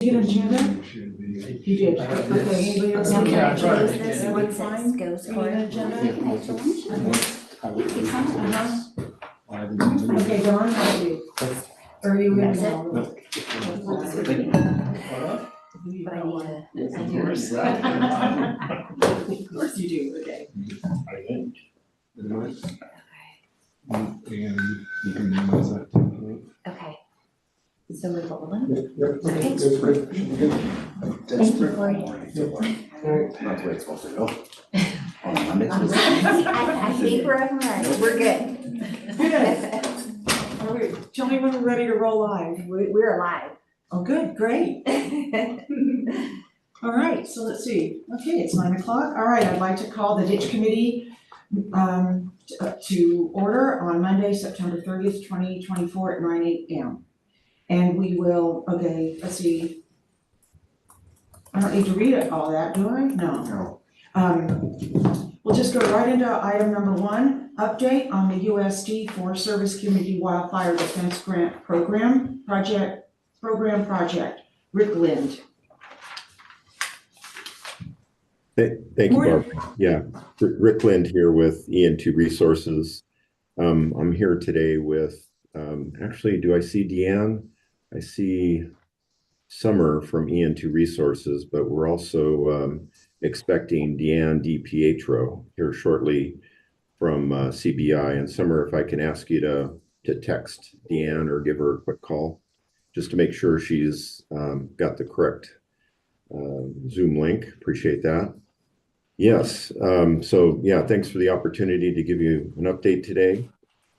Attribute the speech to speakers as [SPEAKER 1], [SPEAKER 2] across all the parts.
[SPEAKER 1] get an agenda? You did. Okay, anybody else?
[SPEAKER 2] Now,
[SPEAKER 1] need
[SPEAKER 2] can I
[SPEAKER 1] an
[SPEAKER 2] close
[SPEAKER 1] agenda?
[SPEAKER 2] this
[SPEAKER 1] Everybody
[SPEAKER 2] once
[SPEAKER 1] fine?
[SPEAKER 2] it goes
[SPEAKER 1] You
[SPEAKER 2] for
[SPEAKER 1] need an
[SPEAKER 2] it?
[SPEAKER 1] agenda?
[SPEAKER 2] Uh-huh.
[SPEAKER 1] Okay, Dawn, how do you? Or are you in?
[SPEAKER 2] That's it?
[SPEAKER 1] No.
[SPEAKER 2] But I need to, I do.
[SPEAKER 1] Of course you do, okay.
[SPEAKER 3] I think.
[SPEAKER 2] Okay.
[SPEAKER 3] And you can minimize that to.
[SPEAKER 2] Okay. So we're rolling.
[SPEAKER 3] Yep,
[SPEAKER 2] Okay.
[SPEAKER 3] that's great.
[SPEAKER 2] Thank you, Corey.
[SPEAKER 4] That's where it's supposed to go. On Monday.
[SPEAKER 2] I think we're up and running. We're good.
[SPEAKER 1] Good. Okay, tell me when we're ready to roll live.
[SPEAKER 2] We're alive.
[SPEAKER 1] Oh, good, great. All right, so let's see. Okay, it's 9 o'clock. All right, I'd like to call the ditch committee to order on Monday, September 30th, 2024 at 9 a.m. And we will, okay, let's see. I don't need to read it all that, do I? No. We'll just go right into item number 1, update on the USD Forest Service Community Wildfire Defense Grant Project. Rick Lind.
[SPEAKER 5] Thank you, Barb. Yeah, Rick Lind here with EN2 Resources. I'm here today with, actually, do I see Deanne? I see Summer from EN2 Resources, but we're also expecting Deanne DiPietro here shortly from CBI. And Summer, if I can ask you to text Deanne or give her a quick call, just to make sure she's got the correct Zoom link. Appreciate that. Yes, so yeah, thanks for the opportunity to give you an update today.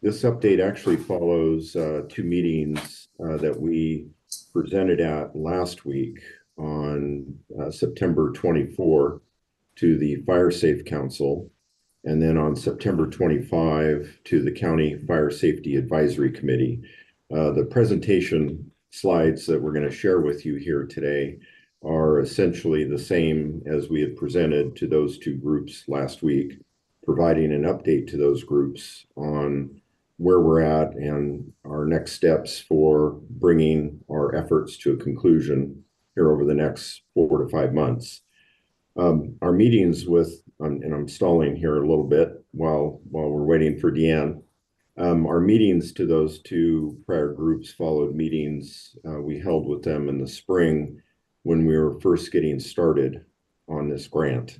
[SPEAKER 5] This update actually follows 2 meetings that we presented at last week on September 24 to the Fire Safe Council, and then on September 25 to the County Fire Safety Advisory Committee. The presentation slides that we're going to share with you here today are essentially the same as we had presented to those 2 groups last week, providing an update to those groups on where we're at and our next steps for bringing our efforts to a conclusion here over the next 4 to 5 months. Our meetings with, and I'm stalling here a little bit while we're waiting for Deanne. Our meetings to those 2 prior groups followed meetings we held with them in the spring when we were first getting started on this grant.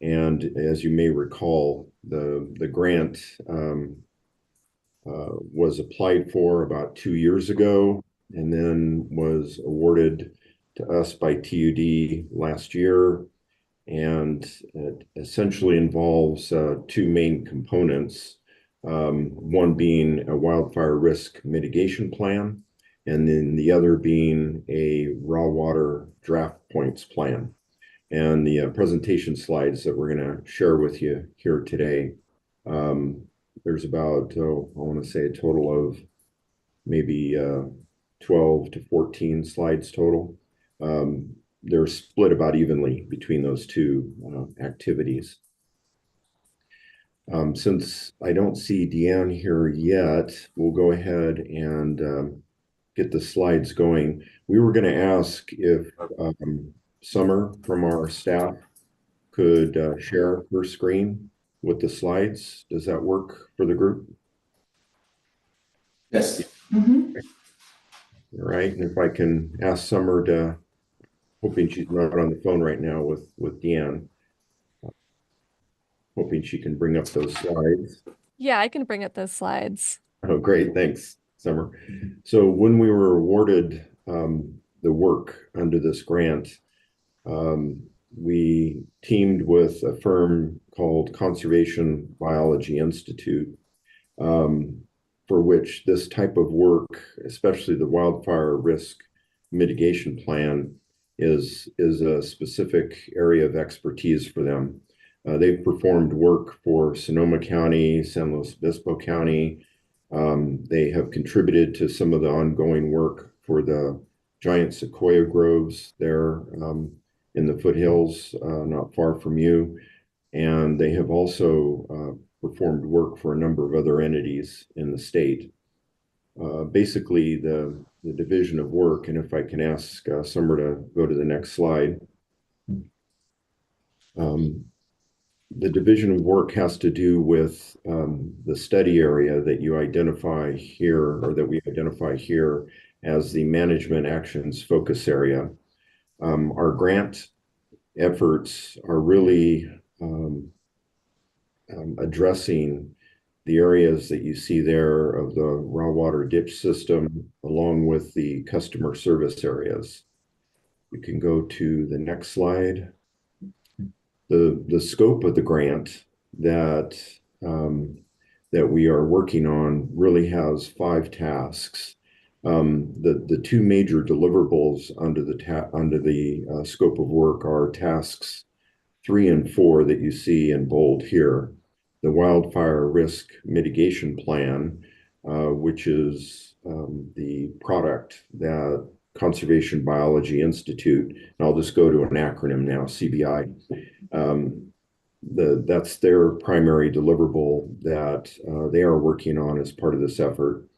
[SPEAKER 5] And as you may recall, the grant was applied for about 2 years ago and then was awarded to us by TUD last year. And it essentially involves 2 main components, one being a wildfire risk mitigation plan, and then the other being a raw water draft points plan. And the presentation slides that we're going to share with you here today, there's about, I want to say a total of maybe 12 to 14 slides total. They're split about evenly between those 2 activities. Since I don't see Deanne here yet, we'll go ahead and get the slides going. We were going to ask if Summer from our staff could share her screen with the slides. Does that work for the group?
[SPEAKER 4] Yes.
[SPEAKER 1] Mm-hmm.
[SPEAKER 5] All right, and if I can ask Summer to, hoping she's not on the phone right now with Deanne, hoping she can bring up those slides.
[SPEAKER 6] Yeah, I can bring up those slides.
[SPEAKER 5] Oh, great, thanks, Summer. So when we were awarded the work under this grant, we teamed with a firm called Conservation Biology Institute, for which this type of work, especially the wildfire risk mitigation plan, is a specific area of expertise for them. They've performed work for Sonoma County, San Luis Obispo County. They have contributed to some of the ongoing work for the giant sequoia groves there in the foothills, not far from you. And they have also performed work for a number of other entities in the state. Basically, the the division of work. And if I can ask Summer to go to the next slide. The division of work has to do with the study area that you identify here, or that we identify here as the management actions focus area. Our grant efforts are really addressing the areas that you see there of the raw water ditch system, along with the customer service areas. We can go to the next slide. The scope of the grant that that we are working on really has 5 tasks. The 2 major deliverables under the scope of work are tasks 3 and 4 that you see in bold here. The wildfire risk mitigation plan, which is the product that Conservation Biology Institute, and I'll just go to an acronym now, CBI. That's their primary deliverable that they are working on as part of this effort.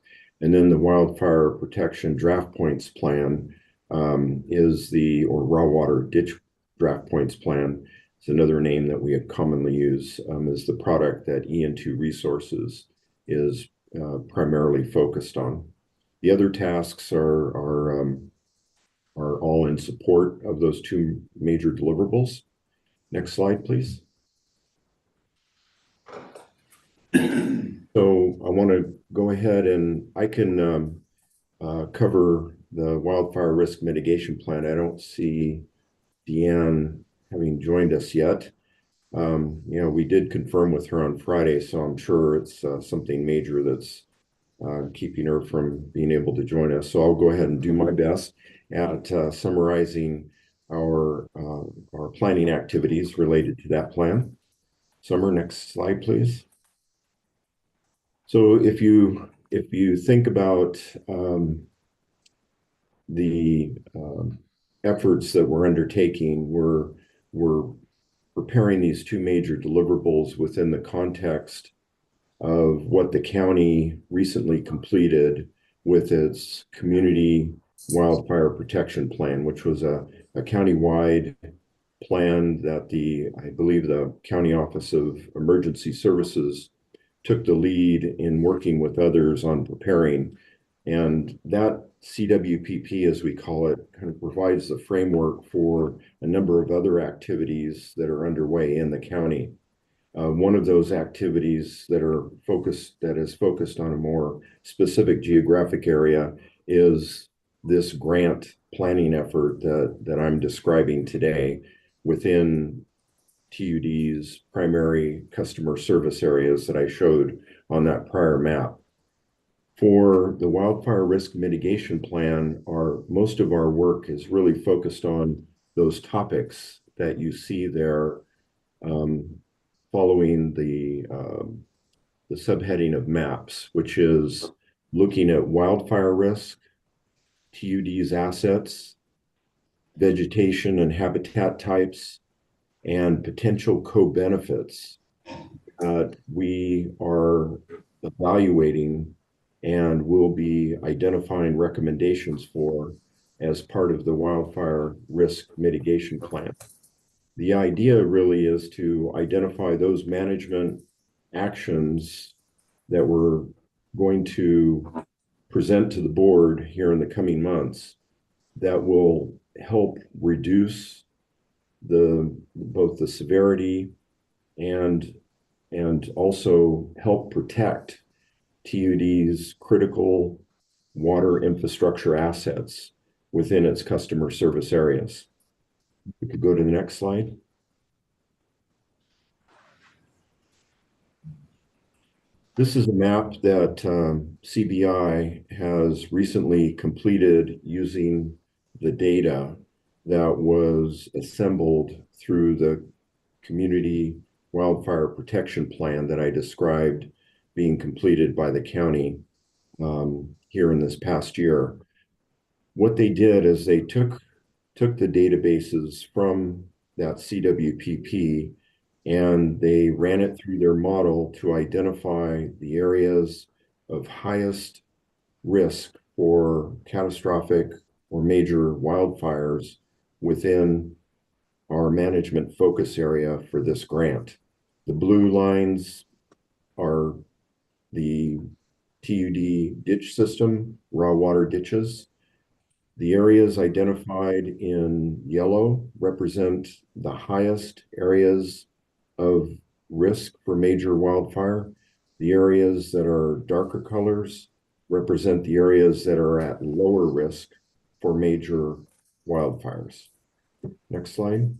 [SPEAKER 5] And then the Wildfire Protection Draft Points Plan or Raw Water Ditch Draft Points Plan. It's another name that we commonly use, is the product that EN2 Resources is primarily focused on. The other tasks are all in support of those 2 major deliverables. Next slide, please. So I want to go ahead and I can cover the wildfire risk mitigation plan. I don't see Deanne having joined us yet. We did confirm with her on Friday, so I'm sure it's something major that's keeping her from being able to join us. So I'll go ahead and do my best at summarizing our planning activities related to that plan. Summer, next slide, please. So if you think about the efforts that we're undertaking, we're preparing these 2 major deliverables within the context of what the county recently completed with its community wildfire protection plan, which was a county-wide plan that I believe the County Office of Emergency Services took the lead in working with others on preparing. And that CWPP, as we call it, kind of provides the framework for a number of other activities that are underway in the county. One of those activities that is focused on a more specific geographic area is this grant planning effort that I'm describing today within TUD's primary customer service areas that I showed on that prior map. For the wildfire risk mitigation plan, most of our work is really focused on those topics that you see there, following the subheading of MAPS, which is looking at wildfire risk, TUD's assets, vegetation and habitat types, and potential co-benefits. We are evaluating and will be identifying recommendations for as part of the wildfire risk mitigation plan. The idea really is to identify those management actions that we're going to present to the board here in the coming months that will help reduce both the severity and also help protect TUD's critical water infrastructure assets within its customer service areas. We could go to the next slide. This is a map that CBI has recently completed using the data that was assembled through the Community Wildfire Protection Plan that I described being completed by the county here in this past year. What they did is they took the databases from that CWPP and they ran it through their model to identify the areas of highest risk for catastrophic or major wildfires within our management focus area for this grant. The blue lines are the TUD ditch system, raw water ditches. The areas identified in yellow represent the highest areas of risk for major wildfire. The areas that are darker colors represent the areas that are at lower risk for major wildfires. Next slide.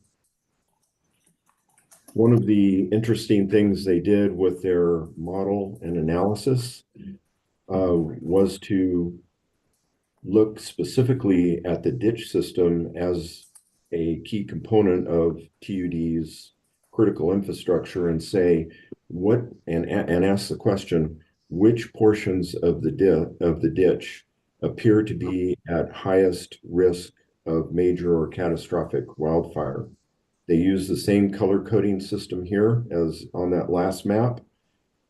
[SPEAKER 5] One of the interesting things they did with their model and analysis was to look specifically at the ditch system as a key component of TUD's critical infrastructure and say and ask the question, which portions of the ditch appear to be at highest risk of major or catastrophic wildfire. They use the same color coding system here as on that last map.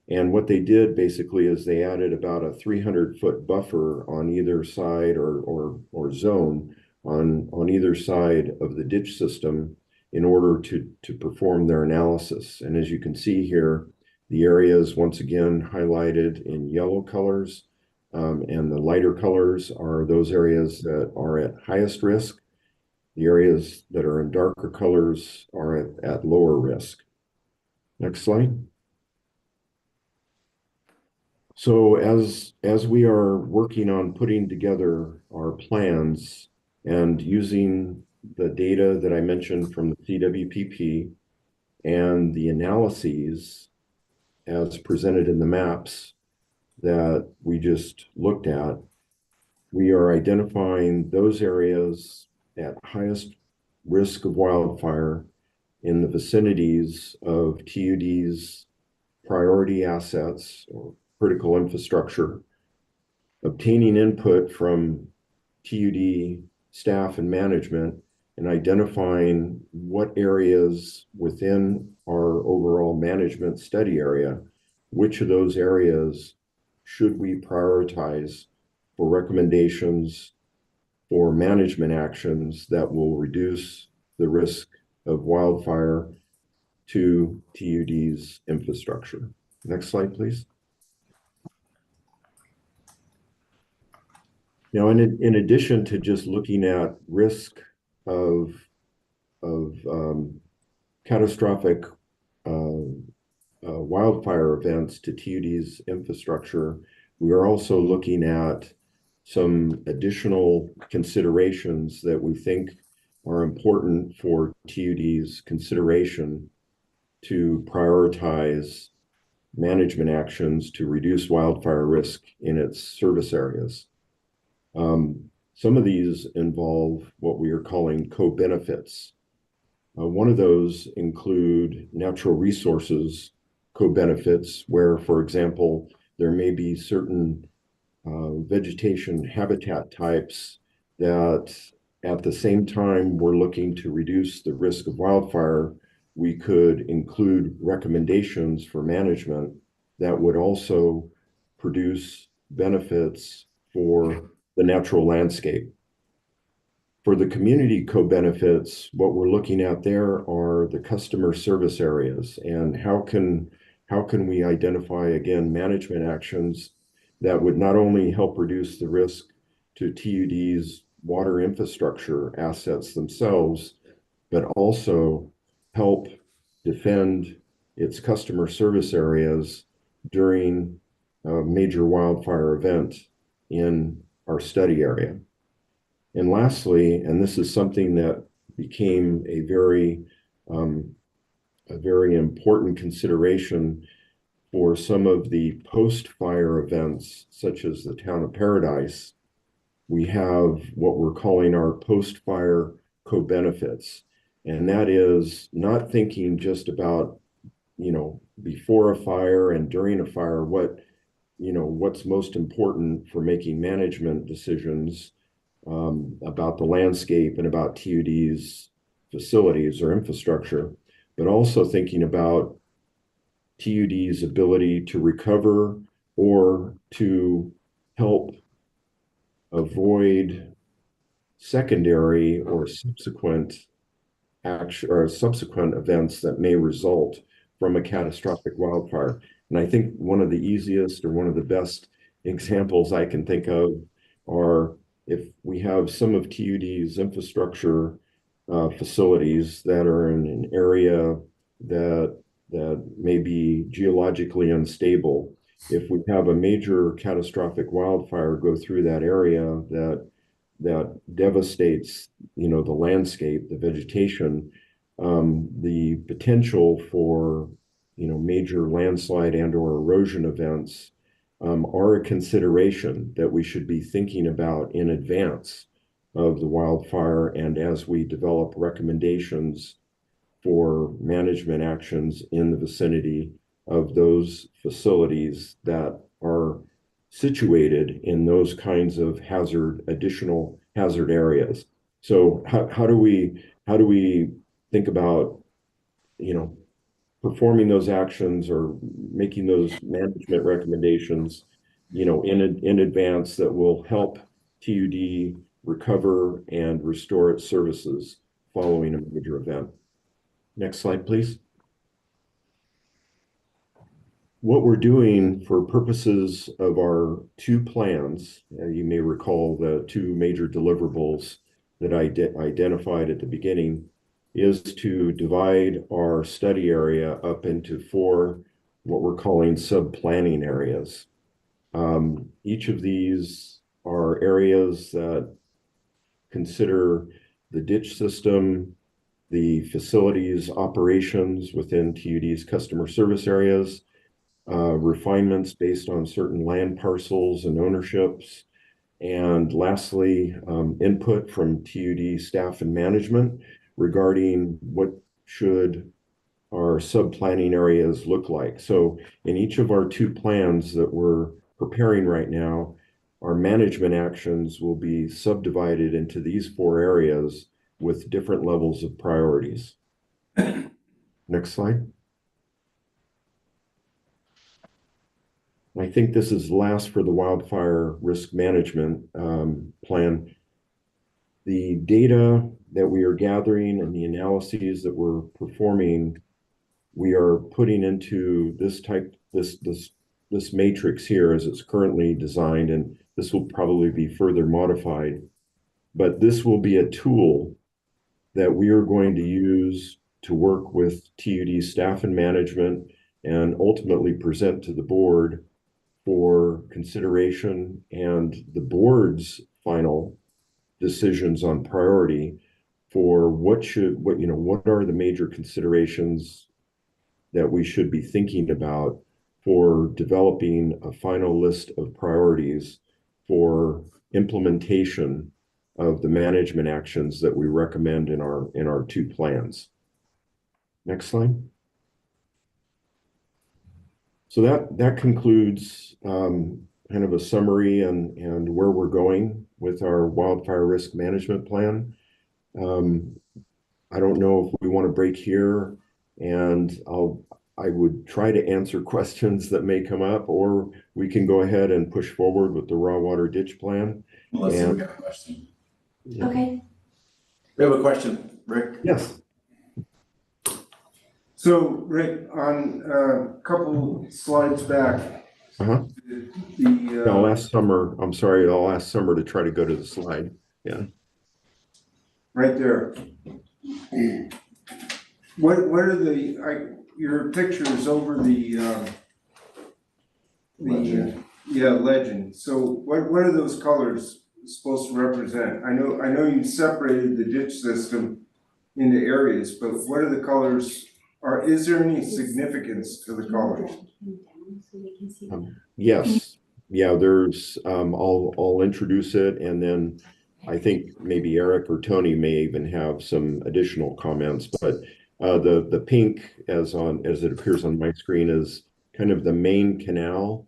[SPEAKER 5] And what they did basically is they added about a 300-foot buffer on either side or zone on either side of the ditch system in order to perform their analysis. And as you can see here, the areas once again highlighted in yellow colors, and the lighter colors are those areas that are at highest risk. The areas that are in darker colors are at lower risk. Next slide. So as we are working on putting together our plans and using the data that I mentioned from the CWPP and the analyses as presented in the maps that we just looked at, we are identifying those areas at highest risk of wildfire in the vicinities of TUD's priority assets or critical infrastructure, obtaining input from TUD staff and management, and identifying what areas within our overall management study area, which of those areas should we prioritize for recommendations for management actions that will reduce the risk of wildfire to TUD's infrastructure. Next slide, please. Now, in addition to just looking at risk of catastrophic wildfire events to TUD's infrastructure, we are also looking at some additional considerations that we think are important for TUD's consideration to prioritize management actions to reduce wildfire risk in its service areas. Some of these involve what we are calling co-benefits. One of those include natural resources co-benefits, where, for example, there may be certain vegetation habitat types that at the same time we're looking to reduce the risk of wildfire, we could include recommendations for management that would also produce benefits for the natural landscape. For the community co-benefits, what we're looking at there are the customer service areas and how can we identify, again, management actions that would not only help reduce the risk to TUD's water infrastructure assets themselves, but also help defend its customer service areas during a major wildfire event in our study area. And lastly, and this is something that became a very important consideration for some of the post-fire events, such as the town of Paradise, we have what we're calling our post-fire co-benefits. And that is not thinking just about, before a fire and during a fire, what's most important for making management decisions about the landscape and about TUD's facilities or infrastructure, but also thinking about TUD's ability to recover or to help avoid secondary or subsequent action or subsequent events that may result from a catastrophic wildfire. And I think one of the easiest or one of the best examples I can think of are if we have some of TUD's infrastructure facilities that are in an area that may be geologically unstable. If we have a major catastrophic wildfire go through that area that devastates, the landscape, the vegetation, the potential for, major landslide and or erosion events are a consideration that we should be thinking about in advance of the wildfire and as we develop recommendations for management actions in the vicinity of those facilities that are situated in those kinds of additional hazard areas. So how do we think about, performing those actions or making those management recommendations, in advance that will help TUD recover and restore its services following a major event? Next slide, please. What we're doing for purposes of our two plans, you may recall the two major deliverables that I identified at the beginning, is to divide our study area up into 4, what we're calling sub-planning areas. Each of these are areas that consider the ditch system, the facilities operations within TUD's customer service areas, refinements based on certain land parcels and ownerships, and lastly, input from TUD staff and management regarding what should our sub-planning areas look like. So in each of our two plans that we're preparing right now, our management actions will be subdivided into these 4 areas with different levels of priorities. Next slide. I think this is last for the wildfire risk management plan. The data that we are gathering and the analyses that we're performing, we are putting into this matrix here as it's currently designed, and this will probably be further modified. But this will be a tool that we are going to use to work with TUD staff and management and ultimately present to the board for consideration and the board's final decisions on priority for what are the major considerations that we should be thinking about for developing a final list of priorities for implementation of the management actions that we recommend in our two plans. Next slide. So that concludes kind of a summary and where we're going with our wildfire risk management plan. I don't know if we want to break here, and I would try to answer questions that may come up, or we can go ahead and push forward with the raw water ditch plan.
[SPEAKER 4] Melissa, we got a question.
[SPEAKER 5] Yeah.
[SPEAKER 2] Okay.
[SPEAKER 4] We have a question, Rick.
[SPEAKER 5] Yes.
[SPEAKER 7] So, Rick, on a couple slides back,
[SPEAKER 5] Uh-huh. No, last summer, I'm sorry, I'll ask Summer to try to go to the slide. Yeah.
[SPEAKER 7] right there. What are your pictures over the
[SPEAKER 4] Legend.
[SPEAKER 7] yeah, legend. So what are those colors supposed to represent? I know you separated the ditch system into areas, but what are the colors? Is there any significance to the colors?
[SPEAKER 5] Yes. Yeah, there's I'll introduce it, and then I think maybe Eric or Tony may even have some additional comments, but the pink as it appears on my screen is kind of the main canal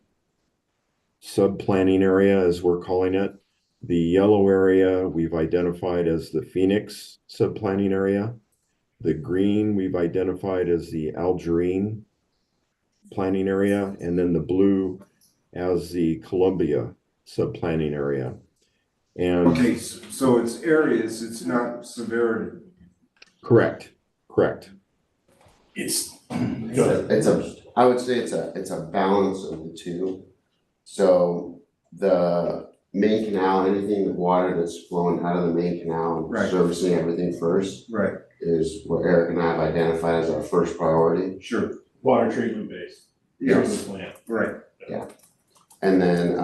[SPEAKER 5] sub-planning area, as we're calling it. The yellow area we've identified as the Phoenix sub-planning area. The green we've identified as the Algerine planning area, and then the blue as the Columbia sub-planning area. And
[SPEAKER 7] Okay, so it's areas, it's not severity.
[SPEAKER 5] correct.
[SPEAKER 8] It's,
[SPEAKER 4] I would say it's a balance of the two. So the main canal, anything, the water that's flowing out of the main canal and
[SPEAKER 7] Right.
[SPEAKER 4] servicing everything first
[SPEAKER 7] Right,
[SPEAKER 4] is what Eric and I have identified as our first priority.
[SPEAKER 7] sure,
[SPEAKER 8] water treatment based.
[SPEAKER 7] yes,
[SPEAKER 8] Plant.
[SPEAKER 7] right.
[SPEAKER 4] And then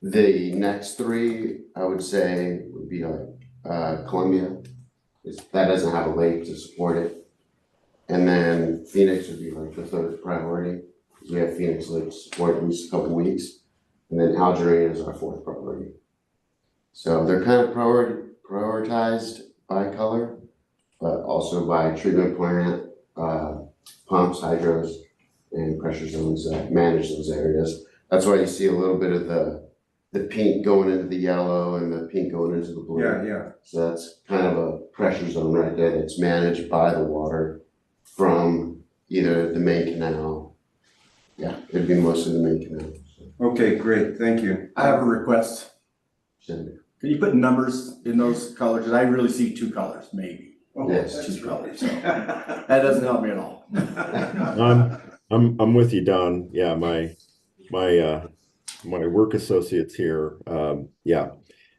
[SPEAKER 4] the next three, I would say, would be like Columbia. That doesn't have a lake to support it. And then Phoenix would be like the third priority, because we have Phoenix Lake to support at least a couple weeks. And then Algerine is our fourth priority. So they're kind of prioritized by color, but also by treatment plant, pumps, hydros, and pressure zones that manage those areas. That's why you see a little bit of the pink going into the yellow and the pink going into the blue.
[SPEAKER 7] Yeah.
[SPEAKER 4] So that's kind of a pressure zone right there that's managed by the water from either the main canal. Yeah, it'd be mostly the main canal.
[SPEAKER 7] Okay, great, thank you.
[SPEAKER 9] I have a request.
[SPEAKER 4] So,
[SPEAKER 9] Can you put numbers in those colors? Because I really see two colors, maybe.
[SPEAKER 4] Yes.
[SPEAKER 9] Two colors. So that doesn't help me at all.
[SPEAKER 5] I'm with you, Don. Yeah, my work associates here,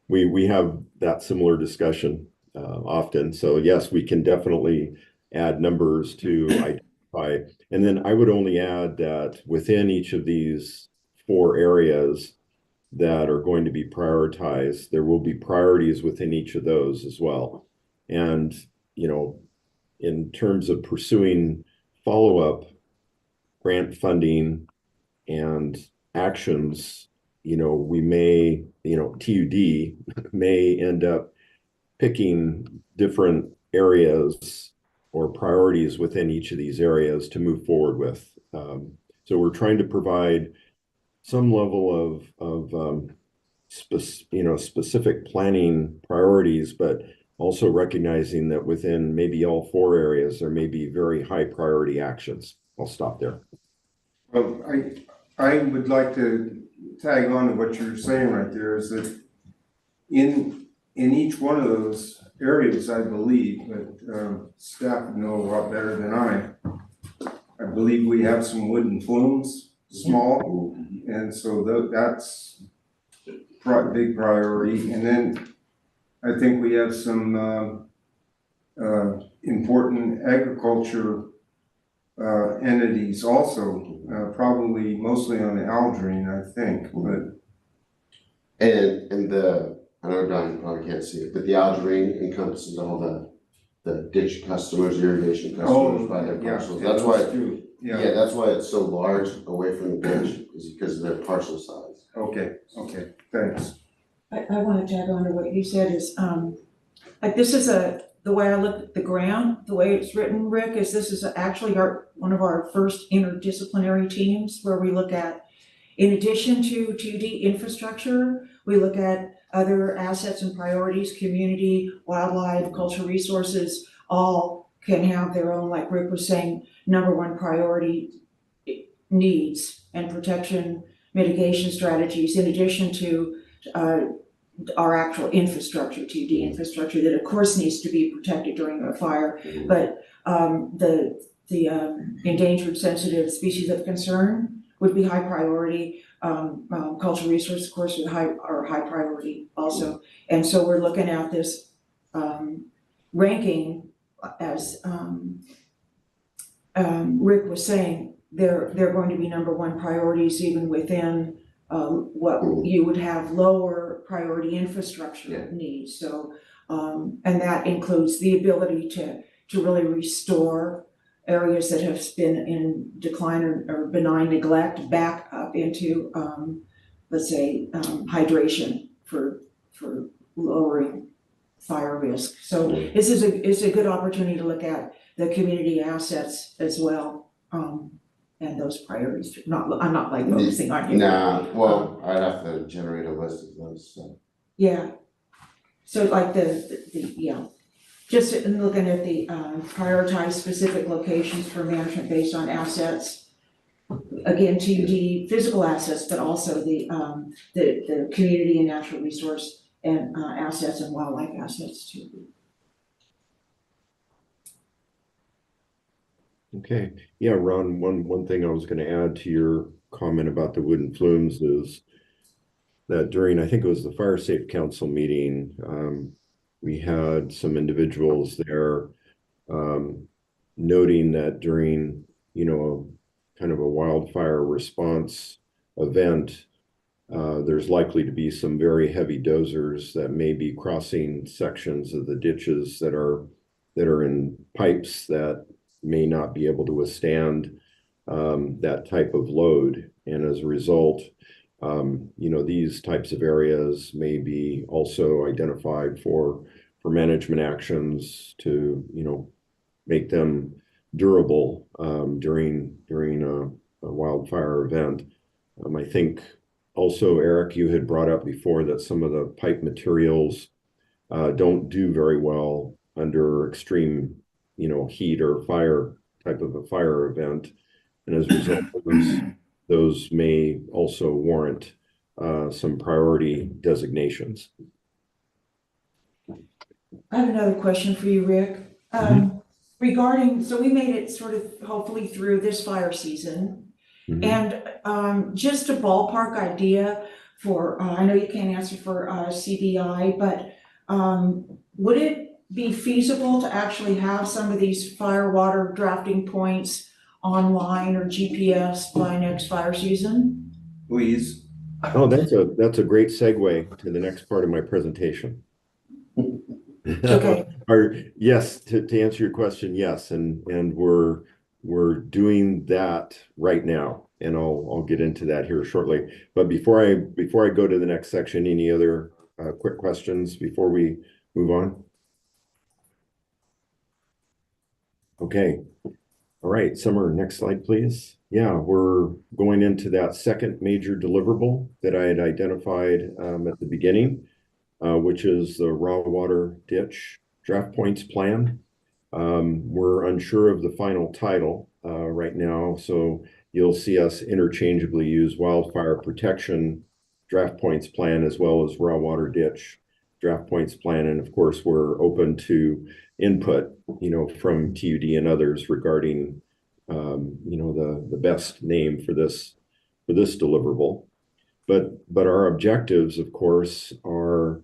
[SPEAKER 5] we have that similar discussion often. So yes, we can definitely add numbers to identify. And then I would only add that within each of these 4 areas that are going to be prioritized, there will be priorities within each of those as well. And, in terms of pursuing follow-up grant funding and actions, we may, TUD may end up picking different areas or priorities within each of these areas to move forward with. So we're trying to provide some level of specific planning priorities, but also recognizing that within maybe all 4 areas, there may be very high priority actions. I'll stop there.
[SPEAKER 7] Well, I would like to tag on to what you're saying right there, is that in each one of those areas, I believe, but staff know a lot better than I believe we have some wooden flumes, small, and so that's big priority. And then I think we have some important agriculture entities also, probably mostly on the Algerine, I think, but.
[SPEAKER 4] And I know Don, you probably can't see it, but the Algerine encompasses all the ditch customers, irrigation customers by their parcels. That's why,
[SPEAKER 7] Yeah,
[SPEAKER 4] that's why it's so large away from the ditch, is because of their parcel size.
[SPEAKER 7] okay, thanks.
[SPEAKER 1] I want to tag on to what you said is, like this is the way I look at the grant, the way it's written, Rick, is this is actually one of our first interdisciplinary teams where we look at, in addition to TUD infrastructure, we look at other assets and priorities, community, wildlife, cultural resources, all can have their own, like Rick was saying, #1 priority needs and protection mitigation strategies, in addition to our actual infrastructure, TUD infrastructure, that of course needs to be protected during a fire. But the endangered sensitive species of concern would be high priority. Cultural resources, of course, are high priority also. And so we're looking at this ranking as Rick was saying, they're going to be #1 priorities even within what you would have lower priority infrastructure needs. So and that includes the ability to really restore areas that have been in decline or benign neglect back up into let's say hydration for lowering fire risk. So this is a good opportunity to look at the community assets as well, and those priorities. I'm not like focusing on you.
[SPEAKER 4] Nah, well, I'd have to generate a list of those, so.
[SPEAKER 1] Yeah. So like just in looking at the prioritize specific locations for management based on assets again, TUD physical assets, but also the community and natural resource and assets and wildlife assets too.
[SPEAKER 5] Okay, yeah, Ron, one thing I was gonna add to your comment about the wooden flumes is that during, I think it was the Fire Safe Council meeting, we had some individuals there noting that during, kind of a wildfire response event, there's likely to be some very heavy dozers that may be crossing sections of the ditches that are in pipes that may not be able to withstand that type of load. And as a result, these types of areas may be also identified for management actions to, make them durable during a wildfire event. I think also, Eric, you had brought up before that some of the pipe materials don't do very well under extreme, heat or fire type of a fire event. And as a result, those may also warrant some priority designations.
[SPEAKER 1] I have another question for you, Rick. Regarding, so we made it sort of hopefully through this fire season. And just a ballpark idea for, I know you can't answer for CBI, but would it be feasible to actually have some of these fire water drafting points online or GPS by next fire season?
[SPEAKER 7] Please.
[SPEAKER 5] Oh, that's a great segue to the next part of my presentation.
[SPEAKER 1] Okay.
[SPEAKER 5] Yes, to answer your question, yes, and we're doing that right now, and I'll get into that here shortly. But before I go to the next section, any other quick questions before we move on? Okay. All right, Summer, next slide, please. Yeah, we're going into that second major deliverable that I had identified at the beginning, which is the raw water ditch draft points plan. We're unsure of the final title right now, so you'll see us interchangeably use wildfire protection draft points plan as well as raw water ditch draft points plan. And of course, we're open to input, from TUD and others regarding, the best name for this deliverable. But our objectives, of course, are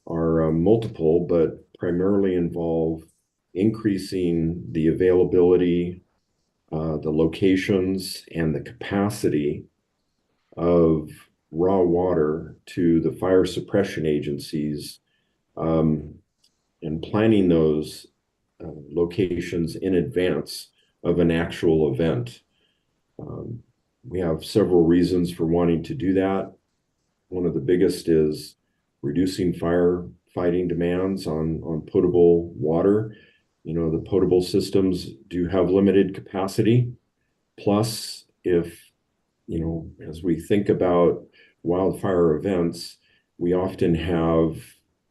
[SPEAKER 5] multiple, but primarily involve increasing the availability, the locations, and the capacity of raw water to the fire suppression agencies, and planning those locations in advance of an actual event. We have several reasons for wanting to do that. One of the biggest is reducing firefighting demands on potable water. The potable systems do have limited capacity. Plus, if, as we think about wildfire events, we often have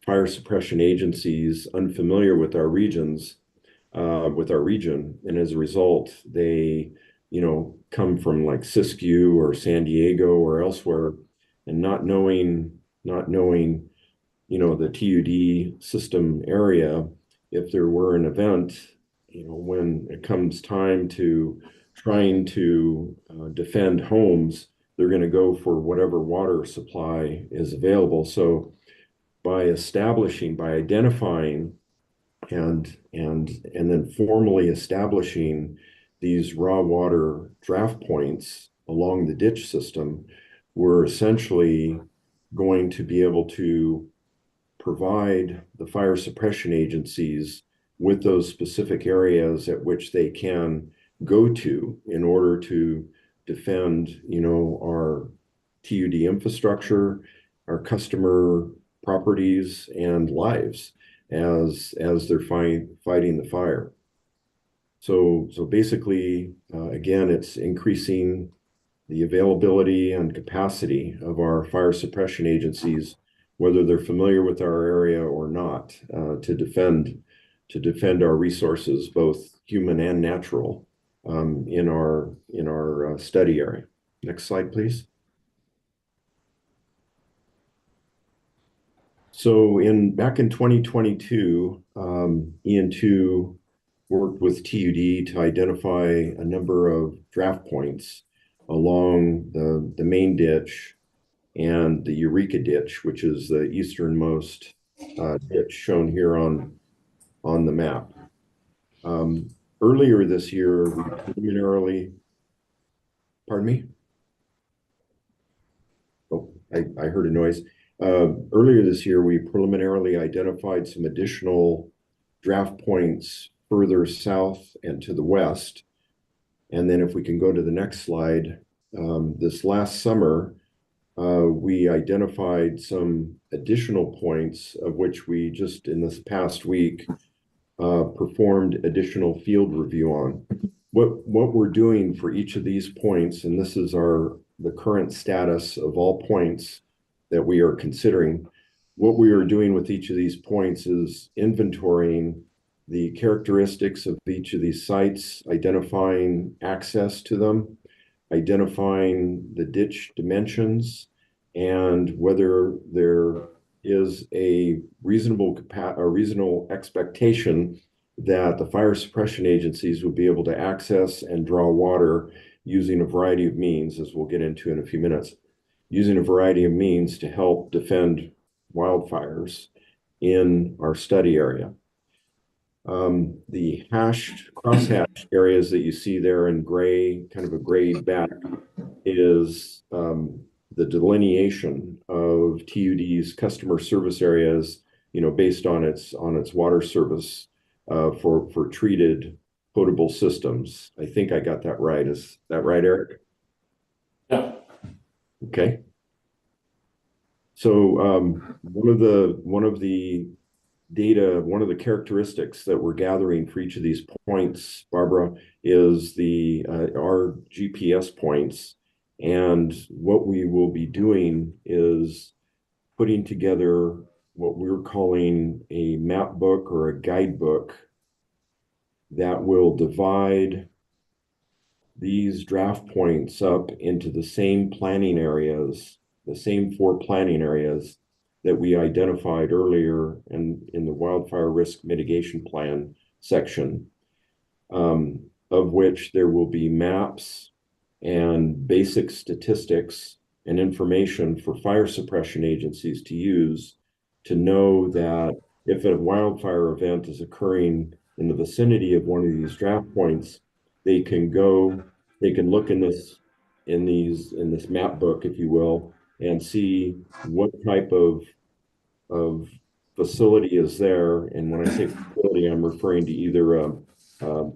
[SPEAKER 5] fire suppression agencies unfamiliar with our region, and as a result, they, come from like Siskiyou or San Diego or elsewhere, and not knowing, the TUD system area. If there were an event, when it comes time to trying to defend homes, they're going to go for whatever water supply is available. So by identifying and then formally establishing these raw water draft points along the ditch system, we're essentially going to be able to provide the fire suppression agencies with those specific areas at which they can go to in order to defend, our TUD infrastructure, our customer properties and lives as they're fighting the fire. So basically, again, it's increasing the availability and capacity of our fire suppression agencies, whether they're familiar with our area or not, to defend our resources, both human and natural, in our study area. Next slide, please. So back in 2022, EN2 worked with TUD to identify a number of draft points along the main ditch and the Eureka ditch, which is the easternmost ditch shown here on the map. Earlier this year, we preliminarily, pardon me? Oh, I heard a noise. Earlier this year, we preliminarily identified some additional draft points further south and to the west. And then if we can go to the next slide, this last summer, we identified some additional points of which we just in this past week performed additional field review on. What we're doing for each of these points, and this is the current status of all points that we are considering, what we are doing with each of these points is inventorying the characteristics of each of these sites, identifying access to them, identifying the ditch dimensions, and whether there is a reasonable expectation that the fire suppression agencies will be able to access and draw water using a variety of means, as we'll get into in a few minutes, using a variety of means to help defend wildfires in our study area. The crosshatched areas that you see there in gray, kind of a gray back, is the delineation of TUD's customer service areas, based on its water service for treated potable systems. I think I got that right. Is that right, Eric?
[SPEAKER 9] Yeah.
[SPEAKER 5] Okay. So one of the characteristics that we're gathering for each of these points, Barbara, is our GPS points. And what we will be doing is putting together what we're calling a map book or a guidebook that will divide these draft points up into the same planning areas, the same 4 planning areas that we identified earlier in the wildfire risk mitigation plan section, of which there will be maps and basic statistics and information for fire suppression agencies to use to know that if a wildfire event is occurring in the vicinity of one of these draft points, they can look in this map book, if you will, and see what type of facility is there. And when I say facility, I'm referring to either a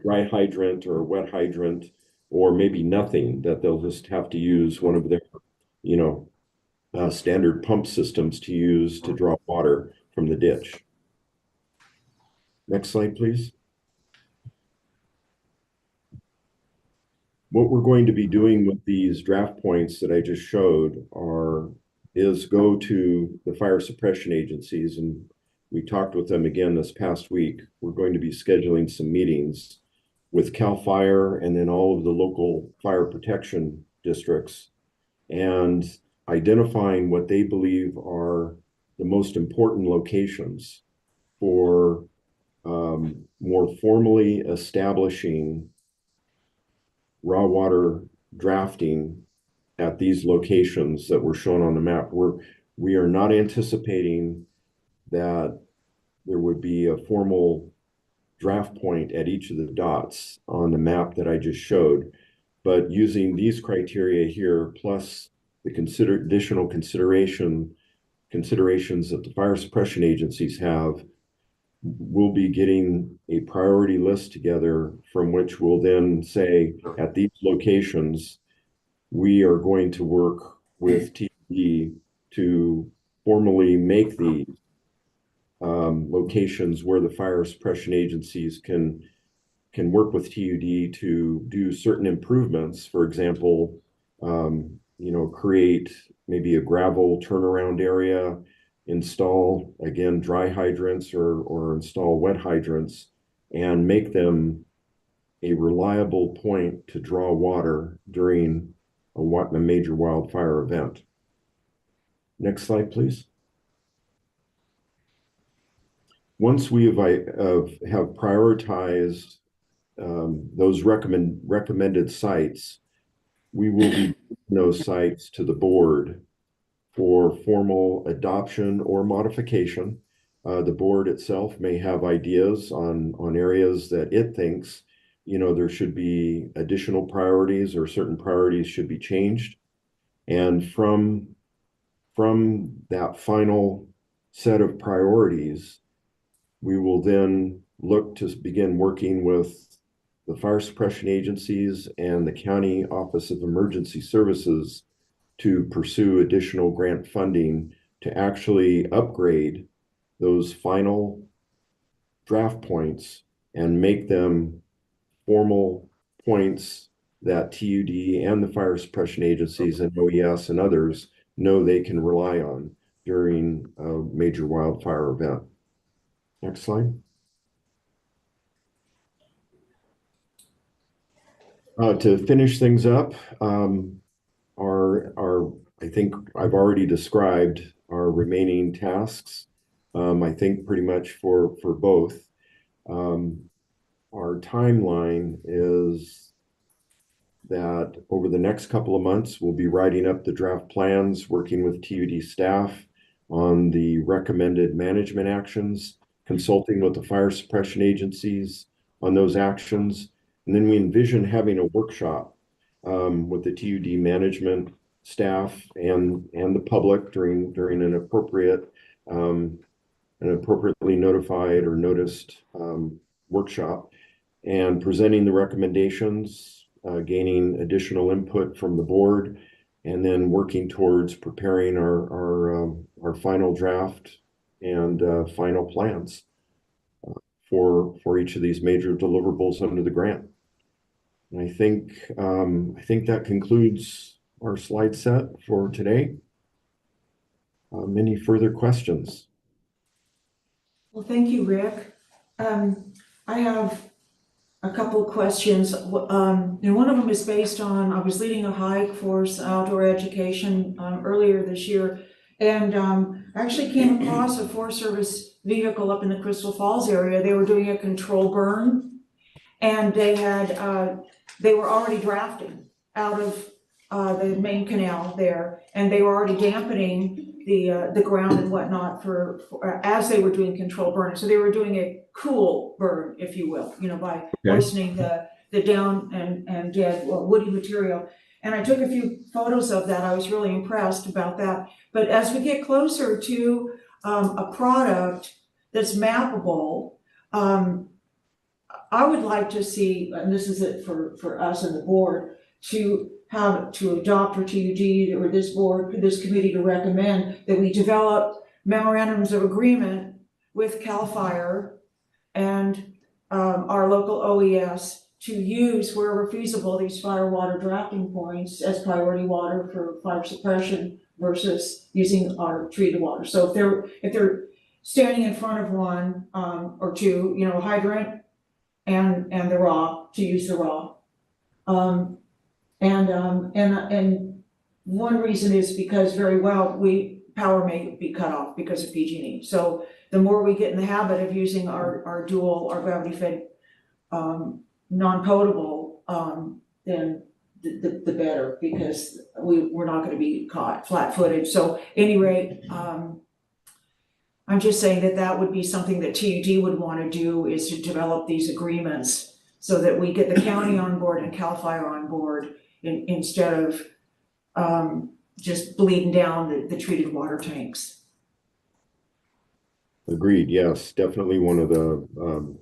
[SPEAKER 5] dry hydrant or a wet hydrant, or maybe nothing, that they'll just have to use one of their, standard pump systems to use to draw water from the ditch. Next slide, please. What we're going to be doing with these draft points that I just showed is go to the fire suppression agencies, and we talked with them again this past week. We're going to be scheduling some meetings with CAL FIRE and then all of the local fire protection districts, and identifying what they believe are the most important locations for more formally establishing raw water drafting at these locations that were shown on the map. We are not anticipating that there would be a formal draft point at each of the dots on the map that I just showed, but using these criteria here, plus the additional considerations that the fire suppression agencies have, we'll be getting a priority list together from which we'll then say, at these locations, we are going to work with TD to formally make these locations where the fire suppression agencies can work with TUD to do certain improvements. For example, create maybe a gravel turnaround area, install, again, dry hydrants or install wet hydrants, and make them a reliable point to draw water during a major wildfire event. Next slide, please. Once we have prioritized those recommended sites, we will be those sites to the board for formal adoption or modification. The board itself may have ideas on areas that it thinks, there should be additional priorities or certain priorities should be changed. And from that final set of priorities, we will then look to begin working with the fire suppression agencies and the County Office of Emergency Services to pursue additional grant funding to actually upgrade those final draft points and make them formal points that TUD and the fire suppression agencies and OES and others know they can rely on during a major wildfire event. Next slide. To finish things up, I think I've already described our remaining tasks. I think pretty much for both. Our timeline is that over the next couple of months, we'll be writing up the draft plans, working with TUD staff on the recommended management actions, consulting with the fire suppression agencies on those actions. And then we envision having a workshop with the TUD management staff and the public during an appropriately notified or noticed workshop, and presenting the recommendations, gaining additional input from the board, and then working towards preparing our final draft and final plans for each of these major deliverables under the grant. And I think that concludes our slide set for today. Any further questions?
[SPEAKER 1] Well, thank you, Rick. I have a couple of questions. And one of them is based on, I was leading a hike for outdoor education earlier this year, and I actually came across a Forest Service vehicle up in the Crystal Falls area. They were doing a control burn, and they were already drafting out of the main canal there, and they were already dampening the ground and whatnot for as they were doing control burn. So they were doing a cool burn, if you will, by moistening the down and dead woody material. And I took a few photos of that. I was really impressed about that. But as we get closer to a product that's mappable, I would like to see, and this is it for us and the board, to adopt, or TUD or this board, this committee, to recommend that we develop memorandums of agreement with CAL FIRE and our local OES to use, wherever feasible, these fire water drafting points as priority water for fire suppression versus using our treated water. So if they're standing in front of one or two, hydrant and the raw, to use the raw. And one reason is because power may be cut off because of PG&E. So the more we get in the habit of using our gravity fed non-potable, then the better, because we're not going to be caught flat-footed. So any rate, I'm just saying that would be something that TUD would want to do, is to develop these agreements so that we get the county on board and CAL FIRE on board instead of just bleeding down the treated water tanks.
[SPEAKER 5] Agreed. Yes, definitely one of the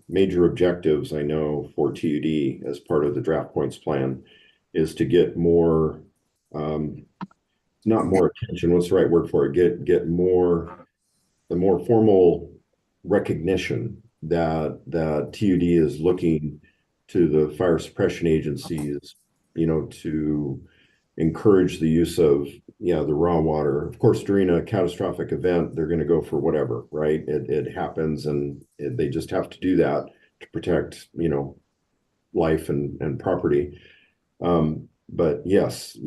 [SPEAKER 5] major objectives I know for TUD as part of the draft points plan is to get more, not more attention, what's the right word for it? Get more, the more formal recognition that TUD is looking to the fire suppression agencies, to encourage the use of the raw water. Of course, during a catastrophic event, they're going to go for whatever, right? It happens, and they just have to do that to protect life and property. But yes.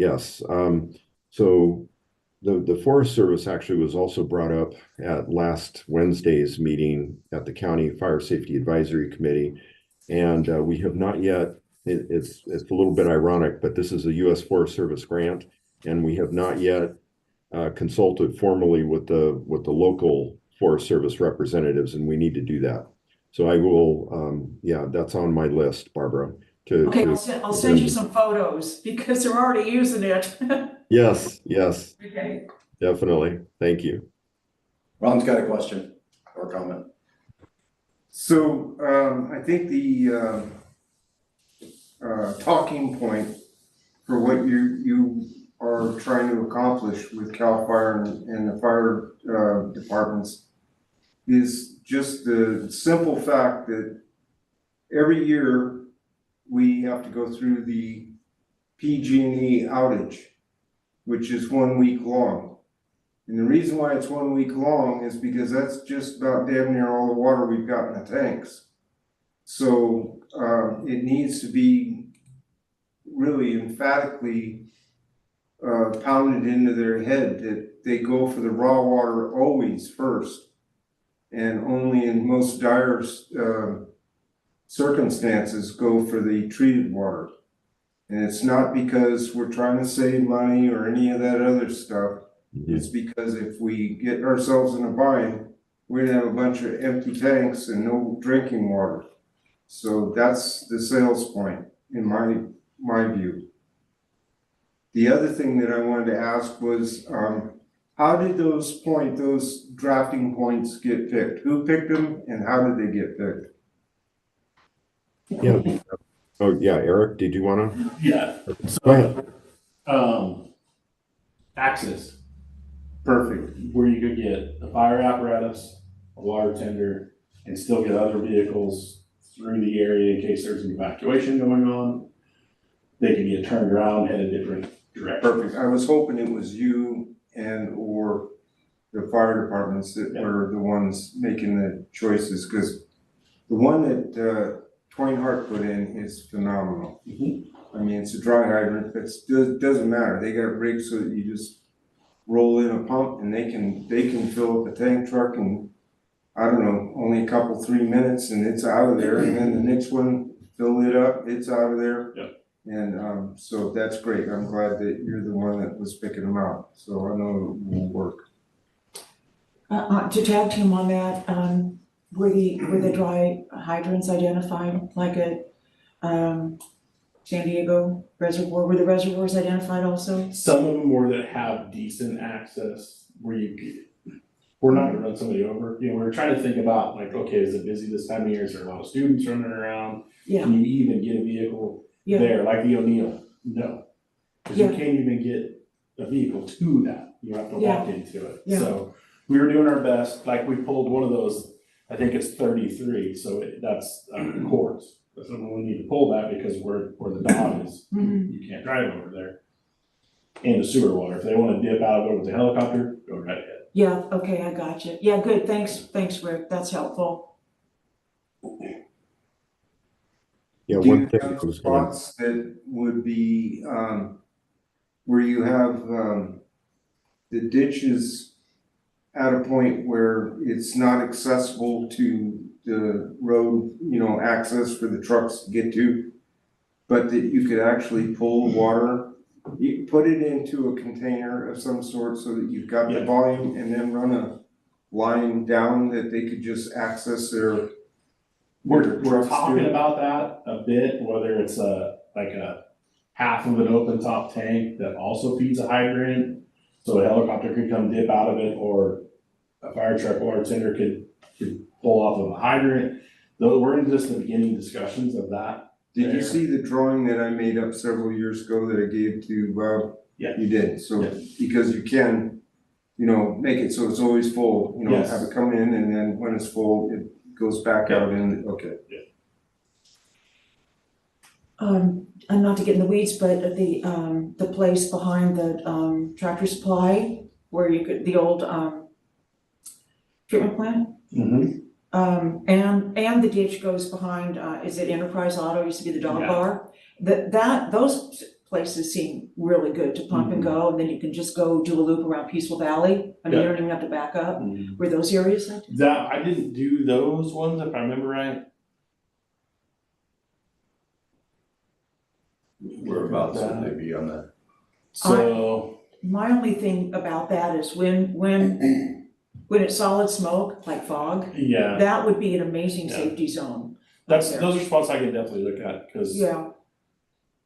[SPEAKER 5] So the Forest Service actually was also brought up at last Wednesday's meeting at the County Fire Safety Advisory Committee. And we have not yet, it's a little bit ironic, but this is a U.S. Forest Service grant, and we have not yet consulted formally with the local Forest Service representatives, and we need to do that. So I will, that's on my list, Barbara.
[SPEAKER 1] Okay, I'll send you some photos because they're already using it.
[SPEAKER 5] Yes,
[SPEAKER 1] Okay.
[SPEAKER 5] definitely. Thank you.
[SPEAKER 9] Ron's got a question or comment.
[SPEAKER 7] So, I think the, talking point for what you are trying to accomplish with CAL FIRE and the fire, departments is just the simple fact that every year we have to go through the PG&E outage, which is 1 week long. And the reason why it's 1 week long is because that's just about damn near all the water we've got in the tanks. So it needs to be really emphatically pounded into their head that they go for the raw water always first, and only in most dire circumstances go for the treated water. And it's not because we're trying to save money or any of that other stuff. It's because if we get ourselves in a bind, we're gonna have a bunch of empty tanks and no drinking water. So that's the sales point in my view. The other thing that I wanted to ask was, how did those drafting points get picked? Who picked them and how did they get picked?
[SPEAKER 5] Yeah. Oh, yeah, Eric, did you want to?
[SPEAKER 3] Yeah.
[SPEAKER 5] Go ahead.
[SPEAKER 3] Axis,
[SPEAKER 7] Perfect.
[SPEAKER 3] where you could get a fire apparatus, a water tender, and still get other vehicles through the area in case there's an evacuation going on. They can get turned around, head a different direction.
[SPEAKER 7] Perfect. I was hoping it was you and or the fire departments that were the ones making the choices, because the one that Twain Hart put in is phenomenal. I mean, it's a dry hydrant, it doesn't matter. They got rigged so that you just roll in a pump and they can fill up a tank truck in, I don't know, only a couple, 3 minutes and it's out of there. And then the next one, fill it up, it's out of there.
[SPEAKER 3] Yep.
[SPEAKER 7] And so that's great. I'm glad that you're the one that was picking them out. So I know it will work.
[SPEAKER 1] To tag team on that, were the dry hydrants identified, like at San Diego Reservoir? Were the reservoirs identified also?
[SPEAKER 3] Some of them were that have decent access where we're not gonna run somebody over. You know, we're trying to think about like, okay, is it busy this time of year? Is there a lot of students running around?
[SPEAKER 1] Yeah,
[SPEAKER 3] Can you even get a vehicle
[SPEAKER 1] yeah,
[SPEAKER 3] there, like the O'Neill? No. Because you
[SPEAKER 1] Yeah.
[SPEAKER 3] can't even get a vehicle to that. You have to walk into it.
[SPEAKER 1] Yeah.
[SPEAKER 3] So we were doing our best, like we pulled one of those, I think it's 33, so that's cords. So we need to pull that because where the dot is,
[SPEAKER 1] Mhm.
[SPEAKER 3] you can't drive over there. And the sewer water, if they wanna dip out over the helicopter, go right ahead.
[SPEAKER 1] yeah, okay, I got you. Yeah, good, thanks, Rick, that's helpful.
[SPEAKER 5] Yeah,
[SPEAKER 7] Do
[SPEAKER 5] one
[SPEAKER 7] you
[SPEAKER 5] thing
[SPEAKER 7] have
[SPEAKER 5] I was going,
[SPEAKER 7] spots that would be, where you have, the ditches at a point where it's not accessible to the road, access for the trucks to get to, but that you could actually pull water, you put it into a container of some sort so that you've got the
[SPEAKER 3] Yeah.
[SPEAKER 7] volume and then run a line down that they could just access their
[SPEAKER 3] We're
[SPEAKER 7] trucks
[SPEAKER 3] talking
[SPEAKER 7] do?
[SPEAKER 3] about that a bit, whether it's like a half of an open top tank that also feeds a hydrant. So a helicopter could come dip out of it, or a fire truck water tender could pull off of a hydrant. Though we're in just the beginning discussions of that.
[SPEAKER 7] Did you
[SPEAKER 3] there.
[SPEAKER 7] see the drawing that I made up several years ago that I gave to Bob?
[SPEAKER 3] Yeah.
[SPEAKER 7] You did, so,
[SPEAKER 3] Yeah.
[SPEAKER 7] because you can, make it so it's always full,
[SPEAKER 3] Yes.
[SPEAKER 7] have it come in and then when it's full, it goes back out and, okay.
[SPEAKER 1] And not to get in the weeds, but the place behind the Tractor Supply, where you could, the old treatment plant,
[SPEAKER 3] Mm-hmm.
[SPEAKER 1] And the ditch goes behind, is it Enterprise Auto, used to be the dog
[SPEAKER 3] Yeah.
[SPEAKER 1] bar? Those places seem really good to pump and go, and then you can just go do a loop around Peaceful Valley. I mean, you
[SPEAKER 3] Yeah.
[SPEAKER 1] don't even have to back up. Were those areas like?
[SPEAKER 3] That, I didn't do those ones, if I remember right.
[SPEAKER 9] Whereabouts would they be on that?
[SPEAKER 3] So,
[SPEAKER 1] My only thing about that is when it's solid smoke, like fog,
[SPEAKER 3] yeah,
[SPEAKER 1] that would be an amazing
[SPEAKER 3] Yeah.
[SPEAKER 1] safety zone.
[SPEAKER 3] those
[SPEAKER 1] there.
[SPEAKER 3] are spots I can definitely look at, cause
[SPEAKER 1] Yeah.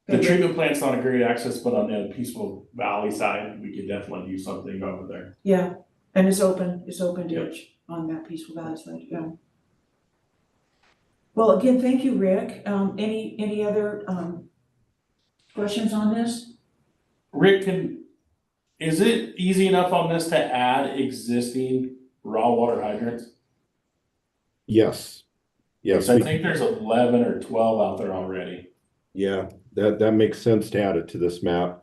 [SPEAKER 3] the treatment plant's not a great access, but on the Peaceful Valley side, we could definitely do something over there.
[SPEAKER 1] Yeah, and it's open
[SPEAKER 3] Yep.
[SPEAKER 1] ditch on that Peaceful Valley side, yeah. Well, again, thank you, Rick. Any other, questions on this?
[SPEAKER 3] Rick, is it easy enough on this to add existing raw water hydrants?
[SPEAKER 5] Yes. Yes,
[SPEAKER 3] So I
[SPEAKER 5] we-
[SPEAKER 3] think there's 11 or 12 out there already.
[SPEAKER 5] yeah, that makes sense to add it to this map.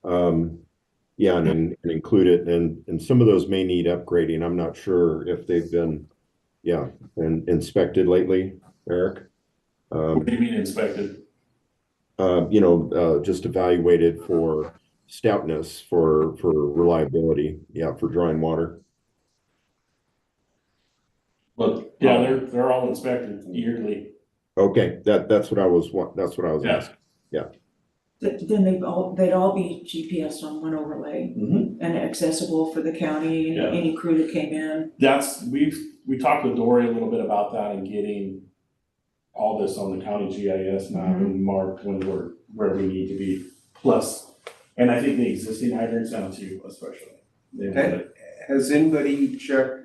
[SPEAKER 5] Yeah, and include it, and some of those may need upgrading. I'm not sure if they've been, been inspected lately, Eric.
[SPEAKER 3] What do you mean inspected?
[SPEAKER 5] Just evaluated for stoutness, for reliability, for drawing water.
[SPEAKER 3] But yeah, they're all inspected yearly.
[SPEAKER 5] Okay, that's what I was
[SPEAKER 3] Yeah.
[SPEAKER 5] asking.
[SPEAKER 1] Then they'd all be GPS on one overlay and accessible for the county,
[SPEAKER 3] Yeah.
[SPEAKER 1] any crew that came in.
[SPEAKER 3] We talked with Dory a little bit about that and getting all this on the county GIS map and marked when we're where we need to be. Plus, and I think the existing hydrants now too, especially. They want it.
[SPEAKER 7] Has anybody checked,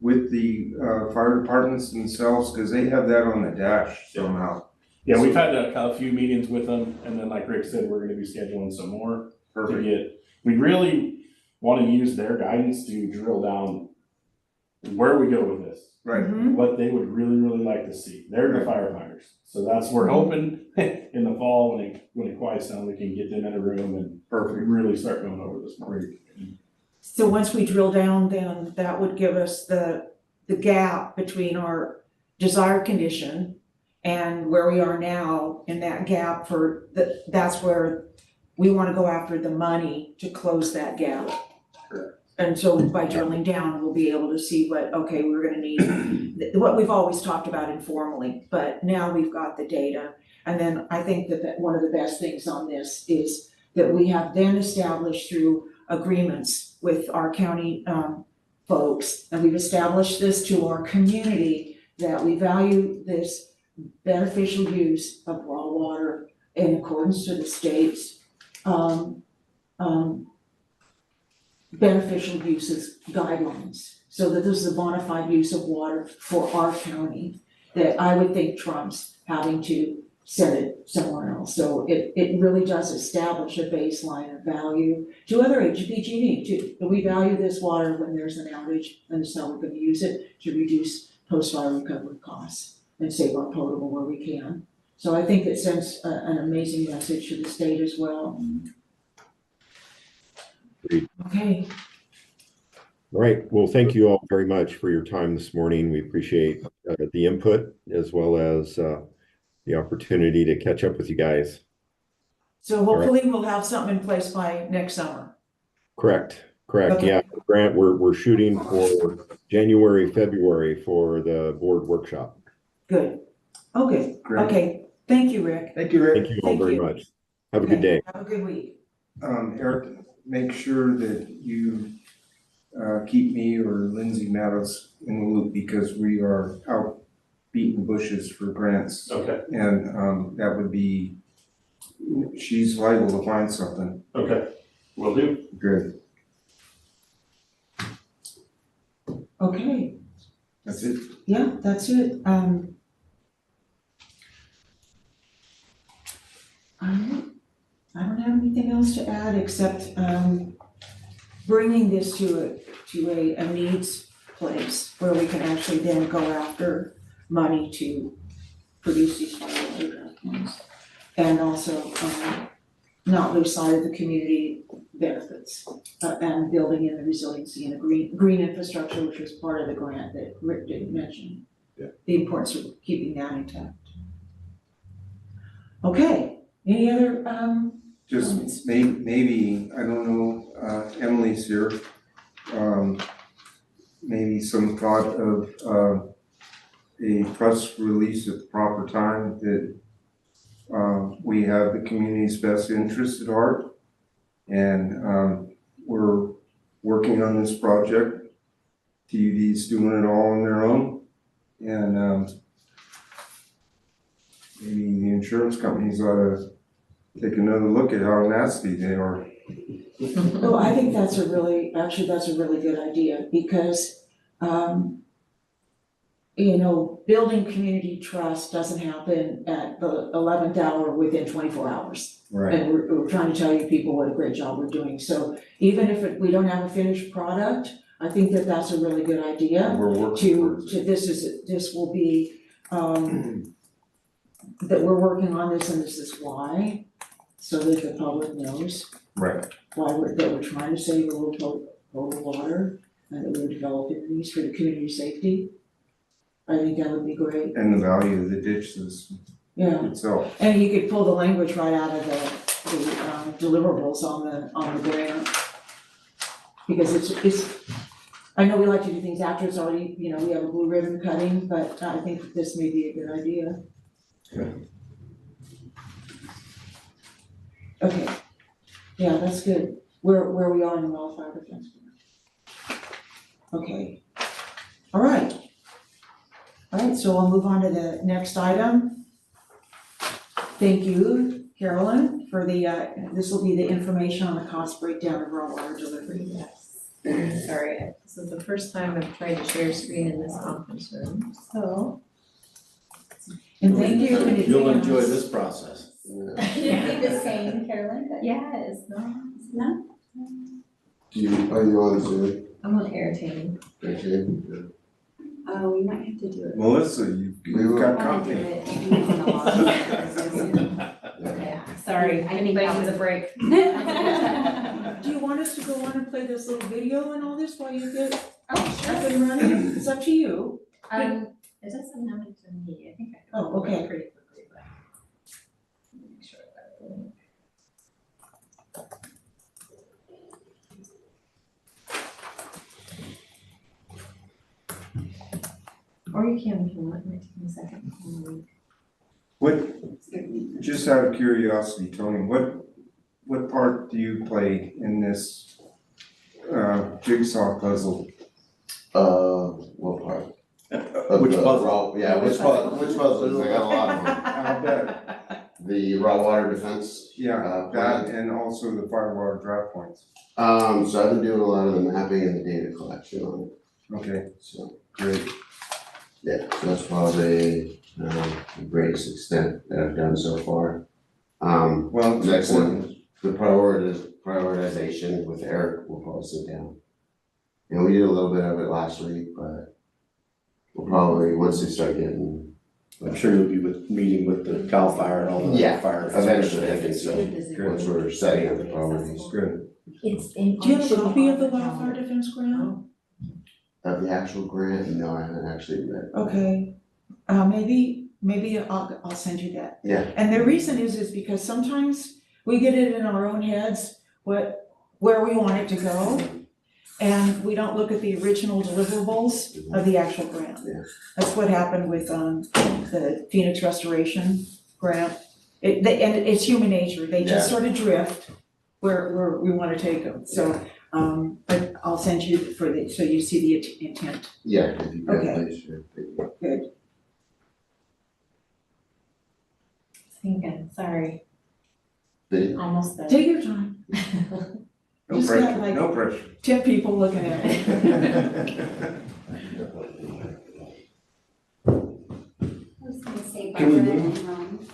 [SPEAKER 7] with the, fire departments themselves, cause they have that on the dash somehow?
[SPEAKER 3] Yeah, we've had a few meetings with them, and then like Rick said, we're gonna be scheduling some more to
[SPEAKER 7] Perfect.
[SPEAKER 3] we really wanna use their guidance to drill down where we go with this.
[SPEAKER 7] Right,
[SPEAKER 1] Mhm.
[SPEAKER 3] What they would really, really like to see. They're the firefighters. So that's, we're hoping in the fall, when it quiets down, we can get them in a room and
[SPEAKER 7] perfect.
[SPEAKER 3] really start going over this more.
[SPEAKER 1] So once we drill down, then that would give us the gap between our desired condition and where we are now, in that gap that's where we wanna go after the money to close that gap.
[SPEAKER 3] Correct.
[SPEAKER 1] And so by drilling down, we'll be able to see we're gonna need, what we've always talked about informally, but now we've got the data. And then I think that one of the best things on this is that we have then established through agreements with our county folks, and we've established this to our community, that we value this beneficial use of raw water in accordance to the state's beneficial uses guidelines, so that this is a bona fide use of water for our county, that I would think trumps having to send it somewhere else. So it really does establish a baseline of value to other PG&E too, that we value this water when there's an outage, and so we're gonna use it to reduce post-fire recovery costs and save on potable where we can. So I think it sends an amazing message to the state as well.
[SPEAKER 5] Great.
[SPEAKER 1] Okay,
[SPEAKER 5] All right, well, thank you all very much for your time this morning. We appreciate the input as well as the opportunity to catch up with you guys.
[SPEAKER 1] so hopefully we'll have something in place by next summer.
[SPEAKER 5] Correct,
[SPEAKER 1] Okay.
[SPEAKER 5] yeah, Grant, we're shooting for January, February for the board workshop.
[SPEAKER 1] Good, okay,
[SPEAKER 7] Great.
[SPEAKER 1] okay, thank you, Rick.
[SPEAKER 7] Thank you, Rick.
[SPEAKER 5] Thank you all
[SPEAKER 1] Thank
[SPEAKER 5] very
[SPEAKER 1] you.
[SPEAKER 5] much. Have a good
[SPEAKER 1] Okay,
[SPEAKER 5] day.
[SPEAKER 1] Have a good week.
[SPEAKER 7] Eric, make sure that you, keep me or Lindsay Mattos in the loop, because we are out beating bushes for grants.
[SPEAKER 3] Okay,
[SPEAKER 7] And, that would be, she's liable to find something.
[SPEAKER 3] okay, will do.
[SPEAKER 7] Good.
[SPEAKER 1] Okay,
[SPEAKER 7] That's it.
[SPEAKER 1] yeah, that's it. I don't have anything else to add except, bringing this to a needs place where we can actually then go after money to produce these water documents. And also, not lose sight of the community benefits and building in the resiliency and the green infrastructure, which was part of the grant that Rick didn't mention.
[SPEAKER 5] Yeah.
[SPEAKER 1] The importance of keeping that intact. Okay, any other,
[SPEAKER 7] Just maybe, I don't know, Emily's here. Maybe some thought of a press release at the proper time that we have the community's best interest at heart. And we're working on this project. TUD's doing it all on their own. And maybe the insurance companies ought to take another look at how nasty they are.
[SPEAKER 1] well, I think that's a really good idea because, you know, building community trust doesn't happen at the 11th hour within 24 hours.
[SPEAKER 7] Right.
[SPEAKER 1] And we're trying to tell you people what a great job we're doing. So even if we don't have a finished product, I think that that's a really good idea.
[SPEAKER 7] We're working towards it.
[SPEAKER 1] This will be, that we're working on this and this is why, so that the public knows
[SPEAKER 7] Right.
[SPEAKER 1] why that we're trying to save a little total water and that we're developing these for the community safety. I think that would be great,
[SPEAKER 7] And the value of the ditch system
[SPEAKER 1] yeah.
[SPEAKER 7] itself.
[SPEAKER 1] And you could pull the language right out of the deliverables on the grant. Because it's, I know we like to do things after it's already, you know, we have a blue ribbon cutting, but I think that this may be a good idea. Okay, yeah, that's good, where we are in the wildfire defense. Okay, all right. All right, so I'll move on to the next item. Thank you, Carolyn, for the, this will be the information on the cost breakdown of raw water delivery.
[SPEAKER 2] Yes. Sorry, this is the first time I've tried to share screen in this conference room, so.
[SPEAKER 1] And thank you in advance.
[SPEAKER 9] You'll enjoy this process.
[SPEAKER 4] Yeah.
[SPEAKER 8] You'd be the same, Carolyn, but
[SPEAKER 2] Yes, no,
[SPEAKER 8] no,
[SPEAKER 4] Are you on Zoom?
[SPEAKER 2] I'm on irritating.
[SPEAKER 4] Okay.
[SPEAKER 8] oh, we might have to do it.
[SPEAKER 7] Melissa, you've got
[SPEAKER 8] I wanna do
[SPEAKER 7] company.
[SPEAKER 8] it maybe in a lot.
[SPEAKER 2] Yeah, sorry,
[SPEAKER 8] I think
[SPEAKER 2] anybody
[SPEAKER 8] that
[SPEAKER 2] needs a
[SPEAKER 8] was-
[SPEAKER 2] break.
[SPEAKER 1] Do you want us to go on and play this little video and all this while you get
[SPEAKER 8] Oh,
[SPEAKER 1] up
[SPEAKER 8] sure.
[SPEAKER 1] and running? It's up to you.
[SPEAKER 2] It doesn't matter to me, I think I can.
[SPEAKER 1] Oh, okay.
[SPEAKER 2] Pretty quickly, but. Make sure that. Or you can if you want, it might take me a second.
[SPEAKER 7] What, just out of curiosity, Tony, what part do you play in this jigsaw puzzle?
[SPEAKER 4] What part? Of
[SPEAKER 9] Which
[SPEAKER 4] the
[SPEAKER 9] puzzle?
[SPEAKER 4] raw- Yeah, which puzzles? I got a lot of them.
[SPEAKER 7] I'll bet,
[SPEAKER 4] The raw water defense.
[SPEAKER 7] yeah, that and also the firewater draft points.
[SPEAKER 4] So I've been doing a lot of the mapping and the data collection on
[SPEAKER 7] Okay,
[SPEAKER 4] it, so,
[SPEAKER 7] great.
[SPEAKER 4] yeah, so that's probably, the greatest extent that I've done so far.
[SPEAKER 7] Well,
[SPEAKER 4] Next one, the prioritization with Eric, we'll probably sit down. And we did a little bit of it last week, but we'll probably, once they start getting,
[SPEAKER 9] I'm sure you'll be meeting with the CAL FIRE and all the
[SPEAKER 4] Yeah,
[SPEAKER 9] fire.
[SPEAKER 4] eventually, I think so.
[SPEAKER 8] Did the Zoom.
[SPEAKER 4] once we're setting up the priorities.
[SPEAKER 7] Good.
[SPEAKER 8] It's in.
[SPEAKER 1] Do you have a copy of the wildfire defense grant?
[SPEAKER 4] Of the actual grant, no, I haven't actually read.
[SPEAKER 1] Okay, maybe I'll send you that.
[SPEAKER 4] Yeah.
[SPEAKER 1] And the reason is because sometimes we get it in our own heads, where we want it to go. And we don't look at the original deliverables of the actual grant.
[SPEAKER 4] Yeah.
[SPEAKER 1] That's what happened with the Phoenix Restoration Grant. And it's human nature, they just sort of drift where we wanna take them, so but I'll send you so you see the intent.
[SPEAKER 4] Yeah, if you could,
[SPEAKER 1] Okay.
[SPEAKER 4] please, sure.
[SPEAKER 2] Thinking, sorry,
[SPEAKER 4] Did-
[SPEAKER 2] almost there.
[SPEAKER 1] Take your time,
[SPEAKER 7] No
[SPEAKER 1] Just got
[SPEAKER 7] pressure,
[SPEAKER 1] like-
[SPEAKER 7] no pressure.
[SPEAKER 1] 10 people looking at it.
[SPEAKER 8] I was gonna say
[SPEAKER 9] Can we
[SPEAKER 8] Barbara
[SPEAKER 9] move?
[SPEAKER 8] and Ron.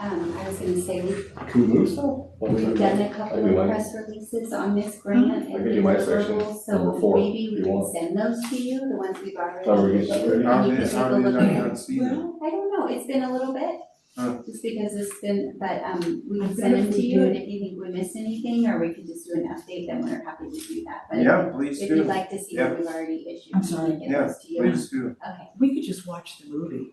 [SPEAKER 8] I was gonna say
[SPEAKER 9] Can we move stuff?
[SPEAKER 8] we've done a couple
[SPEAKER 9] I do
[SPEAKER 8] of
[SPEAKER 9] mine.
[SPEAKER 8] press releases on this grant
[SPEAKER 9] I
[SPEAKER 8] and
[SPEAKER 9] can do my section,
[SPEAKER 8] deliverables,
[SPEAKER 9] number
[SPEAKER 8] so
[SPEAKER 9] 4,
[SPEAKER 8] maybe
[SPEAKER 9] if
[SPEAKER 8] we
[SPEAKER 9] you
[SPEAKER 8] can
[SPEAKER 9] want.
[SPEAKER 8] send those to you, the ones we've already.
[SPEAKER 9] Thought we were getting that ready.
[SPEAKER 8] issued,
[SPEAKER 7] How
[SPEAKER 8] and you
[SPEAKER 7] did
[SPEAKER 8] can take a look
[SPEAKER 7] I
[SPEAKER 8] at it.
[SPEAKER 7] not see that?
[SPEAKER 1] Well,
[SPEAKER 8] I don't know, it's been a little bit, Just because it's been, but, we can send them to you, and if you think we missed anything, or we could just do an update, then we're happy to do that. But
[SPEAKER 7] Yeah, please
[SPEAKER 8] if you'd
[SPEAKER 7] do,
[SPEAKER 8] like to see
[SPEAKER 7] Yeah.
[SPEAKER 8] what we've already issued,
[SPEAKER 1] I'm
[SPEAKER 8] we
[SPEAKER 1] sorry.
[SPEAKER 8] can get
[SPEAKER 7] Yeah,
[SPEAKER 8] those to you.
[SPEAKER 7] please do.
[SPEAKER 8] Okay.
[SPEAKER 1] We could just watch the movie.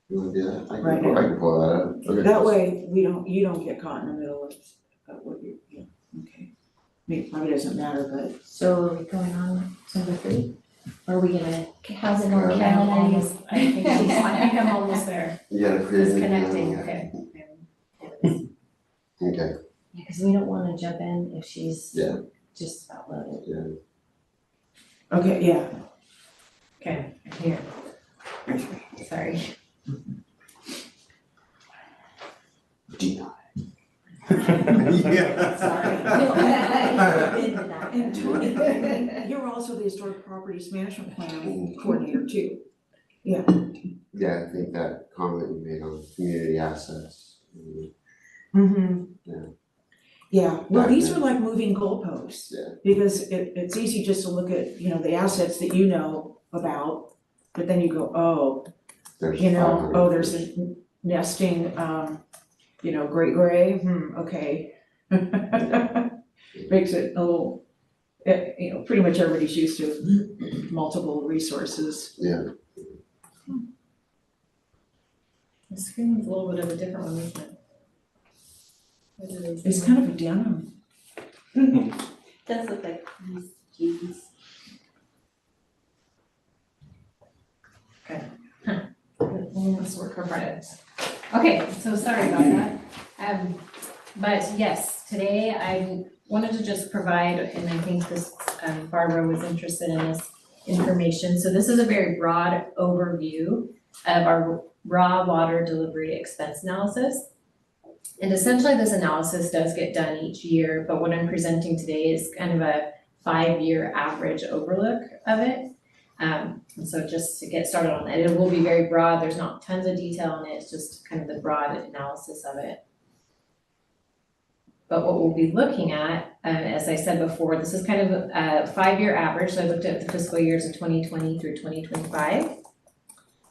[SPEAKER 4] You wanna do that?
[SPEAKER 1] Right
[SPEAKER 4] I can pull that up. Okay.
[SPEAKER 1] That way, you don't get caught in the middle of what you, yeah, okay. I mean, it probably doesn't matter, but
[SPEAKER 10] So are we going on number 3? Or are we gonna?
[SPEAKER 8] How's it going,
[SPEAKER 10] Yeah, I'm
[SPEAKER 8] Carolyn?
[SPEAKER 10] almost, I think I'm almost there.
[SPEAKER 4] You gotta create.
[SPEAKER 10] It's
[SPEAKER 4] a new
[SPEAKER 10] connecting,
[SPEAKER 4] one.
[SPEAKER 10] okay.
[SPEAKER 4] Okay,
[SPEAKER 10] Yeah, cause we don't wanna jump in if she's
[SPEAKER 4] Yeah.
[SPEAKER 10] just about loaded.
[SPEAKER 1] okay, yeah.
[SPEAKER 10] Okay, I'm here. Sorry.
[SPEAKER 7] Yeah.
[SPEAKER 1] And Tony, you're also the Historic Properties Management Plan Coordinator too.
[SPEAKER 4] yeah, I think that comment you made on community assets.
[SPEAKER 1] Mm-hmm.
[SPEAKER 4] Yeah.
[SPEAKER 1] Yeah, well,
[SPEAKER 4] Back
[SPEAKER 1] these
[SPEAKER 4] then.
[SPEAKER 1] are like moving goalposts.
[SPEAKER 4] Yeah.
[SPEAKER 1] Because it's easy just to look at, the assets that you know about, but then you go, oh,
[SPEAKER 4] There's
[SPEAKER 1] there's a nesting, great gray, okay. Makes it a little, pretty much everybody's used to multiple resources.
[SPEAKER 4] Yeah,
[SPEAKER 2] The screen's a little bit of a different one, isn't it? What do they say?
[SPEAKER 1] It's kind of a denim.
[SPEAKER 8] Does look like nice jeans.
[SPEAKER 2] Let's work for Friday. Okay, so sorry about that. But yes, today I wanted to just provide, and I think this, Barbara was interested in this information. So this is a very broad overview of our raw water delivery expense analysis. And essentially this analysis does get done each year, but what I'm presenting today is kind of a 5-year average overlook of it. And so just to get started on that, it will be very broad, there's not tons of detail in it, it's just kind of the broad analysis of it. But what we'll be looking at, as I said before, this is kind of a 5-year average, so I looked at the fiscal years of 2020 through 2025.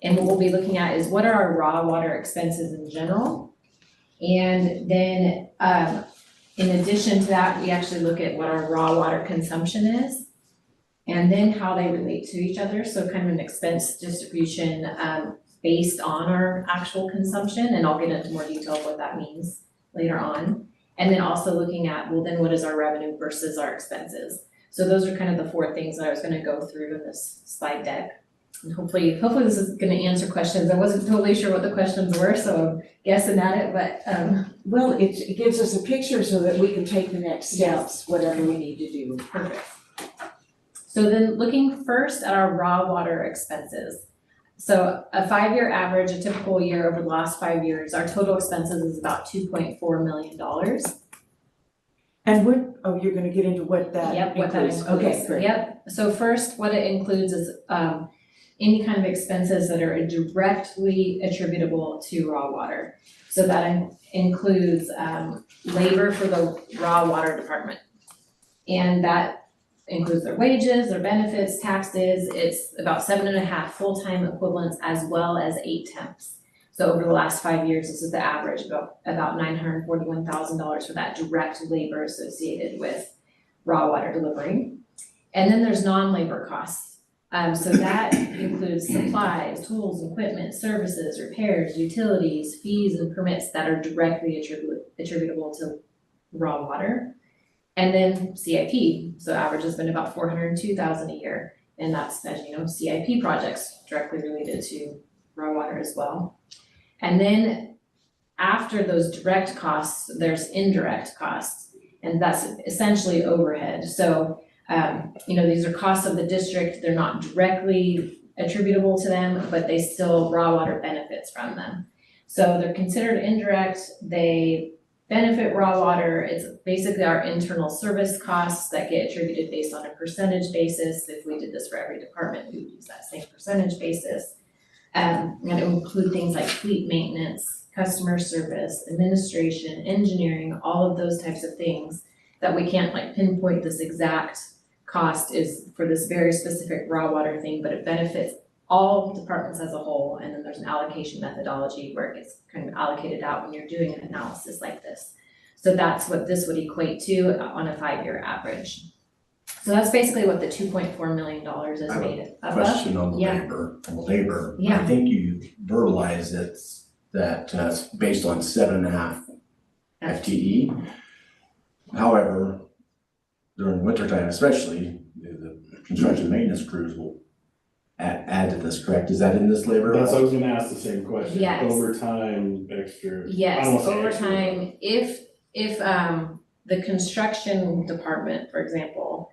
[SPEAKER 2] And what we'll be looking at is what are our raw water expenses in general? And then, in addition to that, we actually look at what our raw water consumption is. And then how they relate to each other, so kind of an expense distribution based on our actual consumption, and I'll get into more detail of what that means later on. And then also looking at, well, then what is our revenue versus our expenses? So those are kind of the 4 things that I was gonna go through in this slide deck. And hopefully this is gonna answer questions. I wasn't totally sure what the questions were, so I'm guessing at it, but
[SPEAKER 1] Well, it gives us a picture so that we can take the next steps, whatever we need to do.
[SPEAKER 2] perfect. So then looking first at our raw water expenses. So a 5-year average, a typical year over the last 5 years, our total expenses is about $2.4 million.
[SPEAKER 1] And you're gonna get into what that
[SPEAKER 2] Yep, what that
[SPEAKER 1] includes.
[SPEAKER 2] includes.
[SPEAKER 1] Okay, great.
[SPEAKER 2] Yep, so first, what it includes is any kind of expenses that are directly attributable to raw water. So that includes labor for the raw water department. And that includes their wages, their benefits, taxes, it's about 7.5 full-time equivalents as well as 8 temps. So over the last 5 years, this is the average, about $941,000 for that direct labor associated with raw water delivery. And then there's non-labor costs. So that includes supplies, tools, equipment, services, repairs, utilities, fees, and permits that are directly attributable to raw water. And then CIP, so average has been about $402,000 a year, and that's, as you know, CIP projects directly related to raw water as well. And then after those direct costs, there's indirect costs, and that's essentially overhead. So, these are costs of the district, they're not directly attributable to them, but they still, raw water benefits from them. So they're considered indirect, they benefit raw water, it's basically our internal service costs that get attributed based on a percentage basis. If we did this for every department, we would use that same percentage basis. And it would include things like fleet maintenance, customer service, administration, engineering, all of those types of things that we can't pinpoint this exact cost is for this very specific raw water thing, but it benefits all departments as a whole, and then there's an allocation methodology where it gets kind of allocated out when you're doing an analysis like this. So that's what this would equate to on a 5-year average. So that's basically what the $2.4 million is
[SPEAKER 9] I have a
[SPEAKER 2] made up of.
[SPEAKER 9] Question on the
[SPEAKER 2] Yeah.
[SPEAKER 9] labor.
[SPEAKER 2] Yeah.
[SPEAKER 9] I think you verbalized it, that it's based on 7.5 FTE. However, during wintertime especially, the construction maintenance crews will add to this, correct? Is that in this labor?
[SPEAKER 3] That's, I was gonna ask the same question.
[SPEAKER 2] Yes.
[SPEAKER 3] Overtime, extra. I
[SPEAKER 2] Yes,
[SPEAKER 3] don't wanna say extra,
[SPEAKER 2] overtime, if the construction department, for example,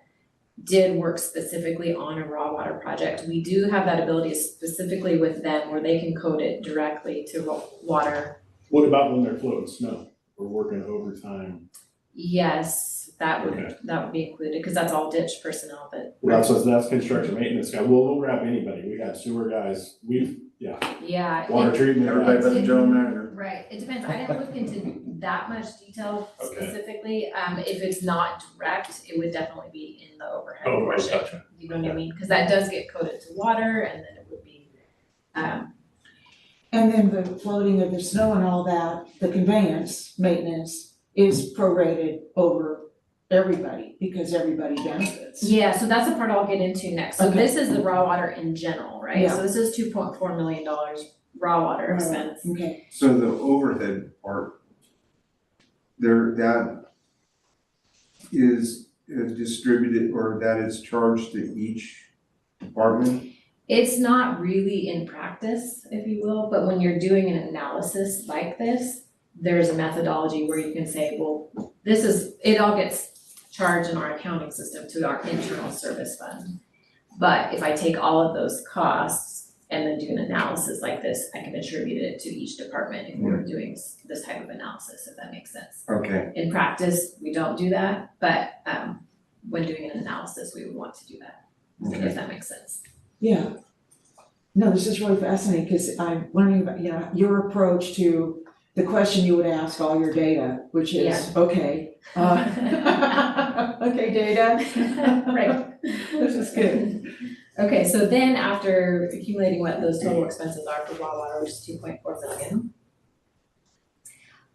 [SPEAKER 2] did work specifically on a raw water project, we do have that ability specifically with them where they can code it directly to water.
[SPEAKER 3] What about when they're floating snow? We're working overtime.
[SPEAKER 2] Yes, that
[SPEAKER 3] Okay.
[SPEAKER 2] would be included, because that's all ditch personnel, but
[SPEAKER 3] Well, that's construction maintenance guy. We'll grab anybody. We got sewer guys.
[SPEAKER 2] yeah.
[SPEAKER 3] Water treatment
[SPEAKER 9] Everybody
[SPEAKER 3] guys.
[SPEAKER 9] but the general manager.
[SPEAKER 2] Right, it depends, I didn't look into that much detail
[SPEAKER 3] Okay.
[SPEAKER 2] specifically, if it's not direct, it would definitely be in the overhead
[SPEAKER 3] Oh,
[SPEAKER 2] portion.
[SPEAKER 3] gotcha.
[SPEAKER 2] You know what I mean, cause that does get coded to water and then it would be,
[SPEAKER 1] And then the floating of the snow and all that, the conveyance, maintenance is prorated over everybody because everybody benefits.
[SPEAKER 2] yeah, so that's the part I'll get into next, so
[SPEAKER 1] Okay.
[SPEAKER 2] this is the raw water in general, right?
[SPEAKER 1] Yeah.
[SPEAKER 2] So this is $2.4 million raw water
[SPEAKER 1] Right.
[SPEAKER 2] expense.
[SPEAKER 1] Okay,
[SPEAKER 7] So the overhead part, that is distributed, or that is charged to each department?
[SPEAKER 2] It's not really in practice, if you will, but when you're doing an analysis like this, there's a methodology where you can say, well, it all gets charged in our accounting system to our internal service fund. But if I take all of those costs and then do an analysis like this, I can attribute it to each department if we're doing this type of analysis, if that makes sense.
[SPEAKER 7] Okay,
[SPEAKER 2] In practice, we don't do that, but when doing an analysis, we would want to do that,
[SPEAKER 7] okay.
[SPEAKER 2] if that makes sense.
[SPEAKER 1] yeah. No, this is really fascinating because I'm learning about, your approach to the question you would ask all your data, which is, okay, okay, data.
[SPEAKER 2] Right.
[SPEAKER 1] This is good.
[SPEAKER 2] Okay, so then after accumulating what those total expenses are for raw water, which is 2.4 million,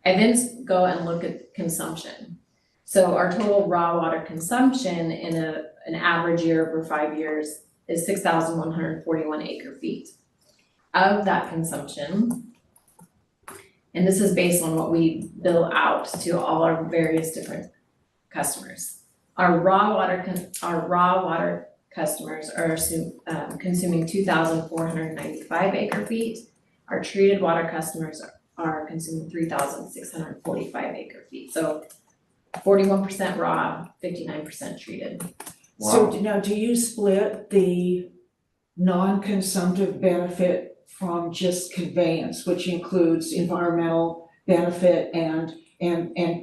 [SPEAKER 2] I then go and look at consumption. So our total raw water consumption in an average year over 5 years is 6,141 acre feet. Of that consumption, and this is based on what we bill out to all our various different customers. Our raw water customers are consuming 2,495 acre feet. Our treated water customers are consuming 3,645 acre feet. So 41% raw, 59% treated.
[SPEAKER 1] So now, do you split the non-consumptive benefit from just conveyance, which includes environmental benefit and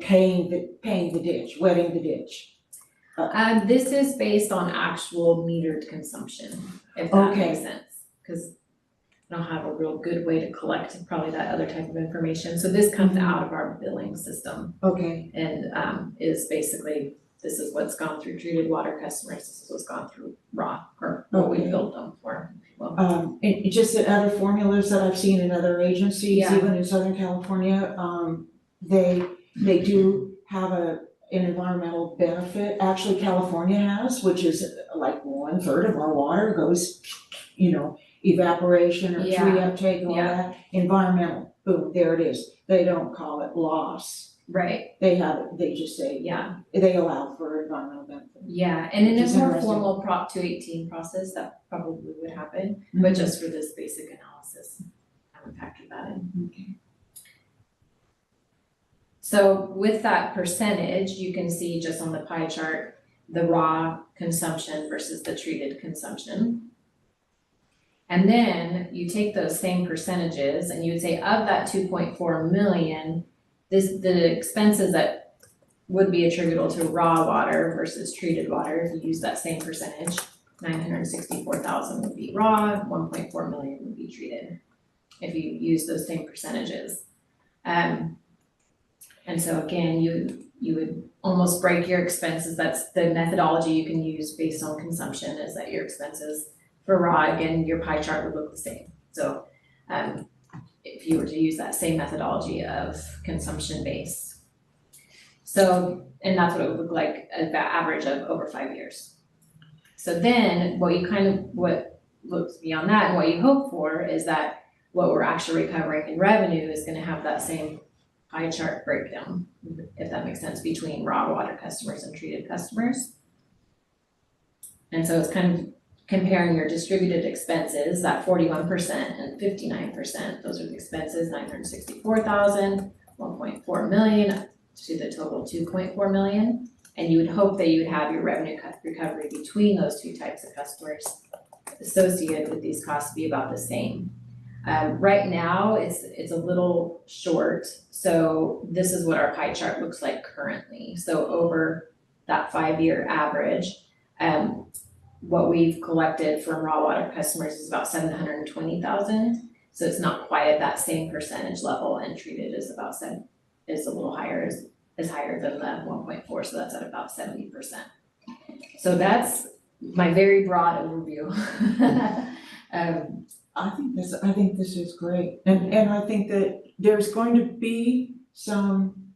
[SPEAKER 1] paying the ditch, wetting the ditch?
[SPEAKER 2] This is based on actual metered consumption, if that
[SPEAKER 1] Okay.
[SPEAKER 2] makes sense, because I don't have a real good way to collect probably that other type of information. So this comes out of our billing system
[SPEAKER 1] Okay,
[SPEAKER 2] and is basically, this is what's gone through treated water customers, this is what's gone through raw, or what we
[SPEAKER 1] Okay.
[SPEAKER 2] billed them for. Well,
[SPEAKER 1] and just the other formulas that I've seen in other agencies,
[SPEAKER 2] Yeah.
[SPEAKER 1] even in Southern California, they do have an environmental benefit. Actually, California has, which is like 1/3 of our water goes, evaporation or tree
[SPEAKER 2] Yeah.
[SPEAKER 1] uptake, all
[SPEAKER 2] Yeah.
[SPEAKER 1] that. Environmental, boom, there it is. They don't call it loss.
[SPEAKER 2] right,
[SPEAKER 1] They just say,
[SPEAKER 2] yeah,
[SPEAKER 1] they allow for environmental benefit.
[SPEAKER 2] yeah, and in
[SPEAKER 1] Which
[SPEAKER 2] a
[SPEAKER 1] is
[SPEAKER 2] more
[SPEAKER 1] interesting.
[SPEAKER 2] formal Prop 218 process, that probably would happen, but just for this basic analysis, I would factor that in.
[SPEAKER 1] Okay.
[SPEAKER 2] So with that percentage, you can see just on the pie chart, the raw consumption versus the treated consumption. And then you take those same percentages and you would say of that 2.4 million, the expenses that would be attributable to raw water versus treated water, if you use that same percentage, 964,000 would be raw, 1.4 million would be treated, if you use those same percentages. And so again, you would almost break your expenses, that's the methodology you can use based on consumption, is that your expenses For raw, again, your pie chart would look the same. So, if you were to use that same methodology of consumption base. So, and that's what it would look like at the average of over 5 years. So then what looks beyond that and what you hope for is that what we're actually recovering in revenue is gonna have that same pie chart breakdown, if that makes sense, between raw water customers and treated customers. And so it's kind of comparing your distributed expenses, that 41% and 59%, those are the expenses, 964,000, 1.4 million, to the total 2.4 million. And you would hope that you would have your revenue recovery between those two types of customers associated with these costs be about the same. Right now, it's a little short, so this is what our pie chart looks like currently. So over that 5-year average, what we've collected from raw water customers is about 720,000. So it's not quite at that same percentage level, and treated is a little higher, is higher than the 1.4, so that's at about 70%. So that's my very broad overview.
[SPEAKER 1] I think this is great, and I think that there's going to be some,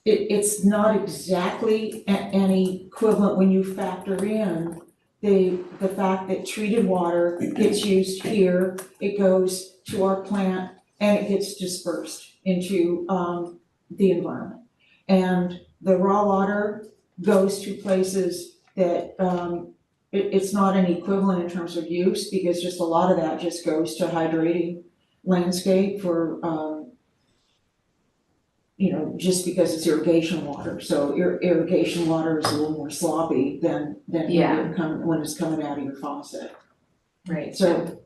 [SPEAKER 1] it's not exactly an equivalent when you factor in the fact that treated water gets used here, it goes to our plant, and it gets dispersed into the environment. And the raw water goes to places that it's not an equivalent in terms of use, because just a lot of that just goes to hydrating landscape for just because it's irrigation water. So irrigation water is a little more sloppy than when it's coming out of your faucet.
[SPEAKER 2] Right.
[SPEAKER 1] So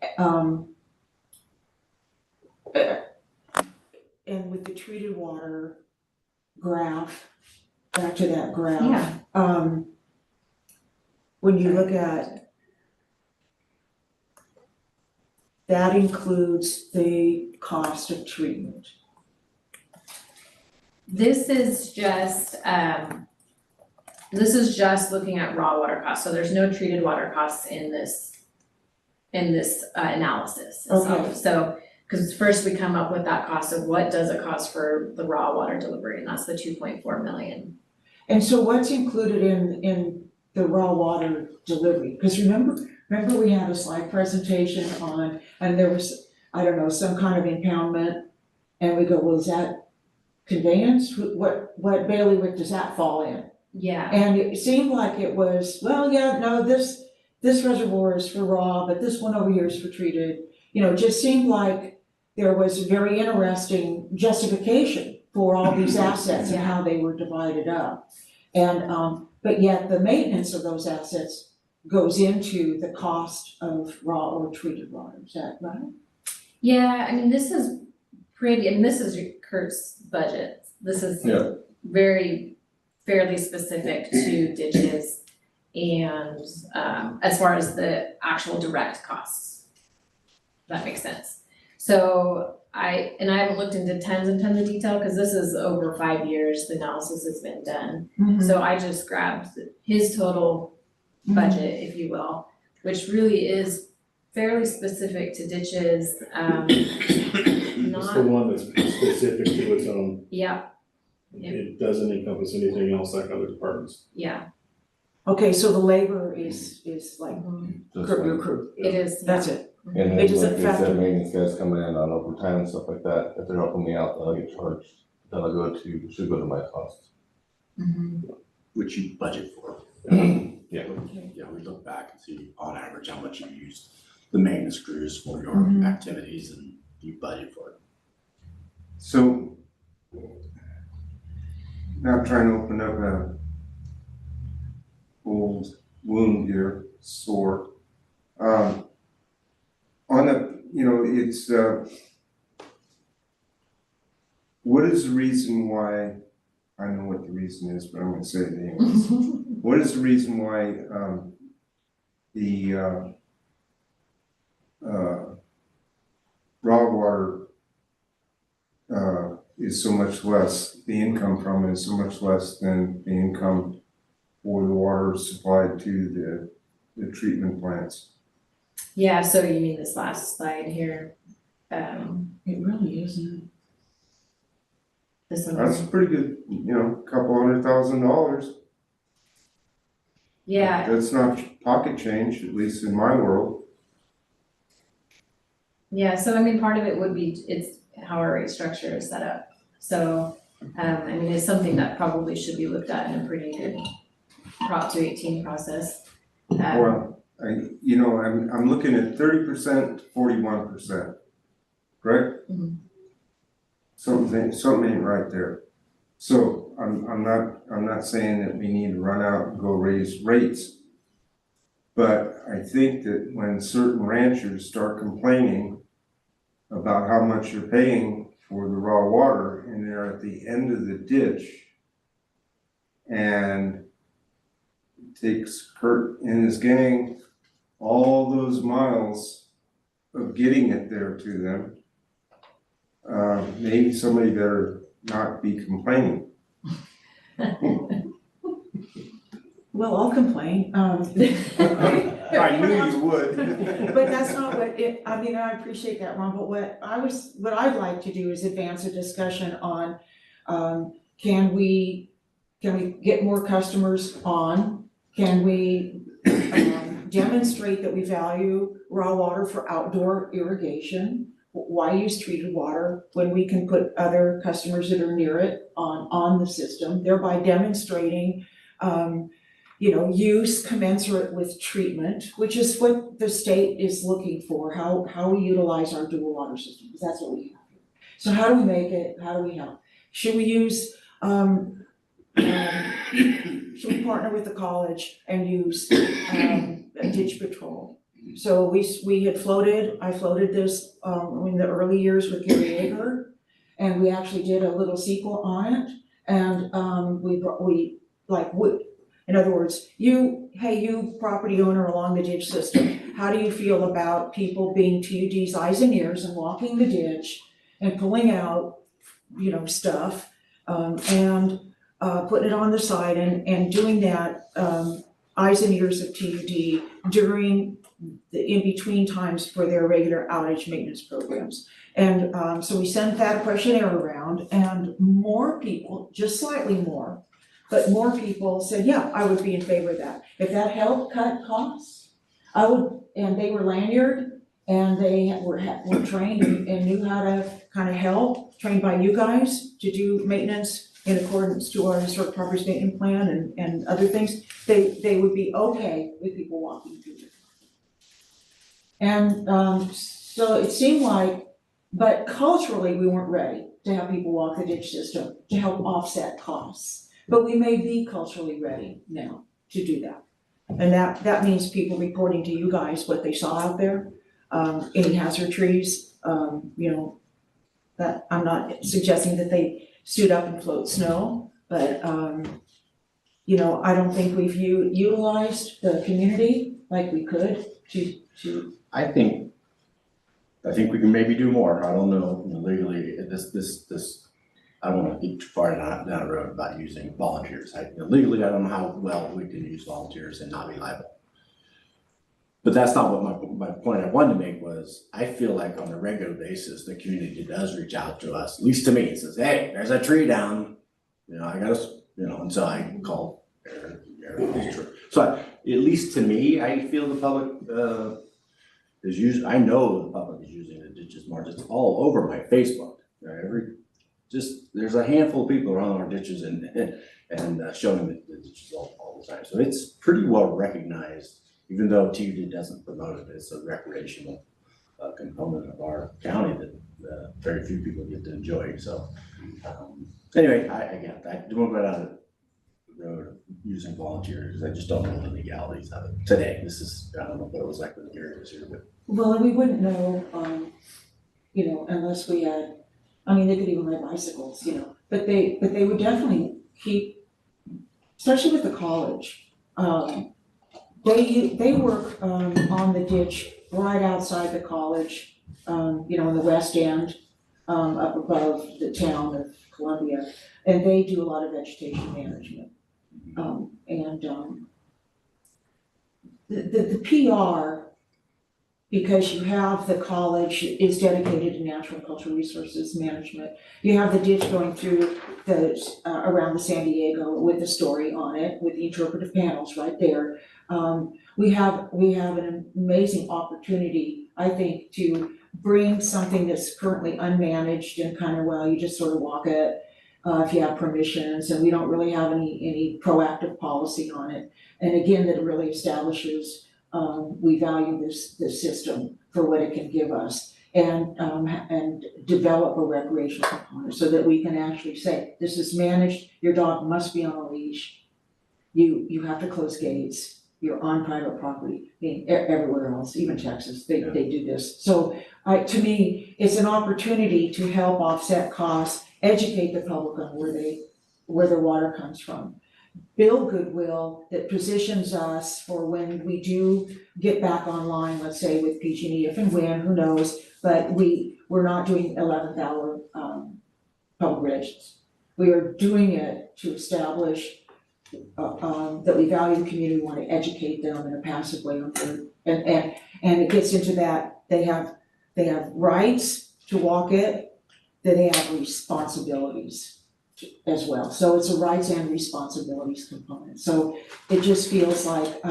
[SPEAKER 1] and with the treated water graph, back to that graph.
[SPEAKER 2] Yeah.
[SPEAKER 1] When you look at, that includes the cost of treatment.
[SPEAKER 2] This is just looking at raw water costs, so there's no treated water costs in this analysis itself.
[SPEAKER 1] Okay.
[SPEAKER 2] So, because first we come up with that cost of what does it cost for the raw water delivery, and that's the 2.4 million.
[SPEAKER 1] And so what's included in the raw water delivery? Because remember we had a slide presentation on, and there was, I don't know, some kind of impoundment, and we go, well, is that conveyance? What bailiwick does that fall in?
[SPEAKER 2] Yeah.
[SPEAKER 1] And it seemed like it was, well, yeah, no, this reservoir is for raw, but this one over here is for treated. It just seemed like there was very interesting justification for all these assets and how they were divided up. And but yet the maintenance of those assets goes into the cost of raw or treated water. Is that right?
[SPEAKER 2] Yeah, I mean, this is Kurt's budget. This is fairly specific to ditches and as far as the actual direct costs. That makes sense. So I haven't looked into tons and tons of detail, because this is over 5 years, the analysis has been done. So I just grabbed his total budget, if you will, which really is fairly specific to ditches.
[SPEAKER 3] It's the one that's specific to its own.
[SPEAKER 2] Yeah.
[SPEAKER 3] It doesn't encompass anything else like other departments.
[SPEAKER 2] Yeah.
[SPEAKER 1] Okay, so the labor is like your crew.
[SPEAKER 2] It is.
[SPEAKER 1] That's it.
[SPEAKER 11] And then
[SPEAKER 1] It doesn't
[SPEAKER 11] like they said,
[SPEAKER 1] factor.
[SPEAKER 11] maintenance guys coming in on overtime and stuff like that, if they're helping me out, they'll get charged. Should go to my cost.
[SPEAKER 9] Which you budget for.
[SPEAKER 11] Yeah.
[SPEAKER 9] Yeah, we look back and see on average how much you used the maintenance crews for your activities, and you budget for it.
[SPEAKER 7] So now I'm trying to open up a old wound here, sore. On the, it's, what is the reason why, I know what the reason is, but I'm gonna say it anyways. What is the reason why, the, raw water, is so much less, the income from it is so much less than the income for the water supplied to the the treatment plants.
[SPEAKER 2] Yeah, so you mean this last slide here,
[SPEAKER 1] It really isn't.
[SPEAKER 2] this one.
[SPEAKER 7] That's pretty good, couple $100,000.
[SPEAKER 2] Yeah,
[SPEAKER 7] That's not pocket change, at least in my world.
[SPEAKER 2] yeah, so I mean, part of it would be, it's how our rate structure is set up. So, I mean, it's something that probably should be looked at in a pretty good Prop 218 process.
[SPEAKER 7] Well, I'm looking at 30% to 41%, correct?
[SPEAKER 2] Mhm.
[SPEAKER 7] Something ain't right there. So I'm not saying that we need to run out and go raise rates. But I think that when certain ranchers start complaining about how much you're paying for the raw water and they're at the end of the ditch, and it takes Kurt and his gang all those miles of getting it there to them, maybe somebody better not be complaining.
[SPEAKER 1] Well, I'll complain,
[SPEAKER 7] I knew you would.
[SPEAKER 1] But that's not what it, I mean, I appreciate that, Ron, but what I'd like to do is advance a discussion on, can we get more customers on? Can we, demonstrate that we value raw water for outdoor irrigation? Why use treated water when we can put other customers that are near it on the system, thereby demonstrating, use commensurate with treatment, which is what the state is looking for, how we utilize our dual water system, because that's what we have here. So how do we make it, how do we help? Should we use, should we partner with the college and use, ditch patrol? So I floated this, in the early years with Gary Yeager, and we actually did a little sequel on it, and, in other words, you property owner along the ditch system, how do you feel about people being TUD's eyes and ears and walking the ditch and pulling out, stuff, and putting it on the side and doing that, eyes and ears of TUD during the in-between times for their regular outage maintenance programs. And so we sent that questionnaire around, and more people, just slightly more, but more people said, yeah, I would be in favor of that. If that helped cut costs, I would, and they were lanyard, and they were trained and knew how to kind of help, trained by you guys to do maintenance in accordance to our historic properties maintenance plan and other things, they would be okay with people walking through it. And so it seemed like, but culturally, we weren't ready to have people walk the ditch system to help offset costs. But we may be culturally ready now to do that. And that means people reporting to you guys what they saw out there, any hazard trees, that I'm not suggesting that they suit up and float snow, but I don't think we've utilized the community like we could to.
[SPEAKER 9] I think we can maybe do more. I don't know, legally, this, I don't wanna get too far down the road about using volunteers. Legally, I don't know how well we can use volunteers and not be liable. But that's not what my point I wanted to make was, I feel like on a regular basis, the community does reach out to us, at least to me, and says, hey, there's a tree down, I gotta, and so I call Aaron, so at least to me, I feel the public, I know the public is using the ditches more, it's all over my Facebook, there's a handful of people around our ditches and showing the ditches all the time, so it's pretty well recognized. Even though TUD doesn't promote it, it's a recreational component of our county that very few people get to enjoy. So anyway, I get that. I don't want to go down the road of using volunteers. I just don't know the legalities of it today. I don't know what it was like when Gary was here, but.
[SPEAKER 1] Well, and we wouldn't know, unless we had, they could even ride bicycles, but they would definitely keep, especially with the college, They work on the ditch right outside the college, in the west end, up above the town of Columbia, and they do a lot of vegetation management. the PR, because you have the college is dedicated to natural cultural resources management. You have the ditch going through around the San Diego with the story on it, with the interpretive panels right there. We have an amazing opportunity, I think, to bring something that's currently unmanaged and kind of, well, you just sort of walk it, if you have permissions, and we don't really have any proactive policy on it. And again, that really establishes, we value this system for what it can give us, and develop a recreational component so that we can actually say, this is managed, your dog must be on a leash, you have to close gates, you're on private property. I mean, everywhere else, even Texas, they do this. So to me, it's an opportunity to help offset costs, educate the public on where their water comes from. Build goodwill that positions us for when we do get back online, let's say with PG&E, if and when, who knows, but we're not doing 11th hour public relations. We are doing it to establish that we value the community, we want to educate them in a passive way on there. And it gets into that, they have rights to walk it, then they have responsibilities as well. So it's a rights and responsibilities component. So it just feels like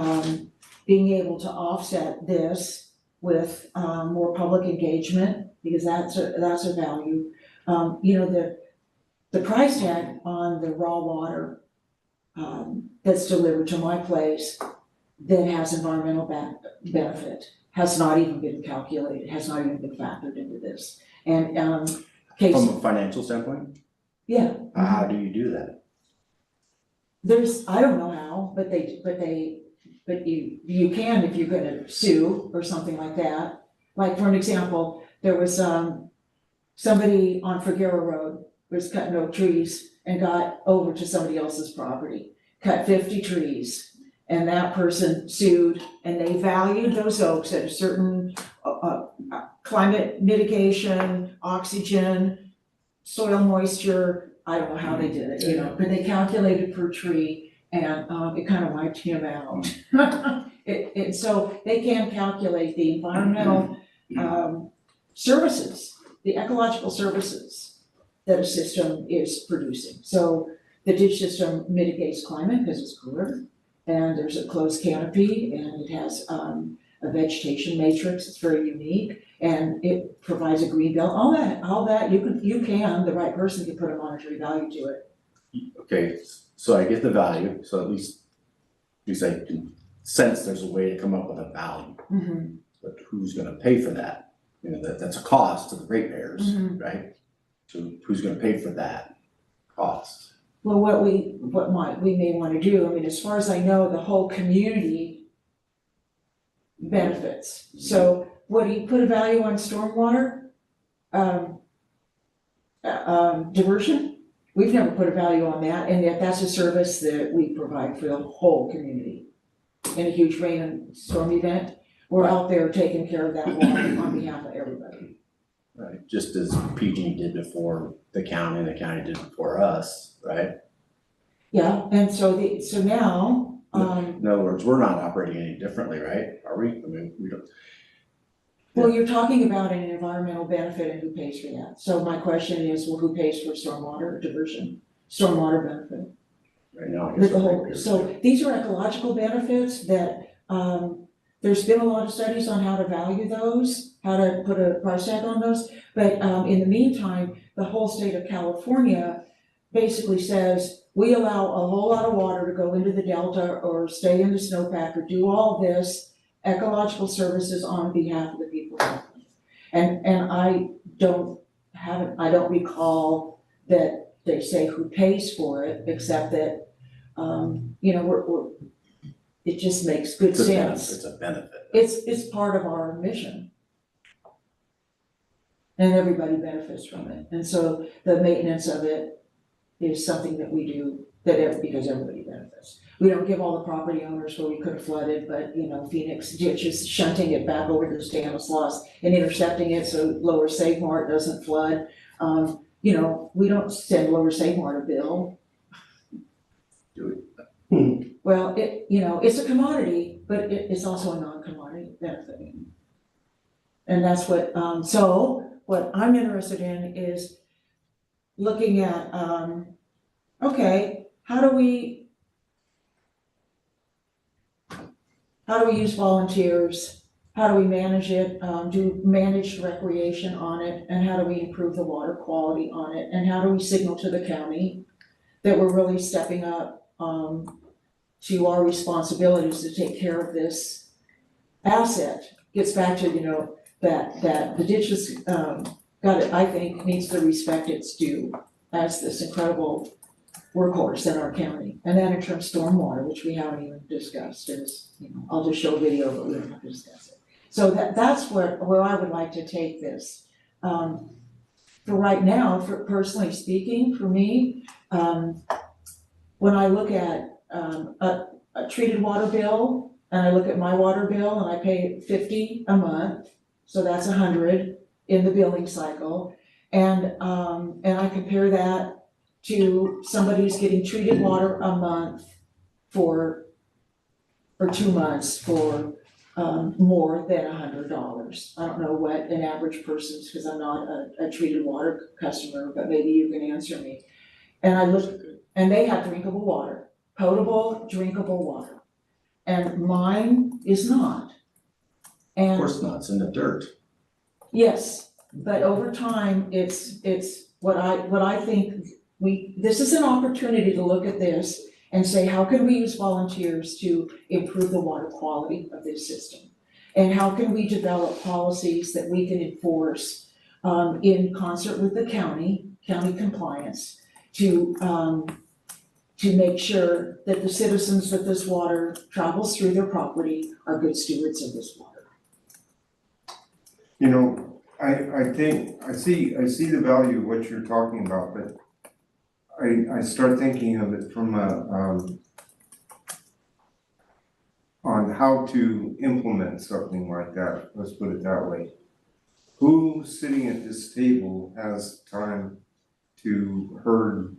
[SPEAKER 1] being able to offset this with more public engagement, because that's a value. The price tag on the raw water that's delivered to my place that has environmental benefit has not even been calculated, has not even been factored into this. And
[SPEAKER 12] From a financial standpoint,
[SPEAKER 1] yeah.
[SPEAKER 12] how do you do that?
[SPEAKER 1] I don't know how, but you can if you're gonna sue or something like that. Like, for an example, there was somebody on Figueroa Road was cutting oak trees and got over to somebody else's property, cut 50 trees, and that person sued, and they valued those oaks at a certain climate mitigation, oxygen, soil moisture, I don't know how they did it, but they calculated per tree, and it kind of wiped him out. So they can calculate the environmental services, the ecological services that a system is producing. So the ditch system mitigates climate because it's cooler, and there's a closed canopy, and it has a vegetation matrix. It's very unique, and it provides a green belt. All that the right person can put a monetary value to it.
[SPEAKER 12] Okay, so I get the value, so at least you say you can sense there's a way to come up with a value.
[SPEAKER 1] Mm-hmm.
[SPEAKER 12] But who's gonna pay for that? That's a cost to the ratepayers,
[SPEAKER 1] Mm-hmm.
[SPEAKER 12] right? So who's gonna pay for that cost?
[SPEAKER 1] Well, what we may want to do, I mean, as far as I know, the whole community benefits. So what do you put a value on stormwater? Diversion? We've never put a value on that, and yet that's a service that we provide for the whole community. In a huge rain and storm event, we're out there taking care of that water on behalf of everybody.
[SPEAKER 12] Right, just as PG did before the county did before us, right?
[SPEAKER 1] Yeah, and so now,
[SPEAKER 12] In other words, we're not operating any differently, right? Are we? I mean, we don't.
[SPEAKER 1] well, you're talking about an environmental benefit and who pays for that. So my question is, well, who pays for stormwater diversion, stormwater benefit?
[SPEAKER 12] Right now, I
[SPEAKER 1] With
[SPEAKER 12] guess.
[SPEAKER 1] the whole, so these are ecological benefits that, there's been a lot of studies on how to value those, how to put a price tag on those. But in the meantime, the whole state of California basically says, we allow a whole lot of water to go into the delta or stay in the snowpack or do all this ecological services on behalf of the people. And I don't recall that they say who pays for it, except that, it just makes good sense.
[SPEAKER 12] It's a benefit.
[SPEAKER 1] It's part of our mission. And everybody benefits from it. And so the maintenance of it is something that we do because everybody benefits. We don't give all the property owners where we could have flooded, but Phoenix Ditch is shunting it back over to the Stanislaus and intercepting it so Lower Sagamore doesn't flood. We don't send Lower Sagamore a bill. Well, it's a commodity, but it's also a non-commodity, that thing. And that's what, so what I'm interested in is looking at, okay, how do we use volunteers? How do we manage it? Do managed recreation on it? And how do we improve the water quality on it? And how do we signal to the county that we're really stepping up, to our responsibilities to take care of this asset? Gets back to, that the ditch has, got it, I think, needs the respect it's due as this incredible workhorse in our county. And then in terms of stormwater, which we haven't even discussed, is, I'll just show video, but we don't have to discuss it. So that's where I would like to take this. For right now, for personally speaking, for me, when I look at a treated water bill, and I look at my water bill, and I pay $50 a month, so that's $100 in the billing cycle, and I compare that to somebody who's getting treated water a month for 2 months for more than $100. I don't know what an average person's, because I'm not a treated water customer, but maybe you can answer me. And I look, and they have drinkable water, potable, drinkable water. And mine is not.
[SPEAKER 9] Of
[SPEAKER 1] And
[SPEAKER 9] course not, it's in the dirt.
[SPEAKER 1] yes, but over time, it's what I think this is an opportunity to look at this and say, how can we use volunteers to improve the water quality of this system? And how can we develop policies that we can enforce in concert with the county compliance to make sure that the citizens that this water travels through their property are good stewards of this water.
[SPEAKER 7] I think, I see the value of what you're talking about, but I start thinking of it from on how to implement something like that, let's put it that way. Who sitting at this table has time to herd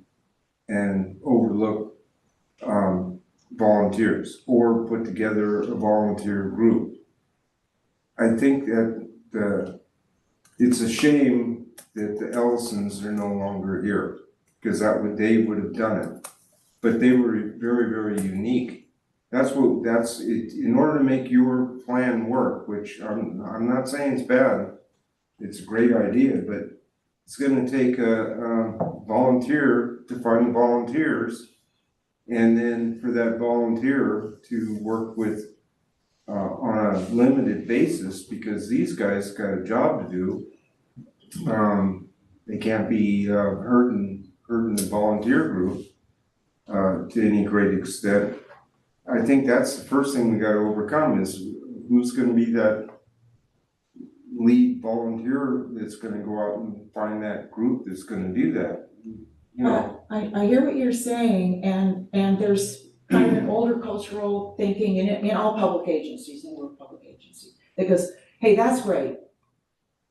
[SPEAKER 7] and overlook volunteers or put together a volunteer group? I think that it's a shame that the Ellisons are no longer here, because they would have done it. But they were very, very unique. That's it. In order to make your plan work, which I'm not saying it's bad, it's a great idea, but it's gonna take a volunteer to find volunteers, and then for that volunteer to work with on a limited basis, because these guys got a job to do. They can't be hurting the volunteer group to any great extent. I think that's the first thing we gotta overcome, is who's gonna be that lead volunteer that's gonna go out and find that group that's gonna do that.
[SPEAKER 1] I hear what you're saying, and there's kind of an older cultural thinking in all public agencies, and we're a public agency, that goes, hey, that's great,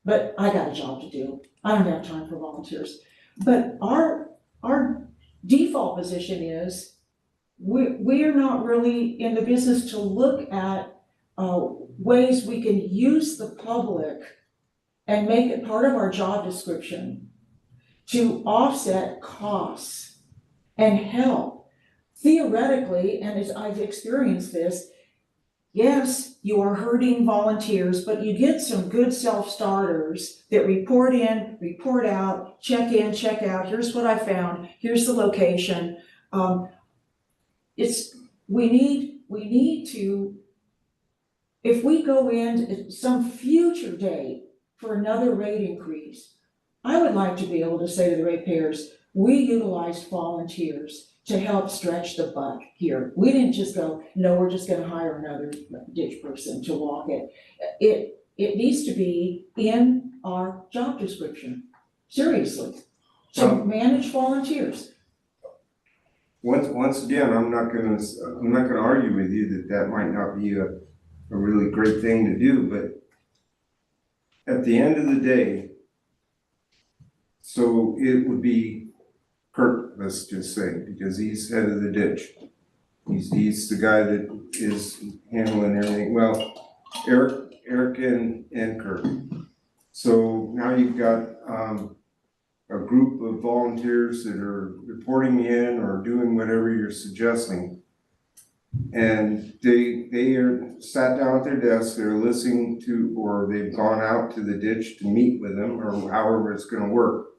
[SPEAKER 1] but I got a job to do. I don't have time for volunteers. But our default position is we're not really in the business to look at ways we can use the public and make it part of our job description to offset costs and help. Theoretically, and as I've experienced this, yes, you are hurting volunteers, but you get some good self-starters that report in, report out, check in, check out, here's what I found, here's the location. We need to, if we go in at some future date for another rate increase, I would like to be able to say to the ratepayers, we utilized volunteers to help stretch the buck here. We didn't just go, no, we're just gonna hire another ditch person to walk it. It needs to be in our job description, seriously, to manage volunteers.
[SPEAKER 7] Once again, I'm not gonna argue with you that might not be a really great thing to do, but at the end of the day, so it would be Kurt, let's just say, because he's head of the ditch. He's the guy that is handling everything, well, Eric and Kurt. So now you've got, a group of volunteers that are reporting in or doing whatever you're suggesting. And they are sat down at their desks, they're listening to, or they've gone out to the ditch to meet with them, or however it's gonna work.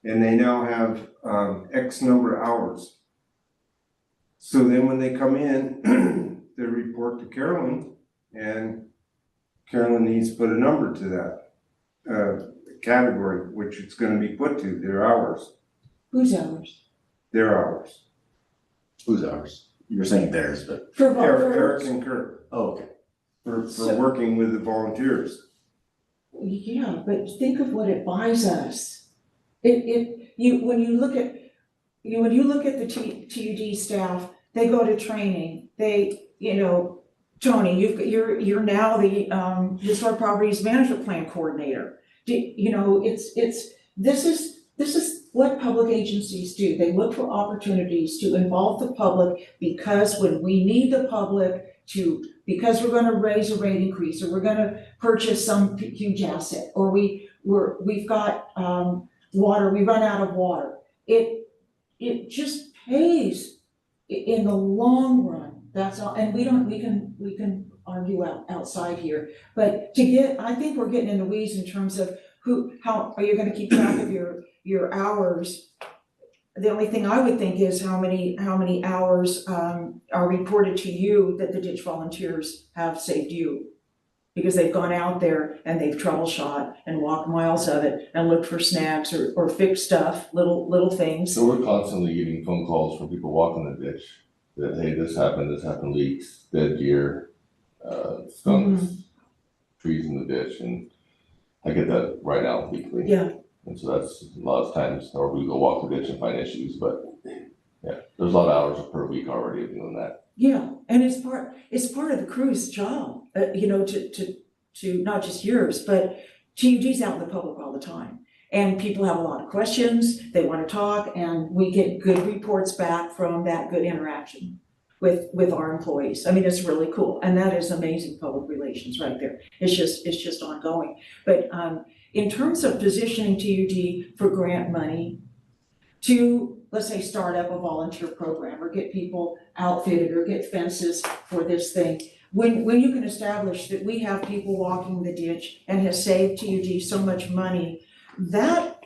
[SPEAKER 7] And they now have, X number of hours. So then when they come in, they report to Carolyn, and Carolyn needs to put a number to that, category, which it's gonna be put to, their hours,
[SPEAKER 1] Whose hours?
[SPEAKER 7] their hours.
[SPEAKER 12] Who's ours? You're saying theirs, but,
[SPEAKER 1] For
[SPEAKER 7] Eric and Kurt,
[SPEAKER 12] oh, okay.
[SPEAKER 7] for
[SPEAKER 1] So-
[SPEAKER 7] working with the volunteers.
[SPEAKER 1] Yeah, but think of what it buys us. When you look at the TUD staff, they go to training, Tony, you're now the Historic Properties Management Plan Coordinator. This is what public agencies do. They look for opportunities to involve the public, because when we need the public because we're gonna raise a rate increase, or we're gonna purchase some huge asset, or we've got water, we run out of water. It just pays in the long run, that's all, and we can argue outside here. But I think we're getting in the weeds in terms of how are you gonna keep track of your hours? The only thing I would think is how many hours are reported to you that the ditch volunteers have saved you. Because they've gone out there and they've troubleshot and walked miles of it and looked for snags or fixed stuff, little things.
[SPEAKER 11] So we're constantly getting phone calls from people walking the ditch that, hey, this happened, leaks, dead deer, skunks, trees in the ditch, and I get that right now weekly.
[SPEAKER 1] Yeah.
[SPEAKER 11] And so that's a lot of times, or we go walk the ditch and find issues, but yeah, there's a lot of hours per week already of doing that.
[SPEAKER 1] Yeah, and it's part of the crew's job, to not just yours, but TUD's out in the public all the time. And people have a lot of questions, they wanna talk, and we get good reports back from that good interaction with our employees. I mean, it's really cool, and that is amazing public relations right there. It's just ongoing. But in terms of positioning TUD for grant money to, let's say, start up a volunteer program or get people outfitted or get fences for this thing, when you can establish that we have people walking the ditch and has saved TUD so much money, that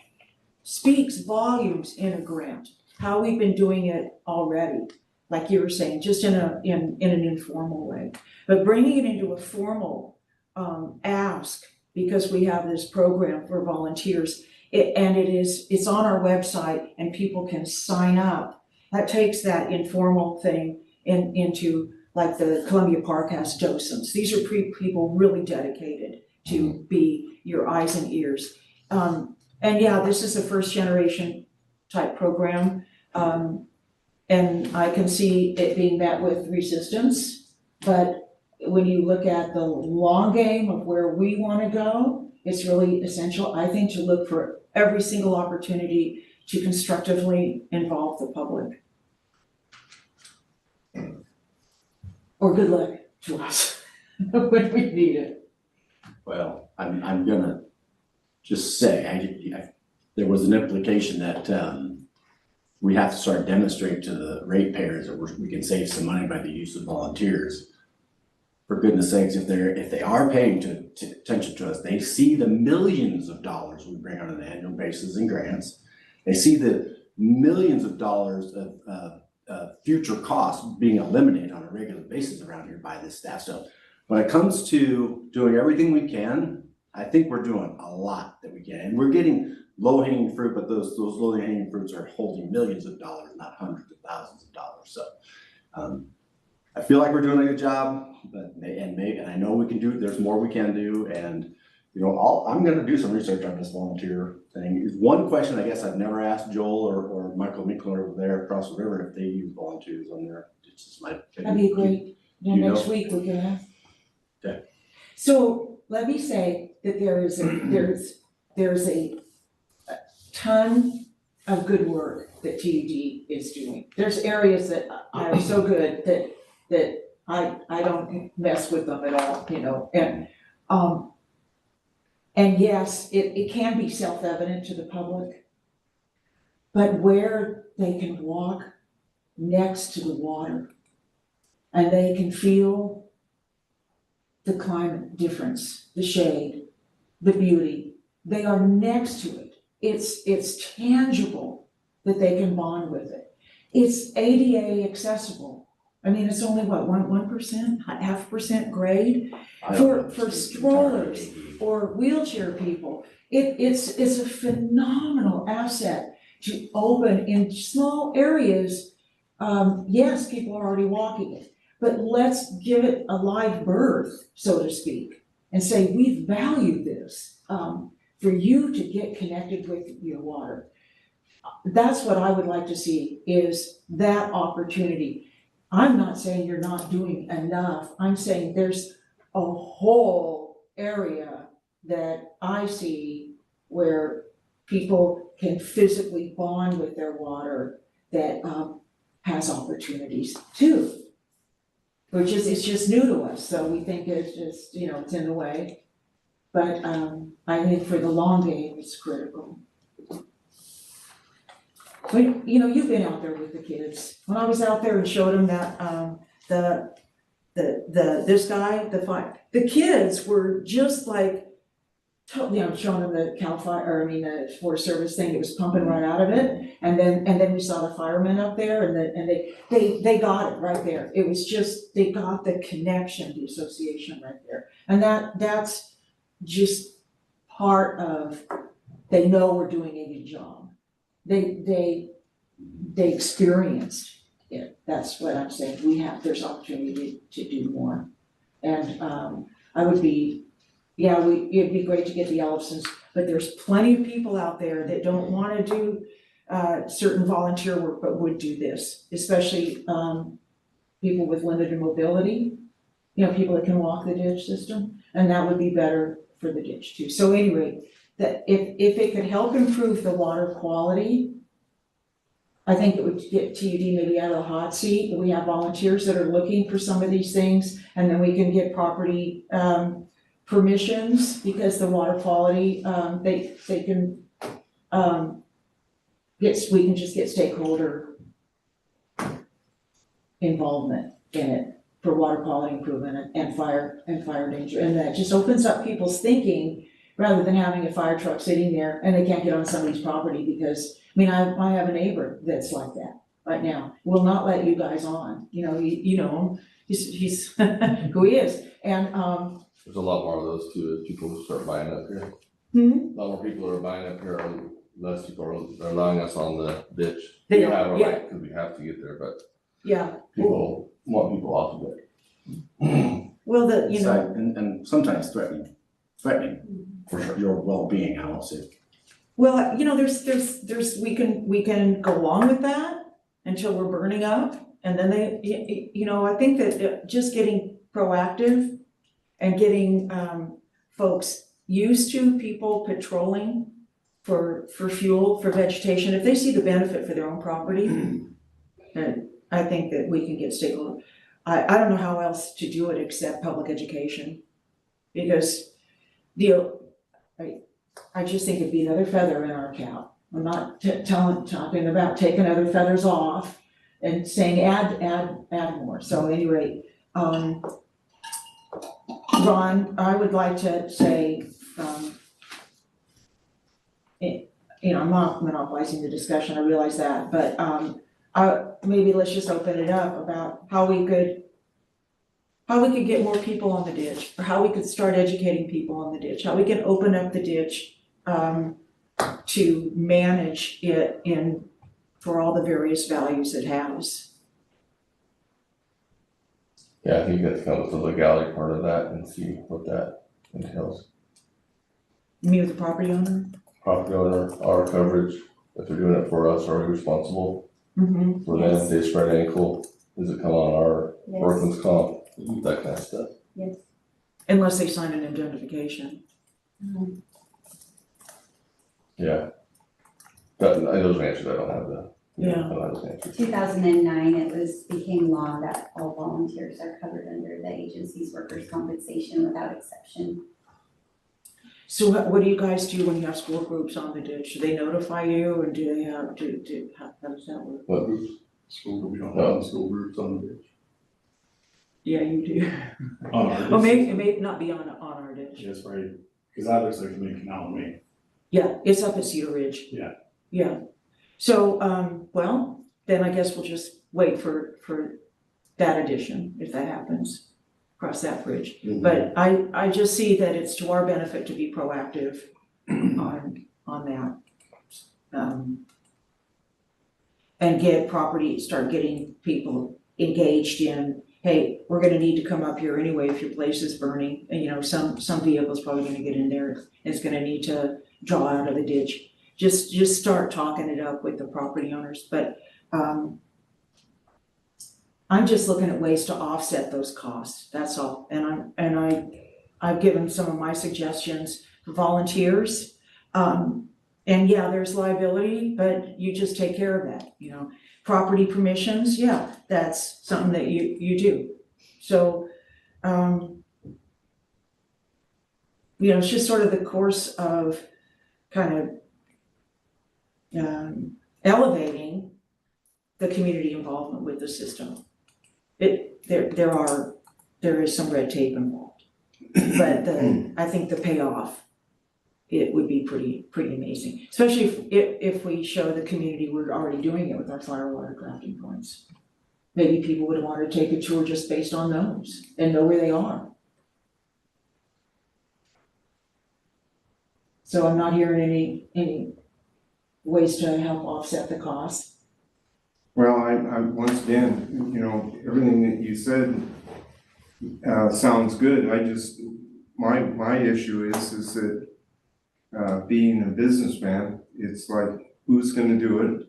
[SPEAKER 1] speaks volumes in a grant, how we've been doing it already. Like you were saying, just in an informal way, but bringing it into a formal ask, because we have this program for volunteers, it's on our website and people can sign up. That takes that informal thing into, like the Columbia Park has docents. These are people really dedicated to be your eyes and ears. And yeah, this is a first generation type program. And I can see it being met with resistance, but when you look at the long game of where we want to go, it's really essential, I think, to look for every single opportunity to constructively involve the public. Or good luck to us when we need it.
[SPEAKER 12] Well, I'm gonna just say, there was an implication that, we have to start demonstrating to the ratepayers that we can save some money by the use of volunteers. For goodness sakes, if they are paying attention to us, they see the millions of dollars we bring on an annual basis in grants. They see the millions of dollars of future costs being eliminated on a regular basis around here by this staff. So when it comes to doing everything we can, I think we're doing a lot that we can, and we're getting low-hanging fruit, but those low-hanging fruits are holding millions of dollars, not hundreds of thousands of dollars. So I feel like we're doing a good job, but and I know we can do, there's more we can do, and I'm gonna do some research on this volunteer thing. One question I guess I've never asked Joel or Michael Minkler over there across the river if they use volunteers on there. It's just my opinion.
[SPEAKER 1] That'd be great. Then
[SPEAKER 12] you
[SPEAKER 1] next
[SPEAKER 12] know?
[SPEAKER 1] week we can have.
[SPEAKER 12] Okay.
[SPEAKER 1] So let me say that there's a ton of good work that TUD is doing. There's areas that are so good that I don't mess with them at all, you know, and yes, it can be self-evident to the public, but where they can walk next to the water and they can feel the climate difference, the shade, the beauty, they are next to it. It's tangible that they can bond with it. It's ADA accessible. I mean, it's only what, 1%, 0.5% grade for strollers or wheelchair people. It's a phenomenal asset to open in small areas. Yes, people are already walking it, but let's give it a live birth, so to speak, and say, we value this, for you to get connected with your water. That's what I would like to see, is that opportunity. I'm not saying you're not doing enough, I'm saying there's a whole area that I see where people can physically bond with their water that has opportunities too. Which is, it's just new to us, so we think it's just, you know, it's in the way. But I think for the long game, it's critical. But, you know, you've been out there with the kids. When I was out there and showed them that, this guy, the kids were just like, you know, showing them the the Forest Service thing that was pumping right out of it. And then we saw the firemen up there and they got it right there. It was just, they got the connection, the association right there. And that's just part of, they know we're doing a good job. They experienced it. That's what I'm saying. There's opportunity to do more. And I would be, it'd be great to get the Ellisons, but there's plenty of people out there that don't wanna do certain volunteer work, but would do this, especially people with limited mobility, you know, people that can walk the ditch system, and that would be better for the ditch too. So anyway, that if it could help improve the water quality, I think it would get TUD maybe out of the hot seat. We have volunteers that are looking for some of these things, and then we can get property permissions, because the water quality, they can we can just get stakeholder involvement in it for water quality improvement and fire danger. And that just opens up people's thinking, rather than having a fire truck sitting there and they can't get on somebody's property because, I mean, I have a neighbor that's like that right now, will not let you guys on, you know, you know, he's who he is, and
[SPEAKER 11] There's a lot more of those too, as people start buying up here. A lot more people are buying up here, or less people are allowing us on the ditch. We have a right, because we have to get there, but people want people off of it.
[SPEAKER 1] Well,
[SPEAKER 12] And sometimes threatening for sure, your well-being, I won't say.
[SPEAKER 1] well, you know, there's, we can go along with that until we're burning up, and then you know, I think that just getting proactive and getting folks used to people patrolling for fuel, for vegetation, if they see the benefit for their own property, then I think that we can get stakeholder. I don't know how else to do it except public education, because I just think it'd be another feather in our cap. I'm not talking about taking other feathers off and saying add more. So anyway, Ron, I would like to say, you know, I'm not monopolizing the discussion, I realize that, but maybe let's just open it up about how we could get more people on the ditch, or how we could start educating people on the ditch, how we can open up the ditch to manage it for all the various values it has.
[SPEAKER 11] Yeah, I think you have to come with the legality part of that and see what that entails.
[SPEAKER 1] You mean with the property owner?
[SPEAKER 11] Property owner, our coverage, if they're doing it for us, are we responsible
[SPEAKER 1] Mm-hmm.
[SPEAKER 11] for them? If they spread ankle, does it come on our workman's comp, that kind of stuff?
[SPEAKER 8] Yes.
[SPEAKER 1] Unless they sign an indemnification.
[SPEAKER 11] Yeah. those answers, I don't have the.
[SPEAKER 1] Yeah.
[SPEAKER 11] I don't have those answers.
[SPEAKER 8] 2009, became law that all volunteers are covered under the agency's workers' compensation without exception.
[SPEAKER 1] So what do you guys do when you have school groups on the ditch? Do they notify you, and do they have, how does that work?
[SPEAKER 11] What?
[SPEAKER 3] School, we don't
[SPEAKER 11] No.
[SPEAKER 3] have school groups on the ditch.
[SPEAKER 1] Yeah, you do.
[SPEAKER 3] On our
[SPEAKER 1] Well,
[SPEAKER 3] ditch.
[SPEAKER 1] it may not be on our ditch.
[SPEAKER 3] Yes, right, cause that looks like the main canal to me.
[SPEAKER 1] Yeah, it's up at Cedar Ridge.
[SPEAKER 3] Yeah.
[SPEAKER 1] Yeah. So, well, then I guess we'll just wait for that addition, if that happens, cross that bridge. But I just see that it's to our benefit to be proactive on that. And start getting people engaged in, hey, we're gonna need to come up here anyway if your place is burning. And, you know, some vehicle's probably gonna get in there, it's gonna need to draw out of the ditch. Just start talking it up with the property owners, but, I'm just looking at ways to offset those costs, that's all. And I've given some of my suggestions for volunteers. And yeah, there's liability, but you just take care of that, you know. Property permissions, yeah, that's something that you do. So, you know, it's just sort of the course of kind of elevating the community involvement with the system. There is some red tape involved, but I think the payoff, it would be pretty amazing, especially if we show the community we're already doing it with our firewater crafting points. Maybe people would want to take a tour just based on those and know where they are. So I'm not hearing any ways to help offset the cost.
[SPEAKER 7] Well, I once again, you know, everything that you said sounds good. My issue is that being a businessman, it's like, who's gonna do it?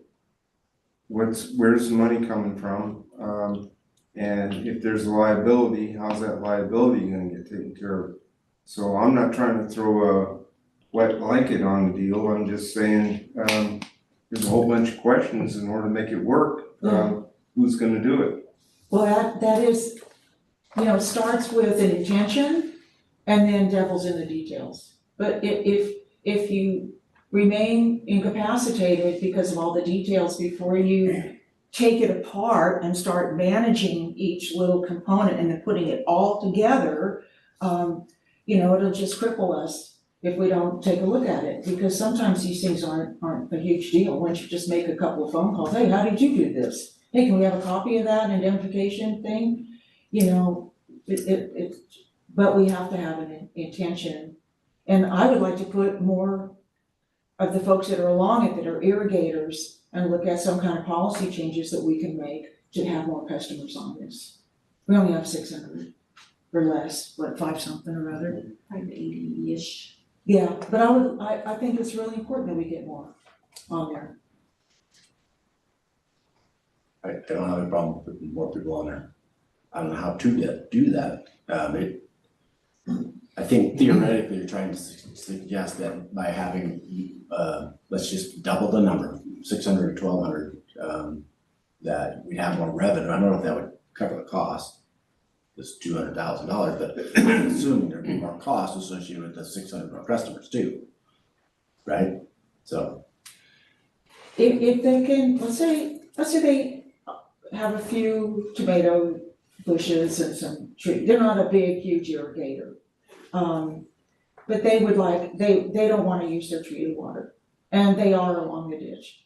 [SPEAKER 7] Where's the money coming from? And if there's a liability, how's that liability gonna get taken care of? So I'm not trying to throw a wet blanket on the deal, I'm just saying, there's a whole bunch of questions in order to make it work. Who's gonna do it?
[SPEAKER 1] Well, that is, you know, starts with an intention and then devil's in the details. But if you remain incapacitated because of all the details before you take it apart and start managing each little component and then putting it all together, you know, it'll just cripple us if we don't take a look at it, because sometimes these things aren't a huge deal. Once you just make a couple of phone calls, hey, how did you do this? Hey, can we have a copy of that indemnification thing? You know, but we have to have an intention. And I would like to put more of the folks that are along it, that are irrigators, and look at some kind of policy changes that we can make to have more customers on this. We only have 600 or less, 5 something or other.
[SPEAKER 10] 580-ish.
[SPEAKER 1] Yeah, but I think it's really important that we get more on there.
[SPEAKER 12] I don't have a problem with putting more people on there. I don't know how to do that. I think theoretically you're trying to suggest that by having, let's just double the number, 600 or 1,200, that we'd have more revenue. I don't know if that would cover the cost, this $200,000, but I'm assuming there'd be more cost associated with the 600 more customers too, right? So.
[SPEAKER 1] If they can, let's say they have a few tomato bushes and some trees, they're not a big, huge irrigator. But they would they don't wanna use their treated water, and they are along the ditch.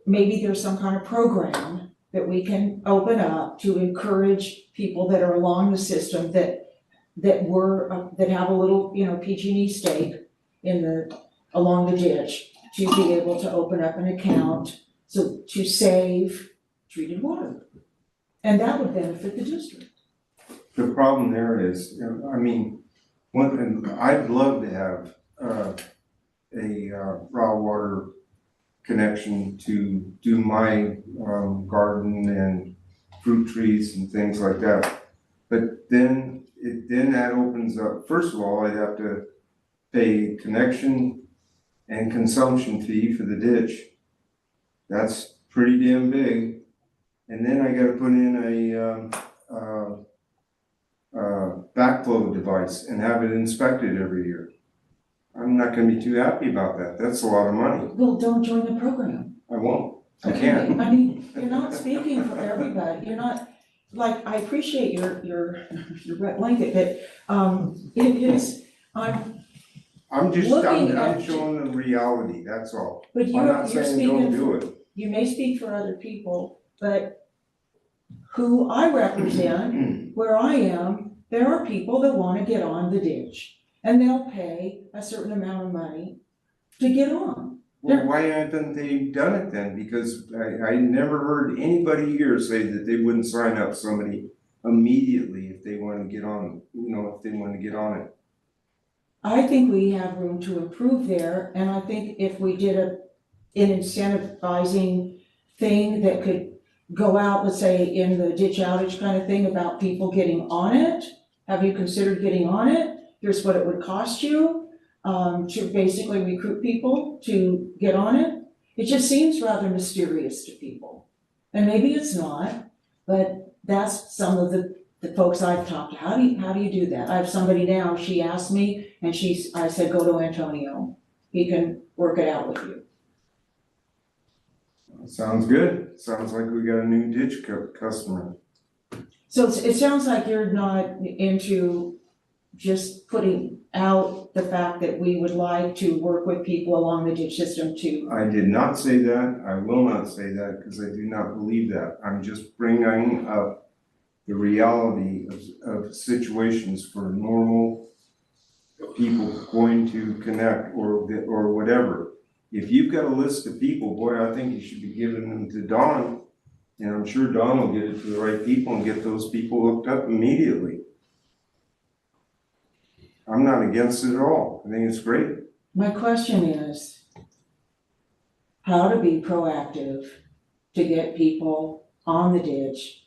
[SPEAKER 1] Maybe there's some kind of program that we can open up to encourage people that are along the system that have a little, you know, PG&E stake along the ditch, to be able to open up an account to save treated water. And that would benefit the district.
[SPEAKER 7] The problem there is, I mean, I'd love to have a raw water connection to do my garden and fruit trees and things like that. But then that opens up, first of all, I'd have to pay connection and consumption fee for the ditch. That's pretty damn big. And then I gotta put in a backflow device and have it inspected every year. I'm not gonna be too happy about that. That's a lot of money.
[SPEAKER 1] Well, don't join the program.
[SPEAKER 7] I won't. I
[SPEAKER 1] Okay,
[SPEAKER 7] can't.
[SPEAKER 1] I mean, you're not speaking for everybody, you're not, like, I appreciate your red blanket, but, it is,
[SPEAKER 7] I'm
[SPEAKER 1] Looking
[SPEAKER 7] I'm
[SPEAKER 1] at-
[SPEAKER 7] showing the reality, that's all.
[SPEAKER 1] but
[SPEAKER 7] I'm
[SPEAKER 1] you're
[SPEAKER 7] not saying don't
[SPEAKER 1] speaking
[SPEAKER 7] do
[SPEAKER 1] for,
[SPEAKER 7] it.
[SPEAKER 1] you may speak for other people, but who I represent, where I am, there are people that wanna get on the ditch, and they'll pay a certain amount of money to get on.
[SPEAKER 7] Well, why haven't they done it then? Because I never heard anybody here say that they wouldn't sign up somebody immediately if they wanna get on, if they wanna get on it.
[SPEAKER 1] I think we have room to improve there, and I think if we did an incentivizing thing that could go out, let's say, in the ditch outage kind of thing about people getting on it, have you considered getting on it? Here's what it would cost you, to basically recruit people to get on it. It just seems rather mysterious to people. And maybe it's not, but that's some of the folks I've talked to. How do you do that? I have somebody now, she asked me, and I said, go to Antonio. He can work it out with you.
[SPEAKER 7] Sounds good. Sounds like we got a new ditch customer.
[SPEAKER 1] So it sounds like you're not into just putting out the fact that we would like to work with people along the ditch system to.
[SPEAKER 7] I did not say that. I will not say that because I do not believe that. I'm just bringing up the reality of situations for normal people going to connect or whatever. If you've got a list of people, boy, I think you should be giving them to Don. And I'm sure Don will get it to the right people and get those people hooked up immediately. I'm not against it at all. I think it's great.
[SPEAKER 1] My question is, how to be proactive to get people on the ditch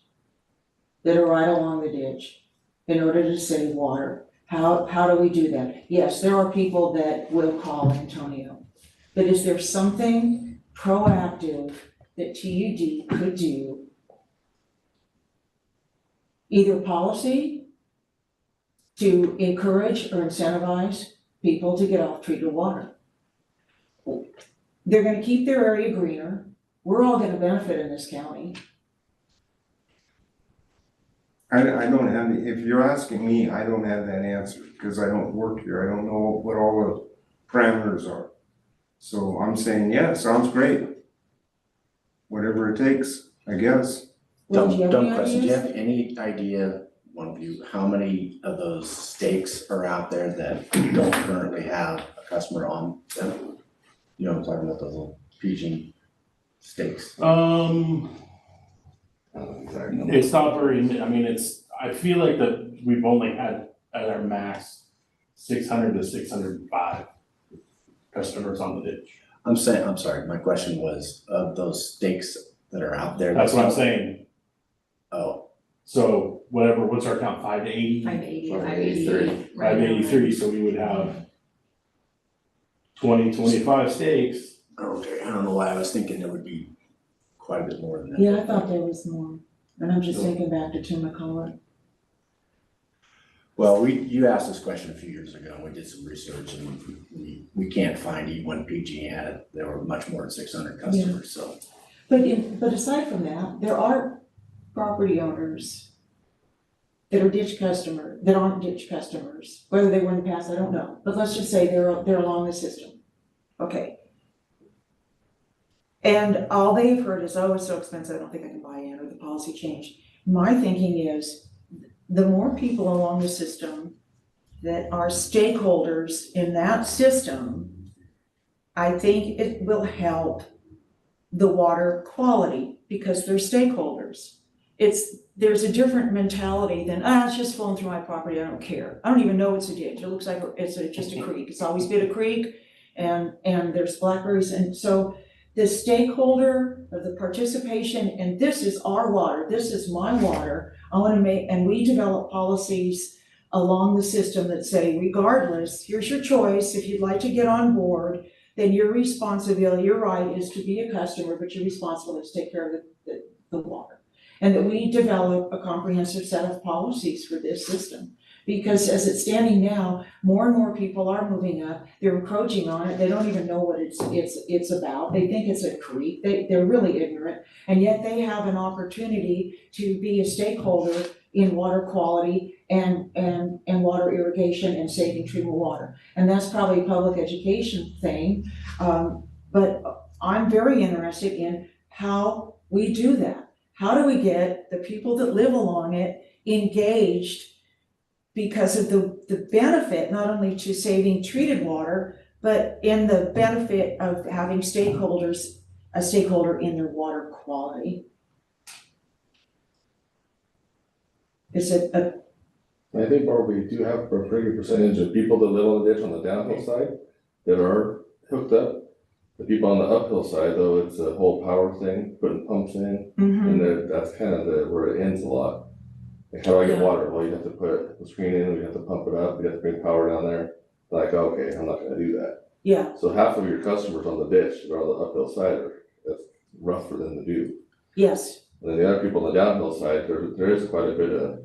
[SPEAKER 1] that are right along the ditch in order to save water? How do we do that? Yes, there are people that will call Antonio, but is there something proactive that TUD could do? Either policy to encourage or incentivize people to get off treated water. They're gonna keep their area greener, we're all gonna benefit in this county.
[SPEAKER 7] I don't have, if you're asking me, I don't have that answer, because I don't work here, I don't know what all the parameters are. So I'm saying, yeah, sounds great. Whatever it takes, I guess.
[SPEAKER 1] Well, do you have
[SPEAKER 12] Dumb
[SPEAKER 1] any
[SPEAKER 12] question, do you
[SPEAKER 1] ideas?
[SPEAKER 12] have any idea, one of you, how many of those stakes are out there that don't currently have a customer on them? You know what I'm talking about, those little pigeon stakes?
[SPEAKER 3] It's not very, I mean, I feel like that we've only had at our max 600 to 605 customers on the ditch.
[SPEAKER 12] I'm sorry, my question was, of those stakes that are out there.
[SPEAKER 3] That's what I'm saying.
[SPEAKER 12] Oh,
[SPEAKER 3] So what's our count, 5 to 80?
[SPEAKER 2] 580,
[SPEAKER 11] 583.
[SPEAKER 3] 583, so we would have 20, 25 stakes.
[SPEAKER 12] okay, I don't know why I was thinking there would be quite a bit more than that.
[SPEAKER 1] Yeah, I thought there was more, and I'm just thinking back to Tim McCullough.
[SPEAKER 12] Well, you asked this question a few years ago, and we did some research, and we can't find E1 PG had, there were much more than 600 customers, so.
[SPEAKER 1] But aside from that, there are property owners that are ditch customer, that aren't ditch customers. Whether they wouldn't pass, I don't know, but let's just say they're along the system. Okay. And all they've heard is, oh, it's so expensive, I don't think I can buy in, or the policy changed. My thinking is, the more people along the system that are stakeholders in that system, I think it will help the water quality, because they're stakeholders. There's a different mentality than, it's just flowing through my property, I don't care. I don't even know it's a ditch, it looks like it's just a creek, it's always been a creek, and there's blackberries, and so the stakeholder of the participation, and this is our water, this is my water, I wanna make, and we develop policies along the system that say, regardless, here's your choice, if you'd like to get on board, then your responsibility, your right is to be a customer, but your responsibility is to take care of the water. And that we develop a comprehensive set of policies for this system. Because as it's standing now, more and more people are moving up, they're encroaching on it, they don't even know what it's about, they think it's a creek, they're really ignorant, and yet they have an opportunity to be a stakeholder in water quality and water irrigation and saving treatment water. And that's probably a public education thing, but I'm very interested in how we do that. How do we get the people that live along it engaged because of the benefit, not only to saving treated water, but in the benefit of having stakeholders, a stakeholder in their water quality? Is it a
[SPEAKER 11] I think, Barb, we do have a pretty good percentage of people that live on the ditch on the downhill side that are hooked up. The people on the uphill side, though, it's a whole power thing, putting pumps in, and that's kind of where it ends a lot. Like, how do I get water? Well, you have to put the screen in, we have to pump it up, we have to bring power down there. Like, okay, I'm not gonna do that.
[SPEAKER 1] Yeah.
[SPEAKER 11] So half of your customers on the ditch that are on the uphill side that's rough for them to do.
[SPEAKER 1] Yes.
[SPEAKER 11] And then the other people on the downhill side, there is quite a bit of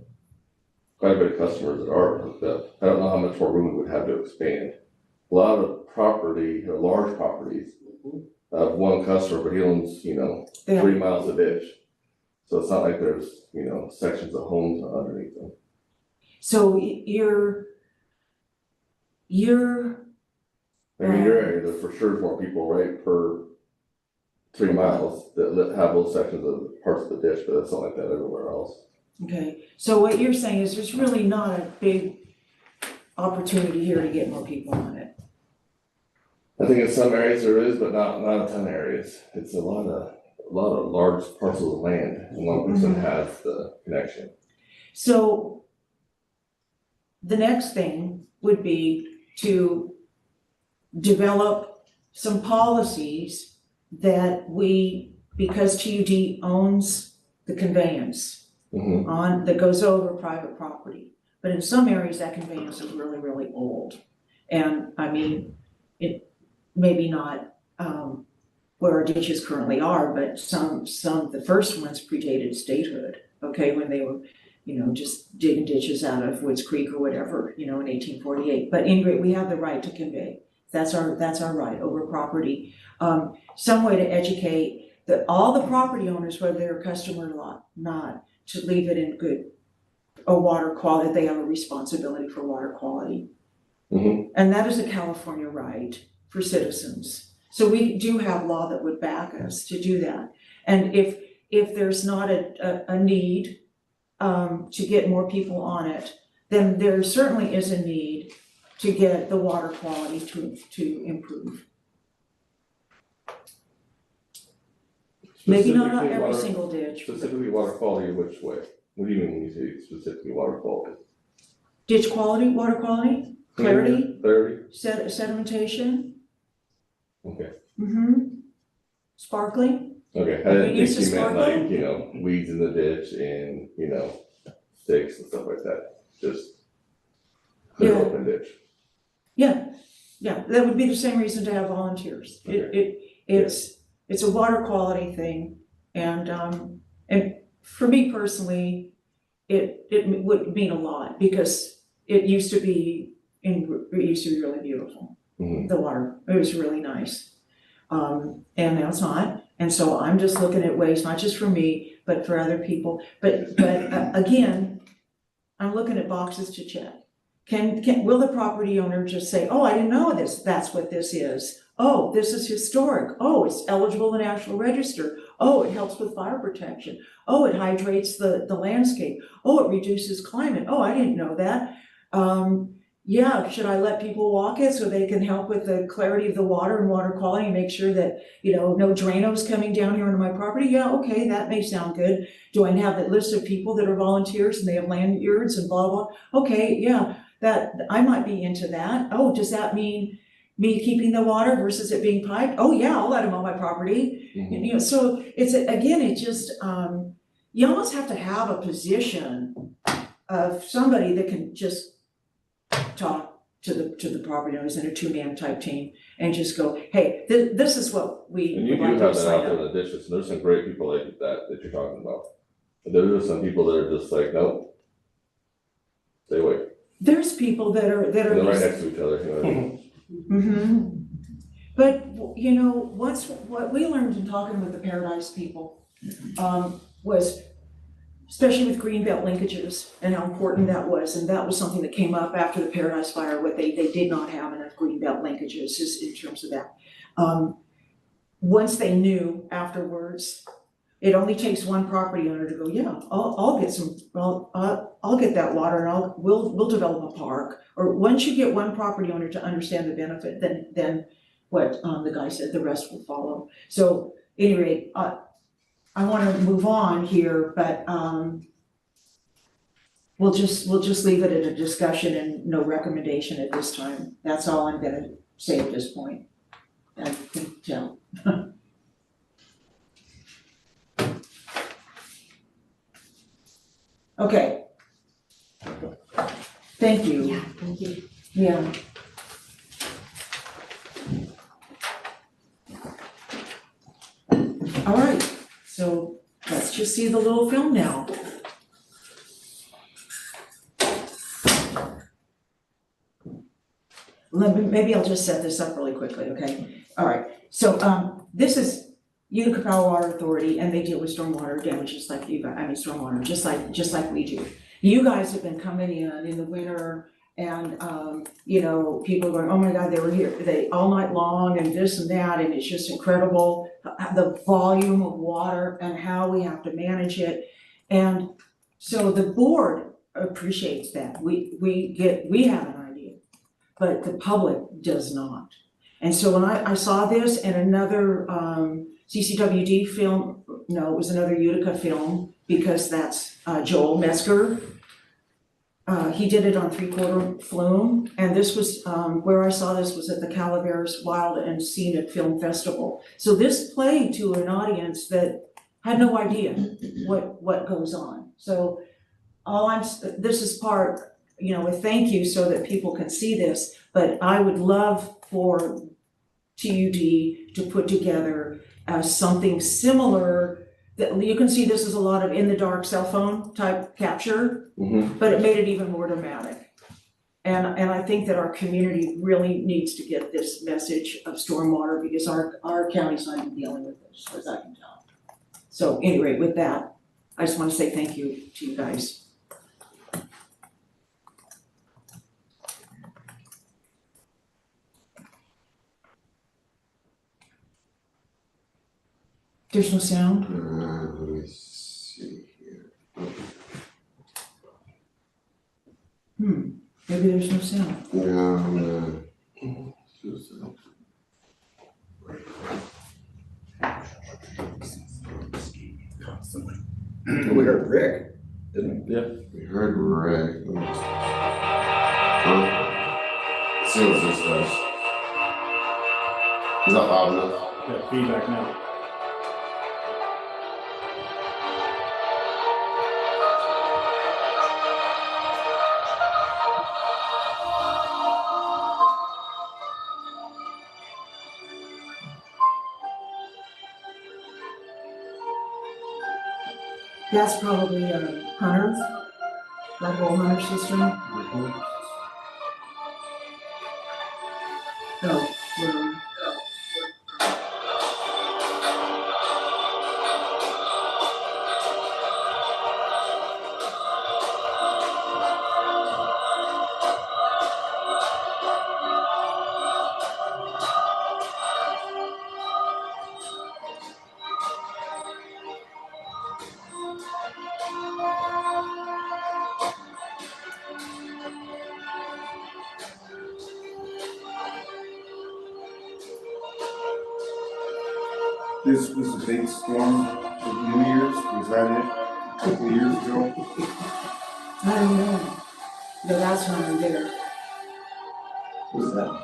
[SPEAKER 11] customers that are hooked up. I don't know how much more room we would have to expand. A lot of property, or large properties, of one customer, but he owns, 3 miles of ditch. So it's not like there's, sections of homes underneath them.
[SPEAKER 1] So you're
[SPEAKER 11] I mean, in your area, there's for sure more people, right, per 3 miles that have those sections of parts of the ditch, but it's not like that everywhere else.
[SPEAKER 1] okay. So what you're saying is there's really not a big opportunity here to get more people on it.
[SPEAKER 11] I think in some areas there is, but not a ton of areas. It's a lot of large parcels of land, and one person has the connection.
[SPEAKER 1] So the next thing would be to develop some policies that because TUD owns the conveyance that goes over private property. But in some areas, that conveyance is really, really old. And I mean, it maybe not where our ditches currently are, but the first ones predated statehood, okay, when they were, just digging ditches out of Woods Creek or whatever, in 1848. But anyway, we have the right to convey. That's our right over property. Some way to educate all the property owners, whether they're a customer or not, to leave it in good water quality. They have a responsibility for water quality. And that is a California right for citizens. So we do have law that would back us to do that. And if there's not a need to get more people on it, then there certainly is a need to get the water quality to improve. Maybe not on every single ditch.
[SPEAKER 11] Specifically water quality, which way? What do you mean when you say specifically water quality?
[SPEAKER 1] Ditch quality, water quality, clarity,
[SPEAKER 11] Clarity?
[SPEAKER 1] sedimentation.
[SPEAKER 11] Okay.
[SPEAKER 1] Sparkling.
[SPEAKER 11] Okay, I didn't think you meant like, weeds in the ditch and, sticks and stuff like that. Just clear open ditch.
[SPEAKER 1] Yeah, that would be the same reason to have volunteers.
[SPEAKER 11] Okay.
[SPEAKER 1] It's a water quality thing, and for me personally, it would mean a lot because it used to be really beautiful. The water, it was really nice, and now it's not. And so I'm just looking at ways, not just for me, but for other people. But again, I'm looking at boxes to check. Will the property owner just say, oh, I didn't know that's what this is. Oh, this is historic. Oh, it's eligible in National Register. Oh, it helps with fire protection. Oh, it hydrates the landscape. Oh, it reduces climate. Oh, I didn't know that. Should I let people walk it so they can help with the clarity of the water and water quality and make sure that, no Drano's coming down here onto my property? Yeah, okay, that may sound good. Do I have that list of people that are volunteers and they have lanyards and blah, blah? Okay, yeah, that I might be into that. Oh, does that mean me keeping the water versus it being piped? Oh yeah, I'll let them on my property. So it just, you almost have to have a position of somebody that can just talk to the property owners in a two-man type team and just go, hey, this is what we
[SPEAKER 11] And you
[SPEAKER 1] would
[SPEAKER 11] do
[SPEAKER 1] like to
[SPEAKER 11] have that out
[SPEAKER 1] sign
[SPEAKER 11] there
[SPEAKER 1] up.
[SPEAKER 11] in the ditches, and there's some great people like that you're talking about. But there are some people that are just like, nope. Stay away,
[SPEAKER 1] There's people that are
[SPEAKER 11] and they're right
[SPEAKER 1] just-
[SPEAKER 11] next to each other, you know.
[SPEAKER 1] Mm-hmm. But, you know, what we learned in talking with the Paradise people, was, especially with greenbelt linkages and how important that was, and that was something that came up after the Paradise Fire, what they did not have enough greenbelt linkages is in terms of that. Once they knew afterwards, it only takes one property owner to go, yeah, I'll get some, I'll get that water and we'll develop a park. Or once you get one property owner to understand the benefit, then what the guy said, the rest will follow. So anyway, I wanna move on here, but we'll just leave it at a discussion and no recommendation at this time. That's all I'm gonna say at this point. I can tell. Okay. Thank you.
[SPEAKER 10] Yeah, thank you.
[SPEAKER 1] Yeah. All right, so let's just see the little film now. Maybe I'll just set this up really quickly, okay? All right, so this is Utica Power Water Authority, and they deal with stormwater damages like you guys, stormwater, just like we do. You guys have been coming in the winter and, you know, people are going, oh my God, they were here, all night long and this and that, and it's just incredible, the volume of water and how we have to manage it. And so the board appreciates that. We have an idea, but the public does not. And so when I saw this and another CCWD film, no, it was another Utica film, because that's Joel Metzger. He did it on 3/4 Flume, and this was, where I saw this was at the Calaveras Wild and Scenic Film Festival. So this played to an audience that had no idea what goes on. So this is part, you know, a thank you so that people can see this, but I would love for TUD to put together something similar that you can see. This is a lot of in the dark cell phone type capture, but it made it even more dramatic. And I think that our community really needs to get this message of stormwater, because our county's not even dealing with this, as I can tell. So anyway, with that, I just want to say thank you to you guys. There's no sound?
[SPEAKER 4] Let me see here.
[SPEAKER 1] Maybe there's no sound.
[SPEAKER 4] No.
[SPEAKER 9] We heard Rick, didn't we? Yeah.
[SPEAKER 4] We heard Rick. Let's see what this does. Is that loud enough?
[SPEAKER 3] Got feedback now.
[SPEAKER 1] That's probably a Hunter, Black Hole Hunter system. No,
[SPEAKER 7] This was a big storm of New Year's, was that it? A couple of years ago?
[SPEAKER 1] I don't know. No, that's Hunter there.
[SPEAKER 9] Who's that?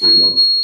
[SPEAKER 11] next 3 months.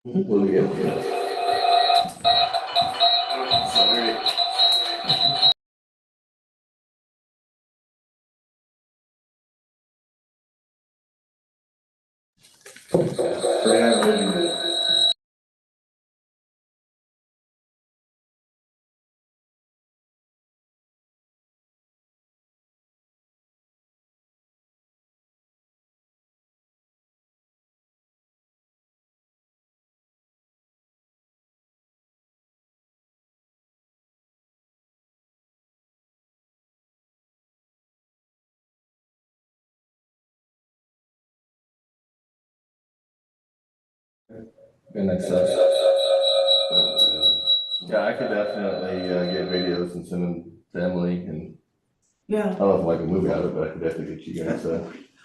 [SPEAKER 11] What do we get? Good next up. Yeah, I could definitely get videos and send them to Emily, and
[SPEAKER 1] Yeah,
[SPEAKER 11] I don't know if I can move out of it, but I could definitely get you guys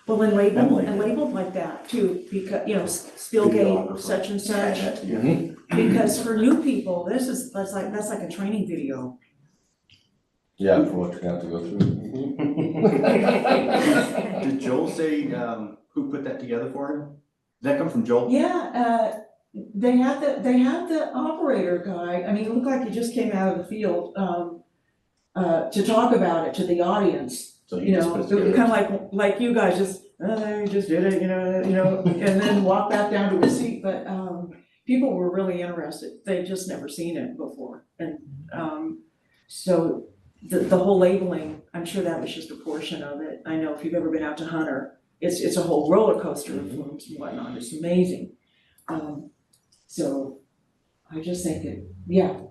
[SPEAKER 1] well, and labeled like that too, because, you know, Spillgate such and such. Because for new people, that's like a training video.
[SPEAKER 11] Yeah, for what you're gonna have to go through.
[SPEAKER 12] Did Joel say, who put that together for him? Did that come from Joel?
[SPEAKER 1] Yeah, they had the operator guy, I mean, it looked like he just came out of the field, to talk about it to the audience.
[SPEAKER 12] So
[SPEAKER 1] You
[SPEAKER 12] just
[SPEAKER 1] know,
[SPEAKER 12] put it
[SPEAKER 1] it was
[SPEAKER 12] together.
[SPEAKER 1] kind of like you guys just, you just did it, you know, and then walk back down to a seat, but, people were really interested, they'd just never seen it before, and, so the whole labeling, I'm sure that was just a portion of it. I know if you've ever been out to Hunter, it's a whole roller coaster of flumes and whatnot, it's amazing. So I just think it, yeah,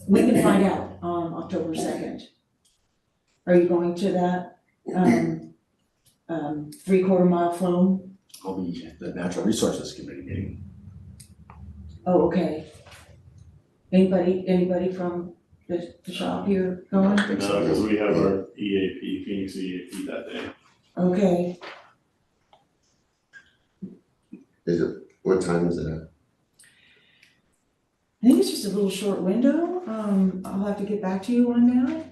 [SPEAKER 1] we can find out on October 2nd. Are you going to that, 3/4 mile flume?
[SPEAKER 12] I'll be at the Natural Resources Committee meeting.
[SPEAKER 1] Oh, okay. Anybody from the shop here going?
[SPEAKER 12] I think so.
[SPEAKER 3] No, because we have our EAP, Phoenix EAP that day.
[SPEAKER 1] Okay,
[SPEAKER 4] What time is it at?
[SPEAKER 1] I think it's just a little short window, I'll have to get back to you on that.